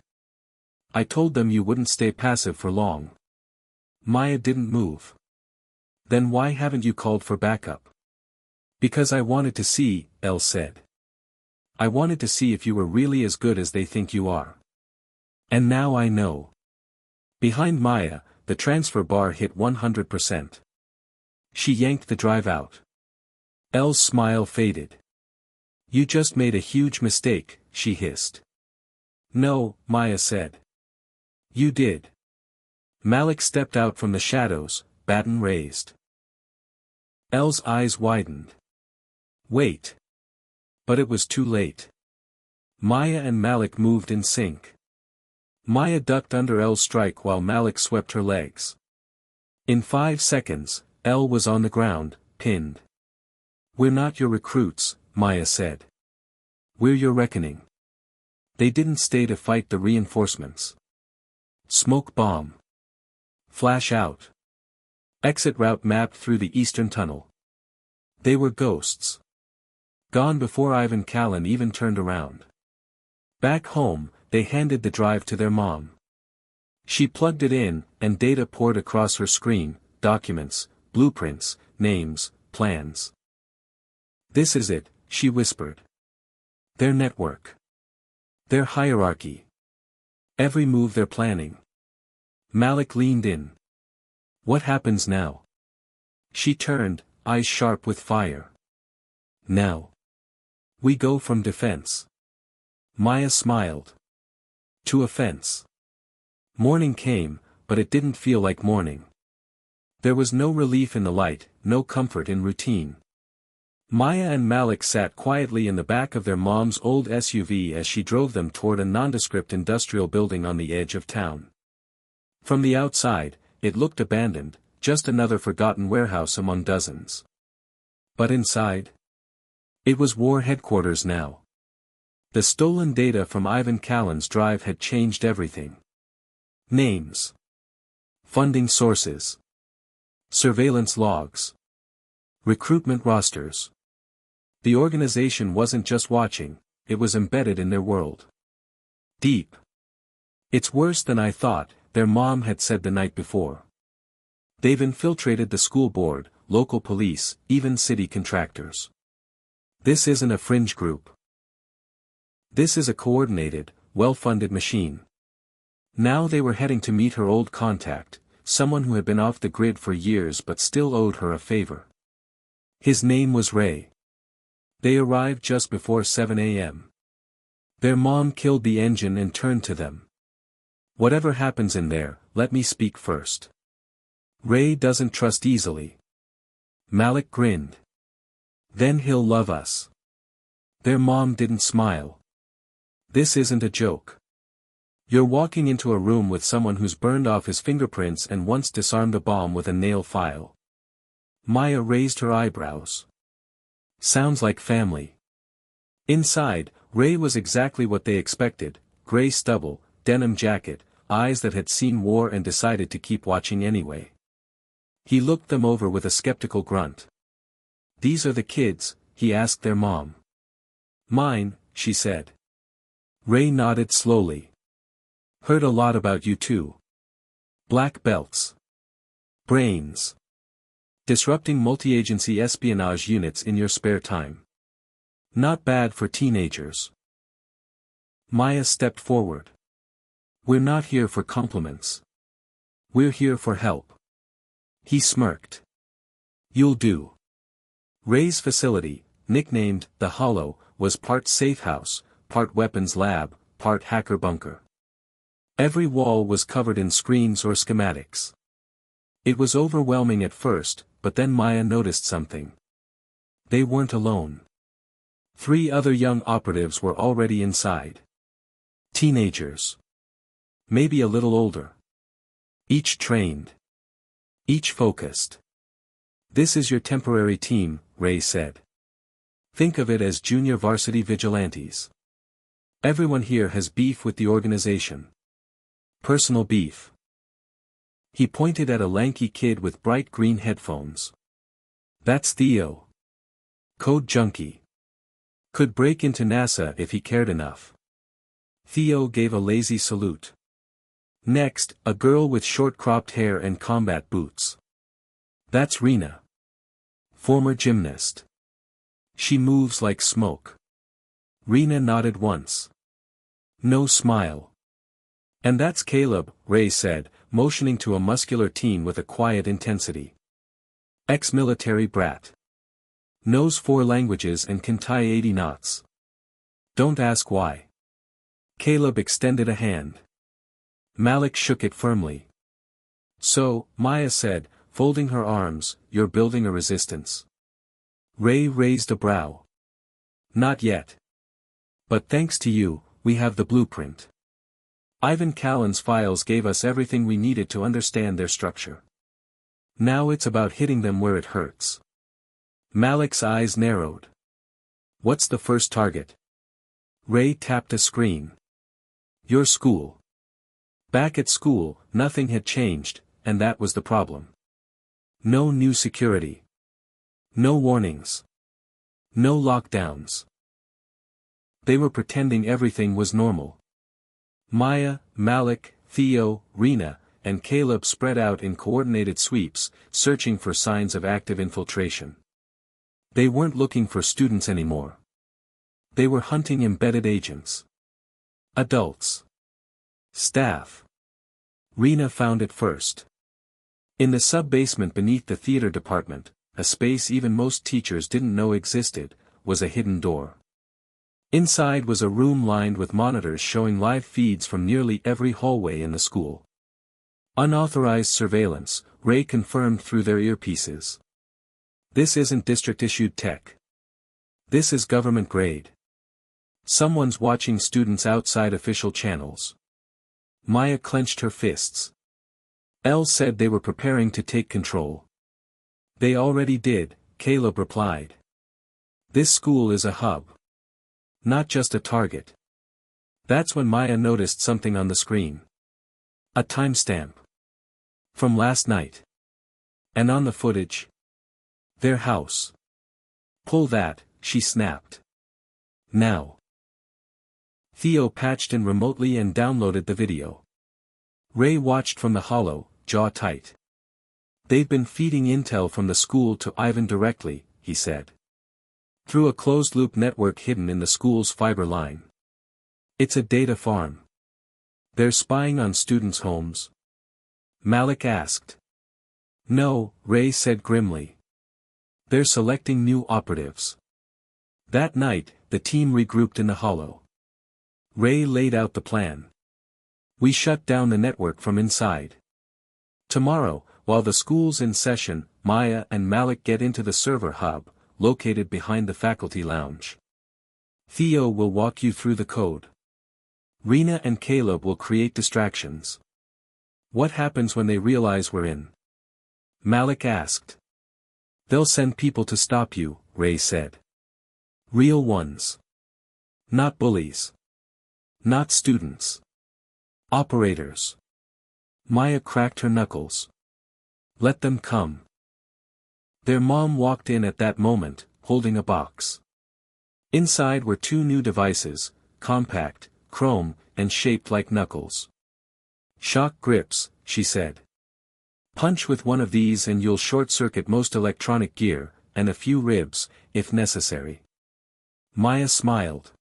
I told them you wouldn't stay passive for long. Maya didn't move. Then why haven't you called for backup? Because I wanted to see, L said. I wanted to see if you were really as good as they think you are. And now I know. Behind Maya, the transfer bar hit 100%. She yanked the drive out. L's smile faded. You just made a huge mistake, she hissed. No, Maya said. You did. Malik stepped out from the shadows, baton raised. L's eyes widened. Wait. But it was too late. Maya and Malik moved in sync. Maya ducked under L's strike while Malik swept her legs. In 5 seconds, L was on the ground, pinned. We're not your recruits, Maya said. We're your reckoning. They didn't stay to fight the reinforcements. Smoke bomb. Flash out. Exit route mapped through the eastern tunnel. They were ghosts. Gone before Ivan Callan even turned around. Back home, they handed the drive to their mom. She plugged it in, and data poured across her screen, documents, blueprints, names, plans. This is it, she whispered. Their network. Their hierarchy. Every move they're planning. Malik leaned in. What happens now? She turned, eyes sharp with fire. Now. We go from defense. Maya smiled. To offense. Morning came, but it didn't feel like morning. There was no relief in the light, no comfort in routine. Maya and Malik sat quietly in the back of their mom's old SUV as she drove them toward a nondescript industrial building on the edge of town. From the outside, it looked abandoned, just another forgotten warehouse among dozens. But inside? It was war headquarters now. The stolen data from Ivan Callan's drive had changed everything. Names. Funding sources. Surveillance logs. Recruitment rosters. The organization wasn't just watching, it was embedded in their world. Deep. It's worse than I thought, their mom had said the night before. They've infiltrated the school board, local police, even city contractors. This isn't a fringe group. This is a coordinated, well-funded machine. Now they were heading to meet her old contact, someone who had been off the grid for years but still owed her a favor. His name was Ray. They arrived just before 7 a.m. Their mom killed the engine and turned to them. Whatever happens in there, let me speak first. Ray doesn't trust easily. Malik grinned. Then he'll love us. Their mom didn't smile. This isn't a joke. You're walking into a room with someone who's burned off his fingerprints and once disarmed a bomb with a nail file. Maya raised her eyebrows. Sounds like family. Inside, Ray was exactly what they expected: gray stubble, denim jacket, eyes that had seen war and decided to keep watching anyway. He looked them over with a skeptical grunt. These are the kids, he asked their mom. Mine, she said. Ray nodded slowly. Heard a lot about you too. Black belts. Brains. Disrupting multi-agency espionage units in your spare time. Not bad for teenagers. Maya stepped forward. We're not here for compliments. We're here for help. He smirked. You'll do. Ray's facility, nicknamed the Hollow, was part safe house, part weapons lab, part hacker bunker. Every wall was covered in screens or schematics. It was overwhelming at first, but then Maya noticed something. They weren't alone. 3 other young operatives were already inside. Teenagers. Maybe a little older. Each trained. Each focused. This is your temporary team, Ray said. Think of it as junior varsity vigilantes. Everyone here has beef with the organization. Personal beef. He pointed at a lanky kid with bright green headphones. That's Theo. Code junkie. Could break into NASA if he cared enough. Theo gave a lazy salute. Next, a girl with short cropped hair and combat boots. That's Rena. Former gymnast. She moves like smoke. Rena nodded once. No smile. And that's Caleb, Ray said, motioning to a muscular teen with a quiet intensity. Ex-military brat. Knows 4 languages and can tie 80 knots. Don't ask why. Caleb extended a hand. Malik shook it firmly. So, Maya said, folding her arms, you're building a resistance. Ray raised a brow. Not yet. But thanks to you, we have the blueprint. Ivan Callan's files gave us everything we needed to understand their structure. Now it's about hitting them where it hurts. Malik's eyes narrowed. What's the first target? Ray tapped a screen. Your school. Back at school, nothing had changed, and that was the problem. No new security. No warnings. No lockdowns. They were pretending everything was normal. Maya, Malik, Theo, Rena, and Caleb spread out in coordinated sweeps, searching for signs of active infiltration. They weren't looking for students anymore. They were hunting embedded agents. Adults. Staff. Rena found it first. In the sub-basement beneath the theater department, a space even most teachers didn't know existed, was a hidden door. Inside was a room lined with monitors showing live feeds from nearly every hallway in the school. Unauthorized surveillance, Ray confirmed through their earpieces. This isn't district-issued tech. This is government-grade. Someone's watching students outside official channels. Maya clenched her fists. Elle said they were preparing to take control. They already did, Caleb replied. This school is a hub. Not just a target. That's when Maya noticed something on the screen. A timestamp. From last night. And on the footage. Their house. Pull that, she snapped. Now. Theo patched in remotely and downloaded the video. Ray watched from the hollow, jaw tight. They've been feeding intel from the school to Ivan directly, he said. Through a closed-loop network hidden in the school's fiber line. It's a data farm. They're spying on students' homes. Malik asked. No, Ray said grimly. They're selecting new operatives. That night, the team regrouped in the hollow. Ray laid out the plan. We shut down the network from inside. Tomorrow, while the school's in session, Maya and Malik get into the server hub, located behind the faculty lounge. Theo will walk you through the code. Rena and Caleb will create distractions. What happens when they realize we're in? Malik asked. They'll send people to stop you, Ray said. Real ones. Not bullies. Not students. Operators. Maya cracked her knuckles. Let them come. Their mom walked in at that moment, holding a box. Inside were two new devices, compact, chrome, and shaped like knuckles. Shock grips, she said. Punch with one of these and you'll short-circuit most electronic gear, and a few ribs, if necessary. Maya smiled.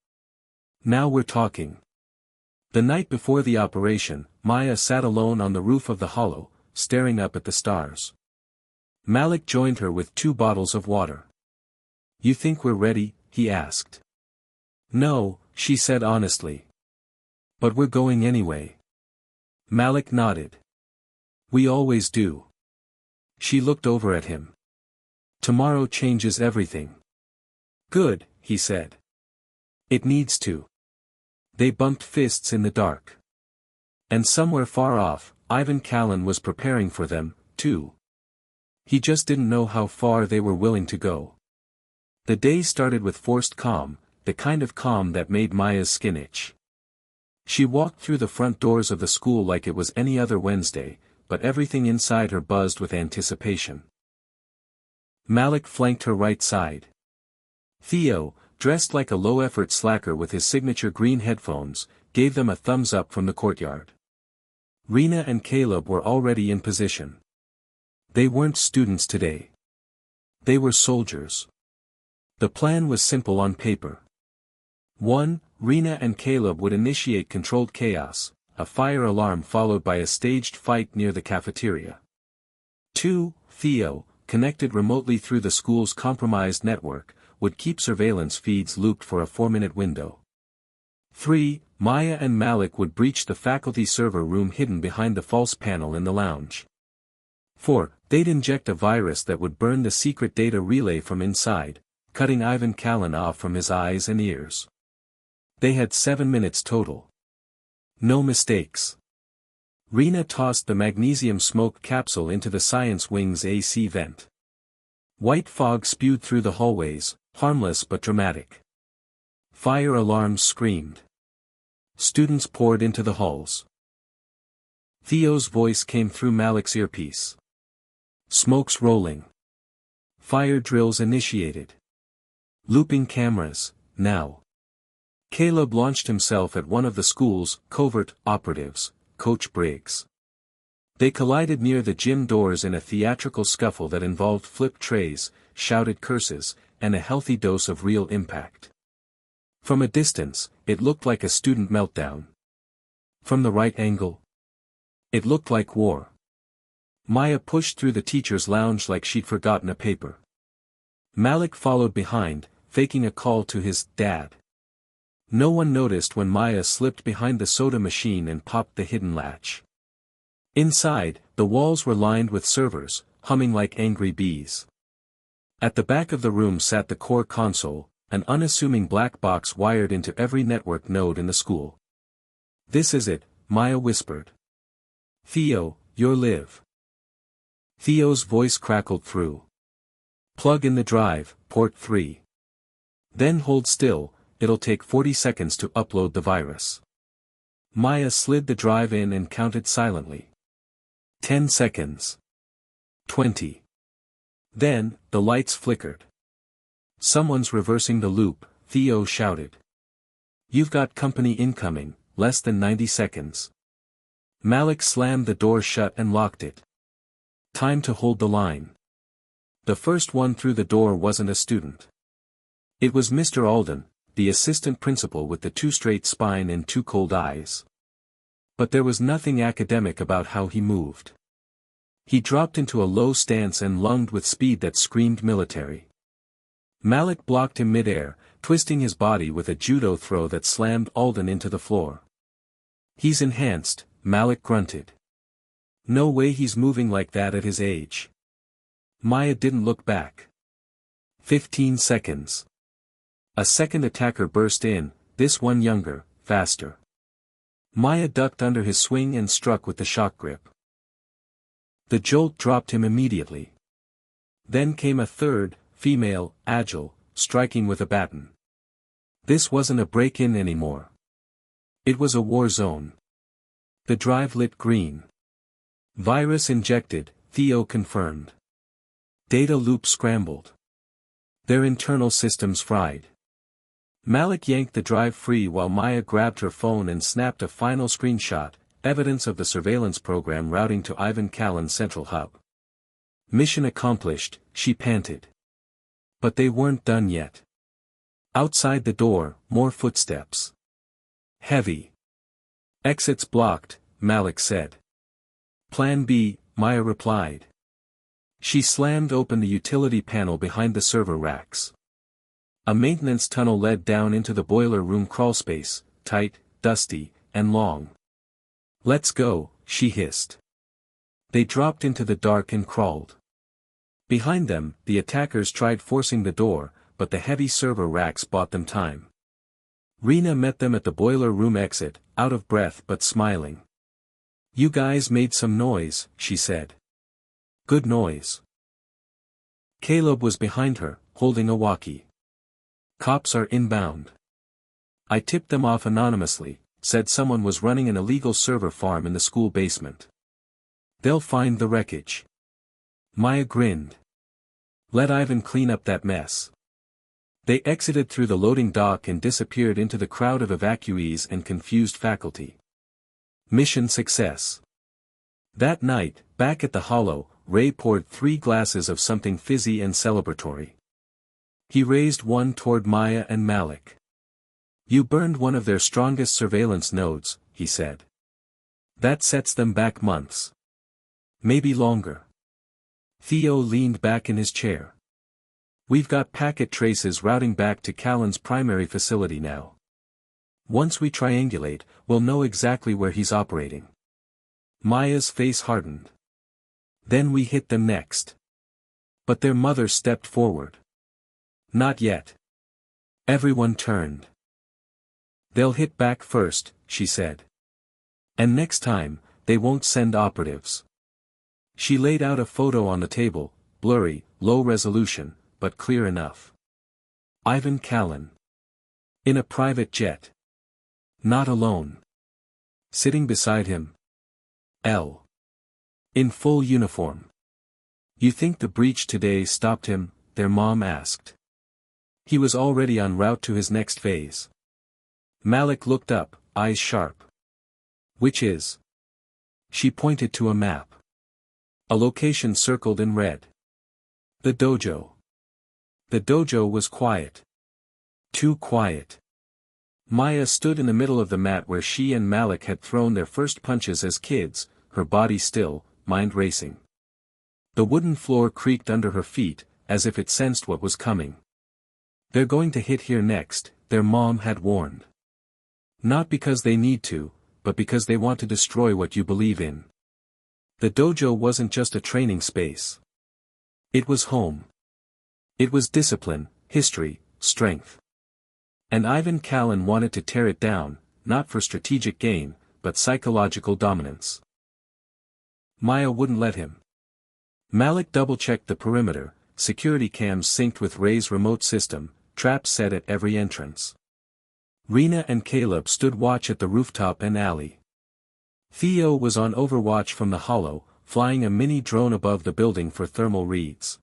Now we're talking. The night before the operation, Maya sat alone on the roof of the hollow, staring up at the stars. Malik joined her with 2 bottles of water. You think we're ready? He asked. No, she said honestly. But we're going anyway. Malik nodded. We always do. She looked over at him. Tomorrow changes everything. Good, he said. It needs to. They bumped fists in the dark. And somewhere far off, Ivan Callan was preparing for them, too. He just didn't know how far they were willing to go. The day started with forced calm, the kind of calm that made Maya's skin itch. She walked through the front doors of the school like it was any other Wednesday, but everything inside her buzzed with anticipation. Malik flanked her right side. Theo, dressed like a low-effort slacker with his signature green headphones, gave them a thumbs-up from the courtyard. Rena and Caleb were already in position. They weren't students today. They were soldiers. The plan was simple on paper. 1. Rena and Caleb would initiate controlled chaos, a fire alarm followed by a staged fight near the cafeteria. 2. Theo, connected remotely through the school's compromised network, would keep surveillance feeds looped for a 4-minute window. 3. Maya and Malik would breach the faculty server room hidden behind the false panel in the lounge. 4. They'd inject a virus that would burn the secret data relay from inside, cutting Ivan Callan off from his eyes and ears. They had 7 minutes total. No mistakes. Rena tossed the magnesium smoke capsule into the science wing's AC vent. White fog spewed through the hallways, harmless but dramatic. Fire alarms screamed. Students poured into the halls. Theo's voice came through Malik's earpiece. Smoke's rolling. Fire drills initiated. Looping cameras, now. Caleb launched himself at one of the school's covert operatives, Coach Briggs. They collided near the gym doors in a theatrical scuffle that involved flipped trays, shouted curses, and a healthy dose of real impact. From a distance, it looked like a student meltdown. From the right angle, it looked like war. Maya pushed through the teacher's lounge like she'd forgotten a paper. Malik followed behind, faking a call to his dad. No one noticed when Maya slipped behind the soda machine and popped the hidden latch. Inside, the walls were lined with servers, humming like angry bees. At the back of the room sat the core console, an unassuming black box wired into every network node in the school. This is it, Maya whispered. Theo, you're live. Theo's voice crackled through. Plug in the drive, port 3. Then hold still, it'll take 40 seconds to upload the virus. Maya slid the drive in and counted silently. 10 seconds. 20. Then, the lights flickered. Someone's reversing the loop, Theo shouted. You've got company incoming, less than 90 seconds. Malik slammed the door shut and locked it. Time to hold the line. The first one through the door wasn't a student. It was Mr. Alden, the assistant principal with the 2 straight spine and 2 cold eyes. But there was nothing academic about how he moved. He dropped into a low stance and lunged with speed that screamed military. Malik blocked him midair, twisting his body with a judo throw that slammed Alden into the floor. "He's enhanced," Malik grunted. "No way he's moving like that at his age." Maya didn't look back. 15 seconds. A second attacker burst in, this one younger, faster. Maya ducked under his swing and struck with the shock grip. The jolt dropped him immediately. Then came a third, female, agile, striking with a baton. This wasn't a break-in anymore. It was a war zone. The drive lit green. "Virus injected," Theo confirmed. Data loop scrambled. Their internal systems fried. Malik yanked the drive free while Maya grabbed her phone and snapped a final screenshot, evidence of the surveillance program routing to Ivan Callan's central hub. "Mission accomplished," she panted. But they weren't done yet. Outside the door, more footsteps. "Heavy. Exits blocked," Malik said. "Plan B," Maya replied. She slammed open the utility panel behind the server racks. A maintenance tunnel led down into the boiler room crawlspace, tight, dusty, and long. "Let's go," she hissed. They dropped into the dark and crawled. Behind them, the attackers tried forcing the door, but the heavy server racks bought them time. Rena met them at the boiler room exit, out of breath but smiling. "You guys made some noise," she said. "Good noise." Caleb was behind her, holding a walkie. "Cops are inbound. I tipped them off anonymously, said someone was running an illegal server farm in the school basement. They'll find the wreckage." Maya grinned. "Let Ivan clean up that mess." They exited through the loading dock and disappeared into the crowd of evacuees and confused faculty. Mission success. That night, back at the Hollow, Ray poured 3 glasses of something fizzy and celebratory. He raised one toward Maya and Malik. "You burned one of their strongest surveillance nodes," he said. "That sets them back months. Maybe longer." Theo leaned back in his chair. "We've got packet traces routing back to Callan's primary facility now. Once we triangulate, we'll know exactly where he's operating." Maya's face hardened. "Then we hit them next." But their mother stepped forward. "Not yet." Everyone turned. "They'll hit back first," she said. "And next time, they won't send operatives." She laid out a photo on the table, blurry, low resolution, but clear enough. Ivan Callan. In a private jet. Not alone. Sitting beside him. L. In full uniform. "You think the breach today stopped him?" their mom asked. "He was already en route to his next phase." Malik looked up, eyes sharp. "Which is?" She pointed to a map. A location circled in red. "The dojo." The dojo was quiet. Too quiet. Maya stood in the middle of the mat where she and Malik had thrown their first punches as kids, her body still, mind racing. The wooden floor creaked under her feet, as if it sensed what was coming. "They're going to hit here next," their mom had warned. "Not because they need to, but because they want to destroy what you believe in." The dojo wasn't just a training space. It was home. It was discipline, history, strength. And Ivan Callan wanted to tear it down, not for strategic gain, but psychological dominance. Maya wouldn't let him. Malik double-checked the perimeter, security cams synced with Ray's remote system, traps set at every entrance. Rena and Caleb stood watch at the rooftop and alley. Theo was on overwatch from the Hollow, flying a mini drone above the building for thermal reads.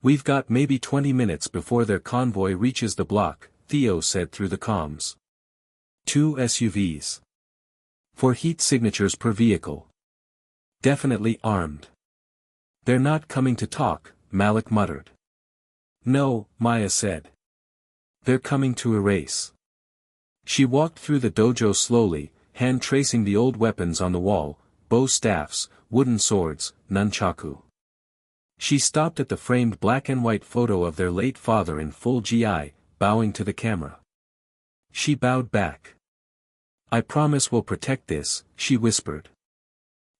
"We've got maybe 20 minutes before their convoy reaches the block," Theo said through the comms. 2 SUVs. 4 heat signatures per vehicle. Definitely armed. "They're not coming to talk," Malik muttered. "No," Maya said. "They're coming to erase." She walked through the dojo slowly, hand tracing the old weapons on the wall, bow staffs, wooden swords, nunchaku. She stopped at the framed black and white photo of their late father in full GI, bowing to the camera. She bowed back. "I promise we'll protect this," she whispered.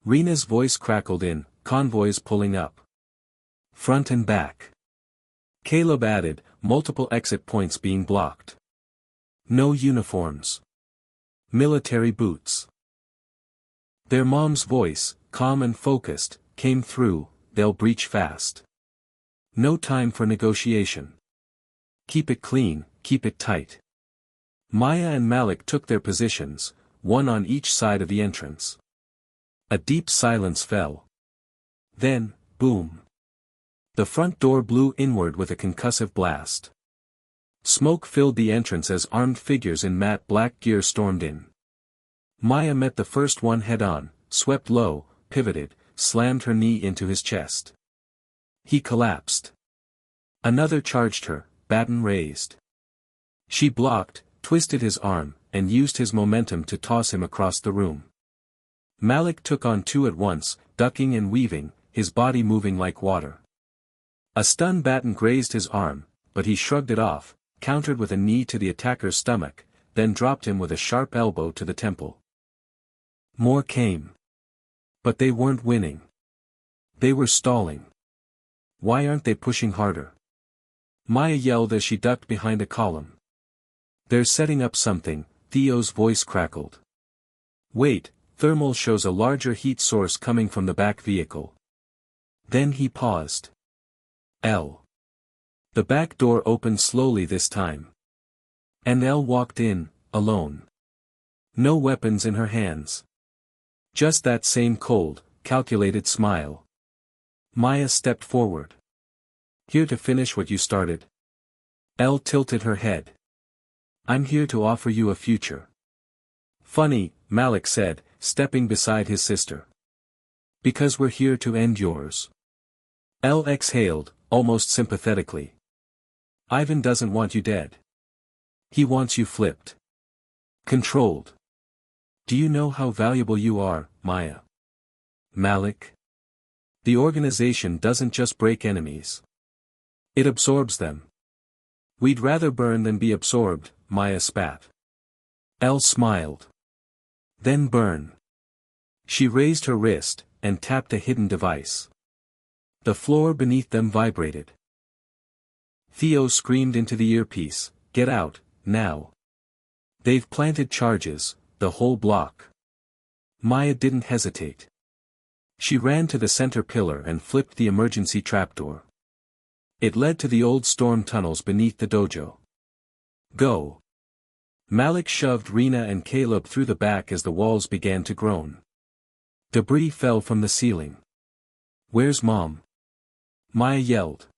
Rena's voice crackled in, "Convoys pulling up. Front and back." Caleb added, "Multiple exit points being blocked. No uniforms. Military boots." Their mom's voice, calm and focused, came through, "They'll breach fast. No time for negotiation. Keep it clean, keep it tight." Maya and Malik took their positions, one on each side of the entrance. A deep silence fell. Then, boom. The front door blew inward with a concussive blast. Smoke filled the entrance as armed figures in matte black gear stormed in. Maya met the first one head-on, swept low, pivoted, slammed her knee into his chest. He collapsed. Another charged her, baton raised. She blocked, twisted his arm, and used his momentum to toss him across the room. Malik took on two at once, ducking and weaving, his body moving like water. A stun baton grazed his arm, but he shrugged it off, countered with a knee to the attacker's stomach, then dropped him with a sharp elbow to the temple. More came. But they weren't winning. They were stalling. Why aren't they pushing harder? Maya yelled as she ducked behind a column. "They're setting up something," Theo's voice crackled. "Wait, thermal shows a larger heat source coming from the back vehicle." Then he paused. The back door opened slowly this time. And Elle walked in, alone. No weapons in her hands. Just that same cold, calculated smile. Maya stepped forward. "Here to finish what you started?" Elle tilted her head. "I'm here to offer you a future." "Funny," Malik said, stepping beside his sister. "Because we're here to end yours." Elle exhaled, almost sympathetically. "Ivan doesn't want you dead. He wants you flipped. Controlled. Do you know how valuable you are, Maya?" "Malik? The organization doesn't just break enemies. It absorbs them." "We'd rather burn than be absorbed," Maya spat. Elle smiled. "Then burn." She raised her wrist, and tapped a hidden device. The floor beneath them vibrated. Theo screamed into the earpiece, "Get out, now. They've planted charges, the whole block." Maya didn't hesitate. She ran to the center pillar and flipped the emergency trapdoor. It led to the old storm tunnels beneath the dojo. "Go." Malik shoved Rena and Caleb through the back as the walls began to groan. Debris fell from the ceiling. "Where's Mom?" Maya yelled.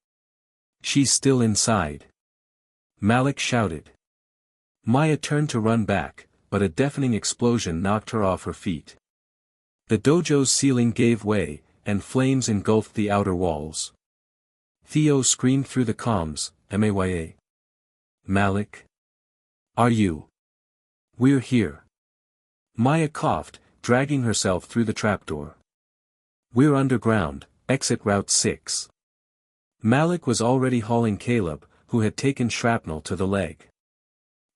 "She's still inside." Malik shouted. Maya turned to run back, but a deafening explosion knocked her off her feet. The dojo's ceiling gave way, and flames engulfed the outer walls. Theo screamed through the comms, "Maya. Malik? Are you? We're here." Maya coughed, dragging herself through the trapdoor. "We're underground, exit Route 6. Malik was already hauling Caleb, who had taken shrapnel to the leg.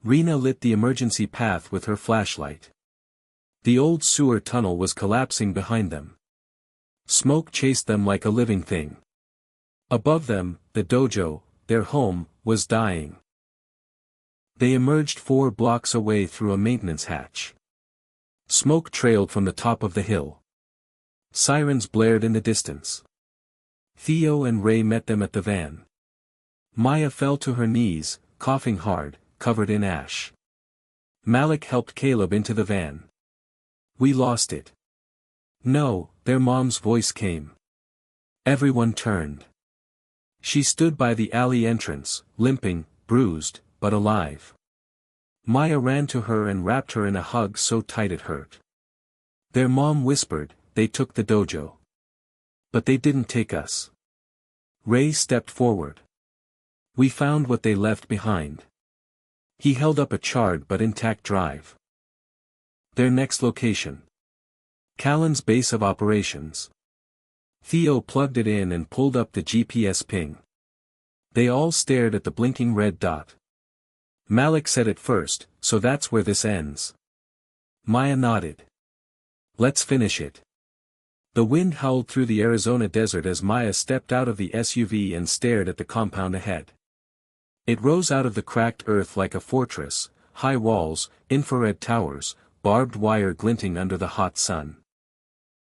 Rena lit the emergency path with her flashlight. The old sewer tunnel was collapsing behind them. Smoke chased them like a living thing. Above them, the dojo, their home, was dying. They emerged 4 blocks away through a maintenance hatch. Smoke trailed from the top of the hill. Sirens blared in the distance. Theo and Ray met them at the van. Maya fell to her knees, coughing hard, covered in ash. Malik helped Caleb into the van. "We lost it." "No," their mom's voice came. Everyone turned. She stood by the alley entrance, limping, bruised, but alive. Maya ran to her and wrapped her in a hug so tight it hurt. Their mom whispered, "They took the dojo. But they didn't take us." Ray stepped forward. "We found what they left behind." He held up a charred but intact drive. Their next location. Callan's base of operations. Theo plugged it in and pulled up the GPS ping. They all stared at the blinking red dot. Malik said it first, so that's where this ends. Maya nodded. Let's finish it. The wind howled through the Arizona desert as Maya stepped out of the SUV and stared at the compound ahead. It rose out of the cracked earth like a fortress, high walls, infrared towers, barbed wire glinting under the hot sun.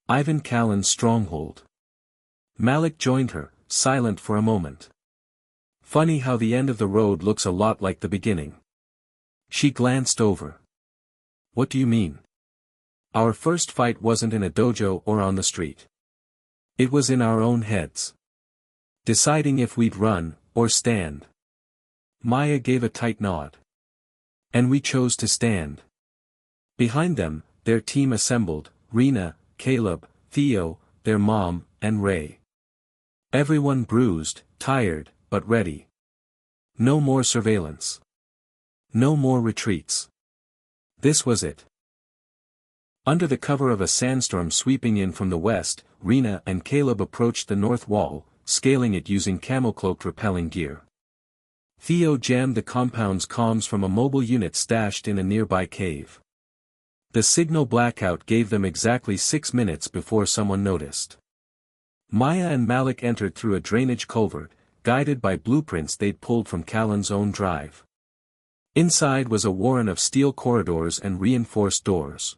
Ivan Callan's stronghold. Malik joined her, silent for a moment. Funny how the end of the road looks a lot like the beginning. She glanced over. What do you mean? Our first fight wasn't in a dojo or on the street. It was in our own heads. Deciding if we'd run, or stand. Maya gave a tight nod. And we chose to stand. Behind them, their team assembled, Rena, Caleb, Theo, their mom, and Ray. Everyone bruised, tired, but ready. No more surveillance. No more retreats. This was it. Under the cover of a sandstorm sweeping in from the west, Rena and Caleb approached the north wall, scaling it using camel-cloak repelling gear. Theo jammed the compound's comms from a mobile unit stashed in a nearby cave. The signal blackout gave them exactly 6 minutes before someone noticed. Maya and Malik entered through a drainage culvert, guided by blueprints they'd pulled from Callan's own drive. Inside was a warren of steel corridors and reinforced doors.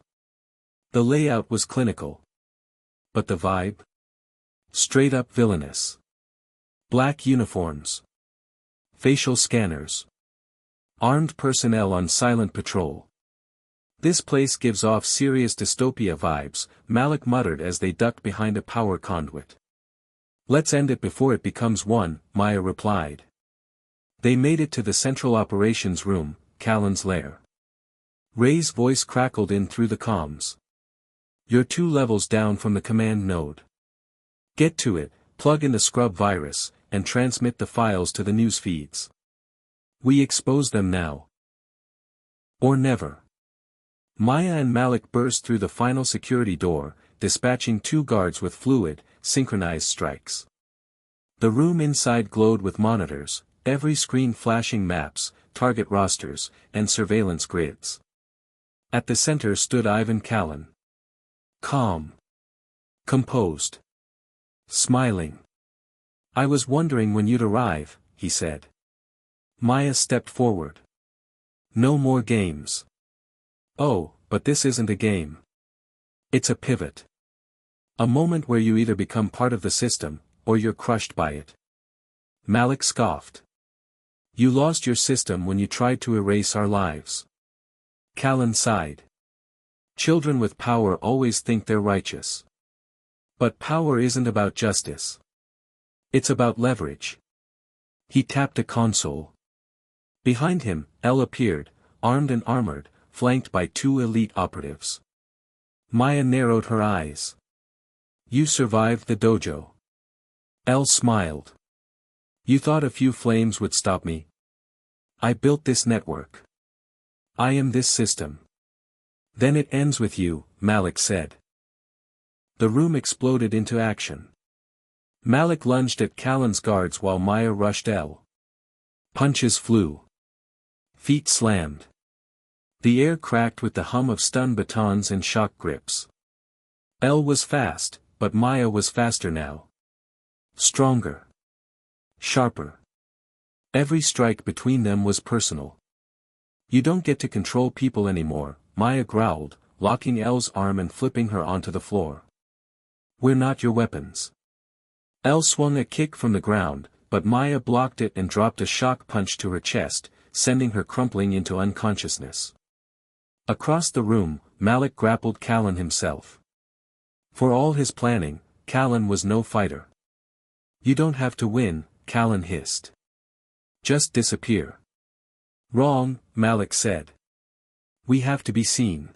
The layout was clinical. But the vibe? Straight up villainous. Black uniforms. Facial scanners. Armed personnel on silent patrol. This place gives off serious dystopia vibes, Malik muttered as they ducked behind a power conduit. Let's end it before it becomes one, Maya replied. They made it to the central operations room, Callan's lair. Ray's voice crackled in through the comms. You're 2 levels down from the command node. Get to it, plug in the scrub virus, and transmit the files to the news feeds. We expose them now. Or never. Maya and Malik burst through the final security door, dispatching 2 guards with fluid, synchronized strikes. The room inside glowed with monitors, every screen flashing maps, target rosters, and surveillance grids. At the center stood Ivan Callan. Calm. Composed. Smiling. I was wondering when you'd arrive, he said. Maya stepped forward. No more games. Oh, but this isn't a game. It's a pivot. A moment where you either become part of the system, or you're crushed by it. Malik scoffed. You lost your system when you tried to erase our lives. Callan sighed. Children with power always think they're righteous. But power isn't about justice. It's about leverage. He tapped a console. Behind him, Elle appeared, armed and armored, flanked by 2 elite operatives. Maya narrowed her eyes. You survived the dojo. Elle smiled. You thought a few flames would stop me? I built this network. I am this system. Then it ends with you, Malik said. The room exploded into action. Malik lunged at Callan's guards while Maya rushed Elle. Punches flew. Feet slammed. The air cracked with the hum of stun batons and shock grips. Elle was fast, but Maya was faster now. Stronger. Sharper. Every strike between them was personal. You don't get to control people anymore, Maya growled, locking Elle's arm and flipping her onto the floor. We're not your weapons. Elle swung a kick from the ground, but Maya blocked it and dropped a shock punch to her chest, sending her crumpling into unconsciousness. Across the room, Malik grappled Callan himself. For all his planning, Callan was no fighter. You don't have to win, Callan hissed. Just disappear. Wrong, Malik said. We have to be seen.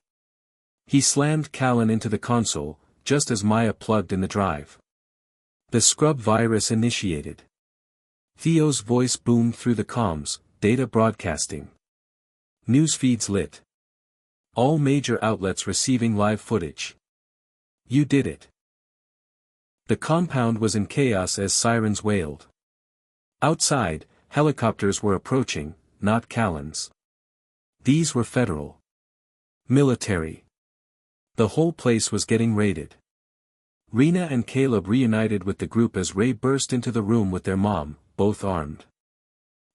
He slammed Callan into the console, just as Maya plugged in the drive. The scrub virus initiated. Theo's voice boomed through the comms, data broadcasting. News feeds lit. All major outlets receiving live footage. You did it. The compound was in chaos as sirens wailed. Outside, helicopters were approaching, not Callan's. These were federal. Military. The whole place was getting raided. Rena and Caleb reunited with the group as Ray burst into the room with their mom, both armed.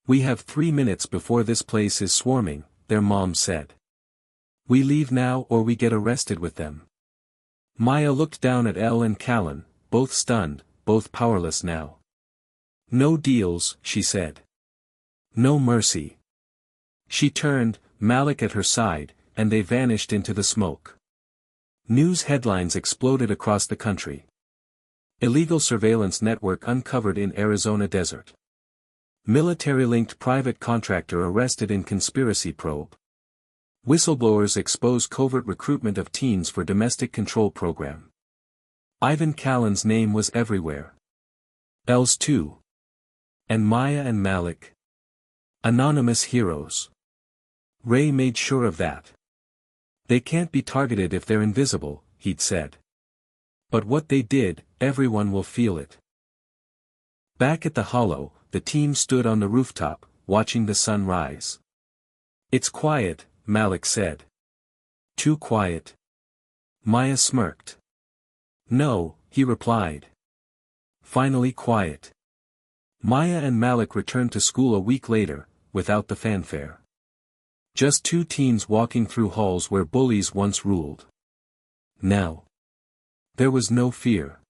"We have 3 minutes before this place is swarming," their mom said. "We leave now or we get arrested with them." Maya looked down at Elle and Callan, both stunned, both powerless now. "No deals," she said. "No mercy." She turned, Malik at her side, and they vanished into the smoke. News headlines exploded across the country. Illegal surveillance network uncovered in Arizona desert. Military-linked private contractor arrested in conspiracy probe. Whistleblowers expose covert recruitment of teens for domestic control program. Ivan Callan's name was everywhere. Els too. And Maya and Malik. Anonymous heroes. Ray made sure of that. "They can't be targeted if they're invisible," he'd said. "But what they did, everyone will feel it." Back at the Hollow, the team stood on the rooftop, watching the sun rise. "It's quiet," Malik said. "Too quiet." Maya smirked. "No," he replied. "Finally quiet." Maya and Malik returned to school a week later, without the fanfare. Just two teens walking through halls where bullies once ruled. Now. There was no fear.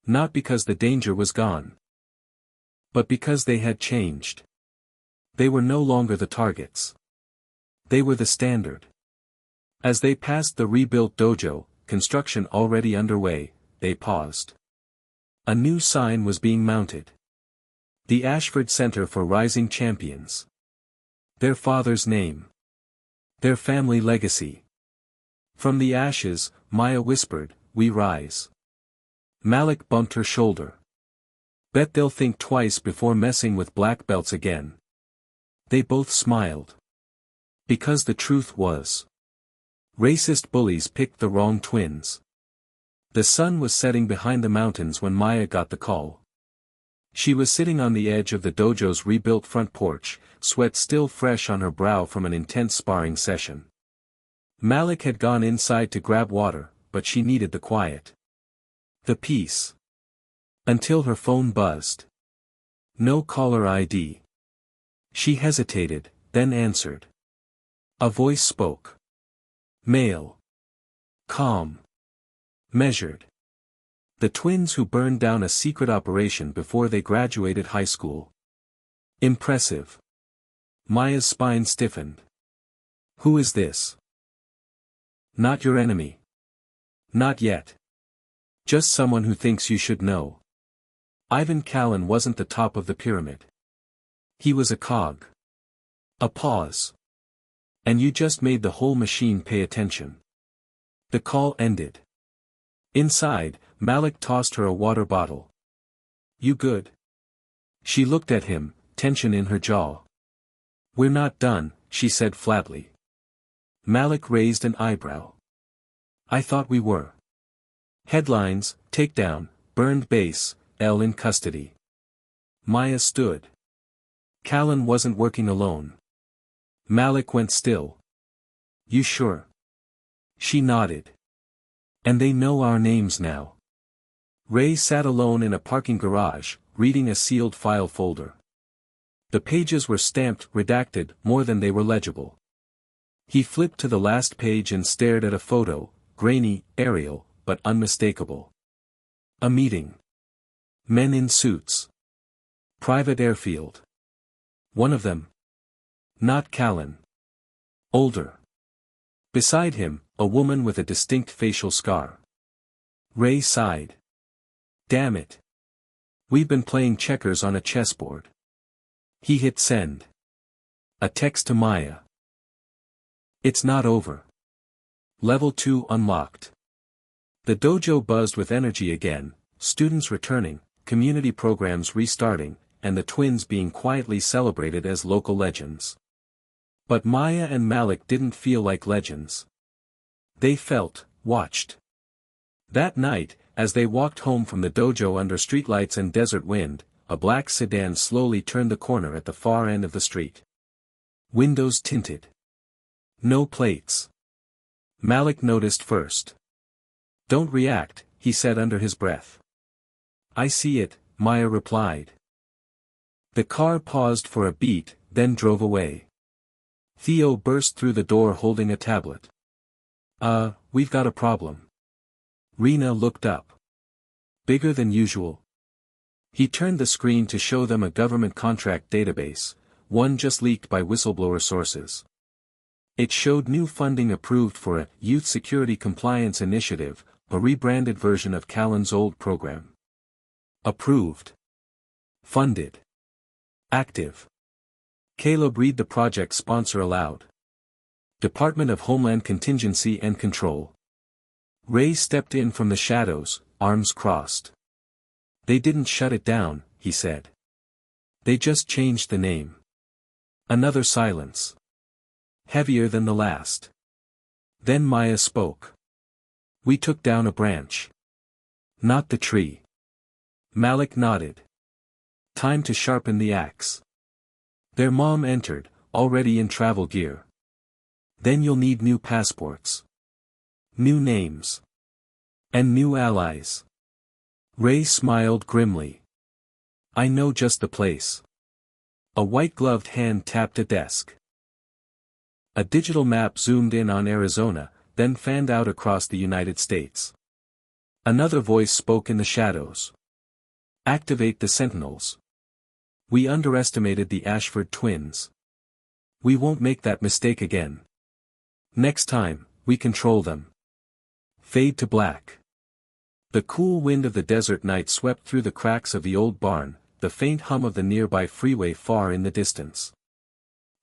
Not because the danger was gone. But because they had changed. They were no longer the targets. They were the standard. As they passed the rebuilt dojo, construction already underway, they paused. A new sign was being mounted. The Ashford Center for Rising Champions. Their father's name. Their family legacy. From the ashes, Maya whispered, "We rise." Malik bumped her shoulder. "Bet they'll think twice before messing with black belts again." They both smiled. Because the truth was. Racist bullies picked the wrong twins. The sun was setting behind the mountains when Maya got the call. She was sitting on the edge of the dojo's rebuilt front porch, sweat still fresh on her brow from an intense sparring session. Malik had gone inside to grab water, but she needed the quiet. The peace. Until her phone buzzed. No caller ID. She hesitated, then answered. A voice spoke. Male. Calm. Measured. The twins who burned down a secret operation before they graduated high school. Impressive. Maya's spine stiffened. Who is this? Not your enemy. Not yet. Just someone who thinks you should know. Ivan Callan wasn't the top of the pyramid. He was a cog. A pause. And you just made the whole machine pay attention. The call ended. Inside, Malik tossed her a water bottle. You good? She looked at him, tension in her jaw. We're not done, she said flatly. Malik raised an eyebrow. I thought we were. Headlines, takedown, burned base, Elle in custody. Maya stood. Callan wasn't working alone. Malik went still. You sure? She nodded. And they know our names now. Ray sat alone in a parking garage, reading a sealed file folder. The pages were stamped, redacted, more than they were legible. He flipped to the last page and stared at a photo, grainy, aerial, but unmistakable. A meeting. Men in suits. Private airfield. One of them. Not Callan. Older. Beside him, a woman with a distinct facial scar. Ray sighed. Damn it. We've been playing checkers on a chessboard. He hit send. A text to Maya. It's not over. Level 2 unlocked. The dojo buzzed with energy again, students returning, community programs restarting, and the twins being quietly celebrated as local legends. But Maya and Malik didn't feel like legends. They felt, watched. That night, as they walked home from the dojo under streetlights and desert wind, a black sedan slowly turned the corner at the far end of the street. Windows tinted. No plates. Malik noticed first. Don't react, he said under his breath. I see it, Maya replied. The car paused for a beat, then drove away. Theo burst through the door holding a tablet. We've got a problem. Rena looked up. Bigger than usual. He turned the screen to show them a government contract database, one just leaked by whistleblower sources. It showed new funding approved for a Youth Security Compliance Initiative, a rebranded version of Callan's old program. Approved. Funded. Active. Caleb read the project sponsor aloud. Department of Homeland Contingency and Control. Ray stepped in from the shadows, arms crossed. They didn't shut it down, he said. They just changed the name. Another silence. Heavier than the last. Then Maya spoke. We took down a branch. Not the tree. Malik nodded. Time to sharpen the axe. Their mom entered, already in travel gear. Then you'll need new passports. New names. And new allies. Ray smiled grimly. I know just the place. A white-gloved hand tapped a desk. A digital map zoomed in on Arizona, then fanned out across the United States. Another voice spoke in the shadows. Activate the Sentinels. We underestimated the Ashford twins. We won't make that mistake again. Next time, we control them. Fade to black. The cool wind of the desert night swept through the cracks of the old barn, the faint hum of the nearby freeway far in the distance.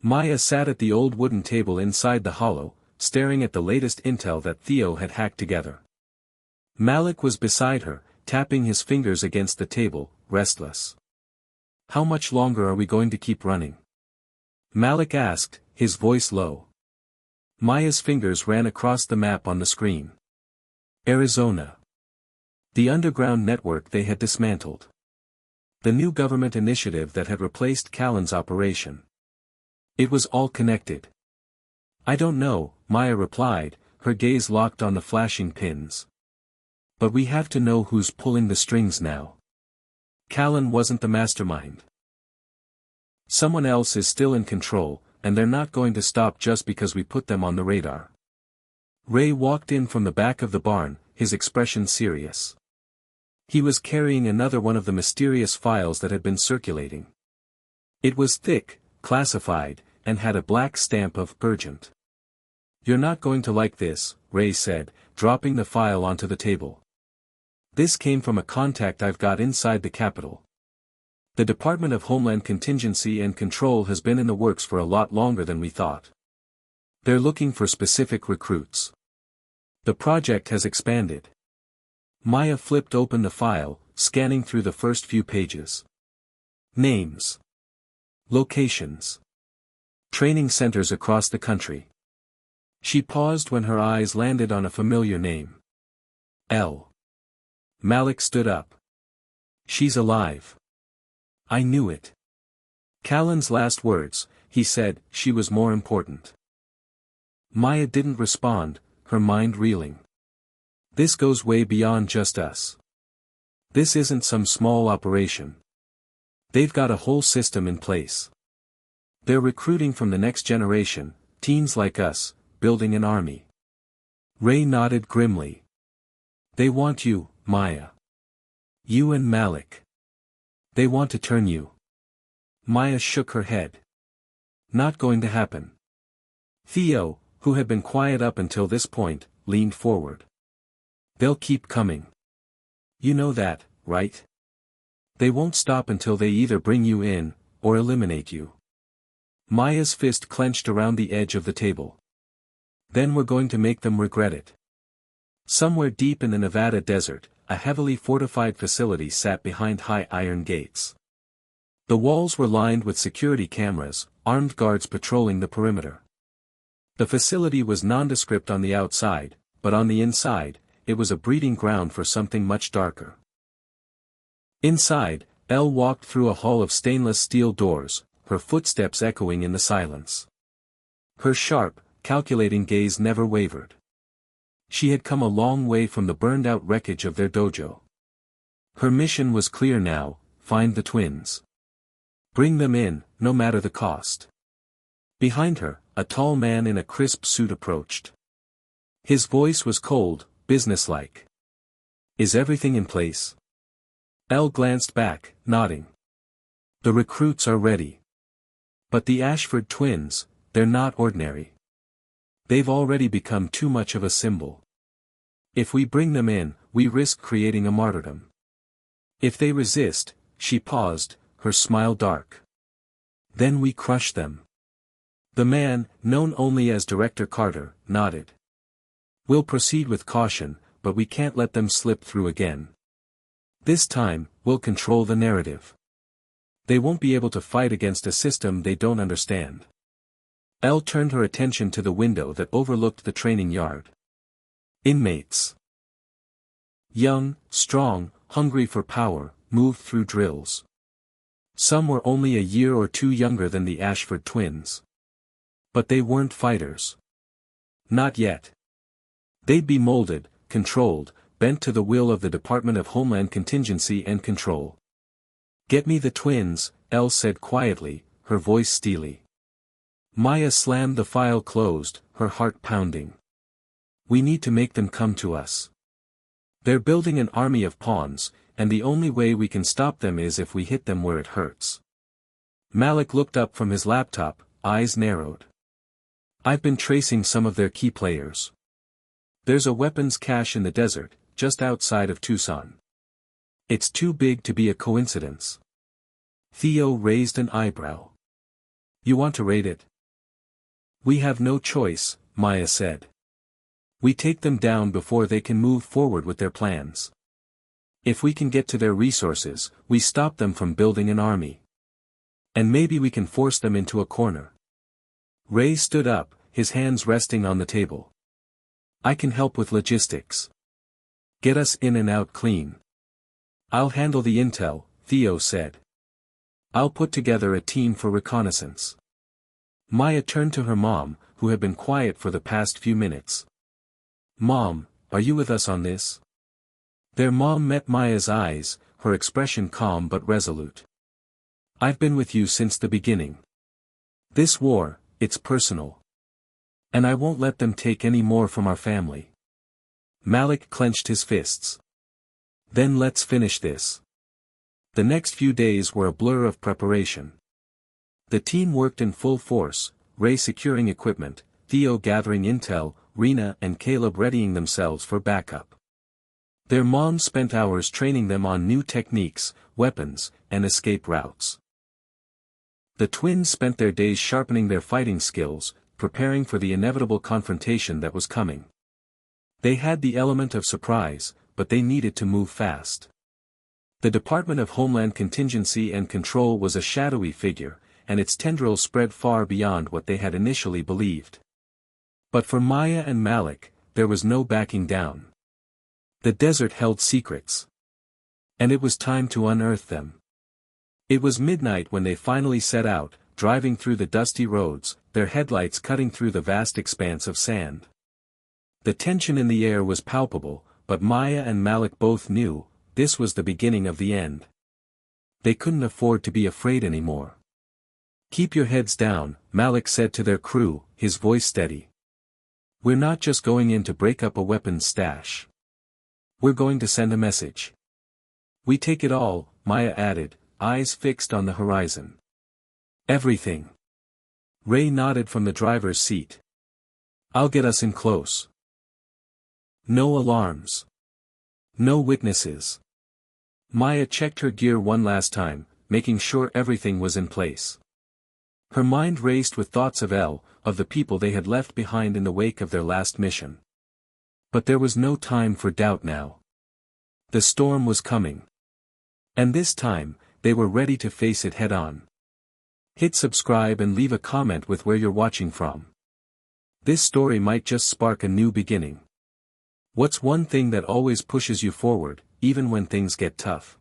Maya sat at the old wooden table inside the hollow, staring at the latest intel that Theo had hacked together. Malik was beside her, tapping his fingers against the table, restless. How much longer are we going to keep running? Malik asked, his voice low. Maya's fingers ran across the map on the screen. Arizona. The underground network they had dismantled. The new government initiative that had replaced Callan's operation. It was all connected. I don't know, Maya replied, her gaze locked on the flashing pins. But we have to know who's pulling the strings now. Callan wasn't the mastermind. Someone else is still in control, and they're not going to stop just because we put them on the radar. Ray walked in from the back of the barn, his expression serious. He was carrying another one of the mysterious files that had been circulating. It was thick, classified, and had a black stamp of urgent. You're not going to like this, Ray said, dropping the file onto the table. This came from a contact I've got inside the Capitol. The Department of Homeland Contingency and Control has been in the works for a lot longer than we thought. They're looking for specific recruits. The project has expanded. Maya flipped open the file, scanning through the first few pages. Names. Locations. Training centers across the country. She paused when her eyes landed on a familiar name. L. Malik stood up. She's alive. I knew it. Callan's last words, he said, she was more important. Maya didn't respond, her mind reeling. This goes way beyond just us. This isn't some small operation. They've got a whole system in place. They're recruiting from the next generation, teens like us, building an army. Ray nodded grimly. They want you, Maya. You and Malik. They want to turn you. Maya shook her head. Not going to happen. Theo, who had been quiet up until this point, leaned forward. They'll keep coming. You know that, right? They won't stop until they either bring you in, or eliminate you. Maya's fist clenched around the edge of the table. Then we're going to make them regret it. Somewhere deep in the Nevada desert, a heavily fortified facility sat behind high iron gates. The walls were lined with security cameras, armed guards patrolling the perimeter. The facility was nondescript on the outside, but on the inside, it was a breeding ground for something much darker. Inside, Elle walked through a hall of stainless steel doors, her footsteps echoing in the silence. Her sharp, calculating gaze never wavered. She had come a long way from the burned-out wreckage of their dojo. Her mission was clear now: find the twins. Bring them in, no matter the cost. Behind her, a tall man in a crisp suit approached. His voice was cold, businesslike. Is everything in place? Elle glanced back, nodding. The recruits are ready. But the Ashford twins, they're not ordinary. They've already become too much of a symbol. If we bring them in, we risk creating a martyrdom. If they resist, she paused, her smile dark. Then we crush them. The man, known only as Director Carter, nodded. We'll proceed with caution, but we can't let them slip through again. This time, we'll control the narrative. They won't be able to fight against a system they don't understand. Elle turned her attention to the window that overlooked the training yard. Inmates. Young, strong, hungry for power, moved through drills. Some were only a year or two younger than the Ashford twins. But they weren't fighters. Not yet. They'd be molded, controlled, bent to the will of the Department of Homeland Contingency and Control. Get me the twins, Elle said quietly, her voice steely. Maya slammed the file closed, her heart pounding. We need to make them come to us. They're building an army of pawns, and the only way we can stop them is if we hit them where it hurts. Malik looked up from his laptop, eyes narrowed. I've been tracing some of their key players. There's a weapons cache in the desert, just outside of Tucson. It's too big to be a coincidence. Theo raised an eyebrow. You want to raid it? We have no choice, Maya said. We take them down before they can move forward with their plans. If we can get to their resources, we stop them from building an army. And maybe we can force them into a corner. Ray stood up, his hands resting on the table. I can help with logistics. Get us in and out clean. I'll handle the intel, Theo said. I'll put together a team for reconnaissance. Maya turned to her mom, who had been quiet for the past few minutes. Mom, are you with us on this? Their mom met Maya's eyes, her expression calm but resolute. I've been with you since the beginning. This war, it's personal. And I won't let them take any more from our family. Malik clenched his fists. Then let's finish this. The next few days were a blur of preparation. The team worked in full force, Ray securing equipment, Theo gathering intel, Rena and Caleb readying themselves for backup. Their moms spent hours training them on new techniques, weapons, and escape routes. The twins spent their days sharpening their fighting skills, preparing for the inevitable confrontation that was coming. They had the element of surprise, but they needed to move fast. The Department of Homeland Contingency and Control was a shadowy figure, and its tendrils spread far beyond what they had initially believed. But for Maya and Malik, there was no backing down. The desert held secrets. And it was time to unearth them. It was midnight when they finally set out, driving through the dusty roads, their headlights cutting through the vast expanse of sand. The tension in the air was palpable, but Maya and Malik both knew, this was the beginning of the end. They couldn't afford to be afraid anymore. Keep your heads down, Malik said to their crew, his voice steady. We're not just going in to break up a weapons stash. We're going to send a message. We take it all, Maya added, eyes fixed on the horizon. Everything. Ray nodded from the driver's seat. I'll get us in close. No alarms. No witnesses. Maya checked her gear one last time, making sure everything was in place. Her mind raced with thoughts of Elle, of the people they had left behind in the wake of their last mission. But there was no time for doubt now. The storm was coming. And this time, they were ready to face it head-on. Hit subscribe and leave a comment with where you're watching from. This story might just spark a new beginning. What's one thing that always pushes you forward, even when things get tough?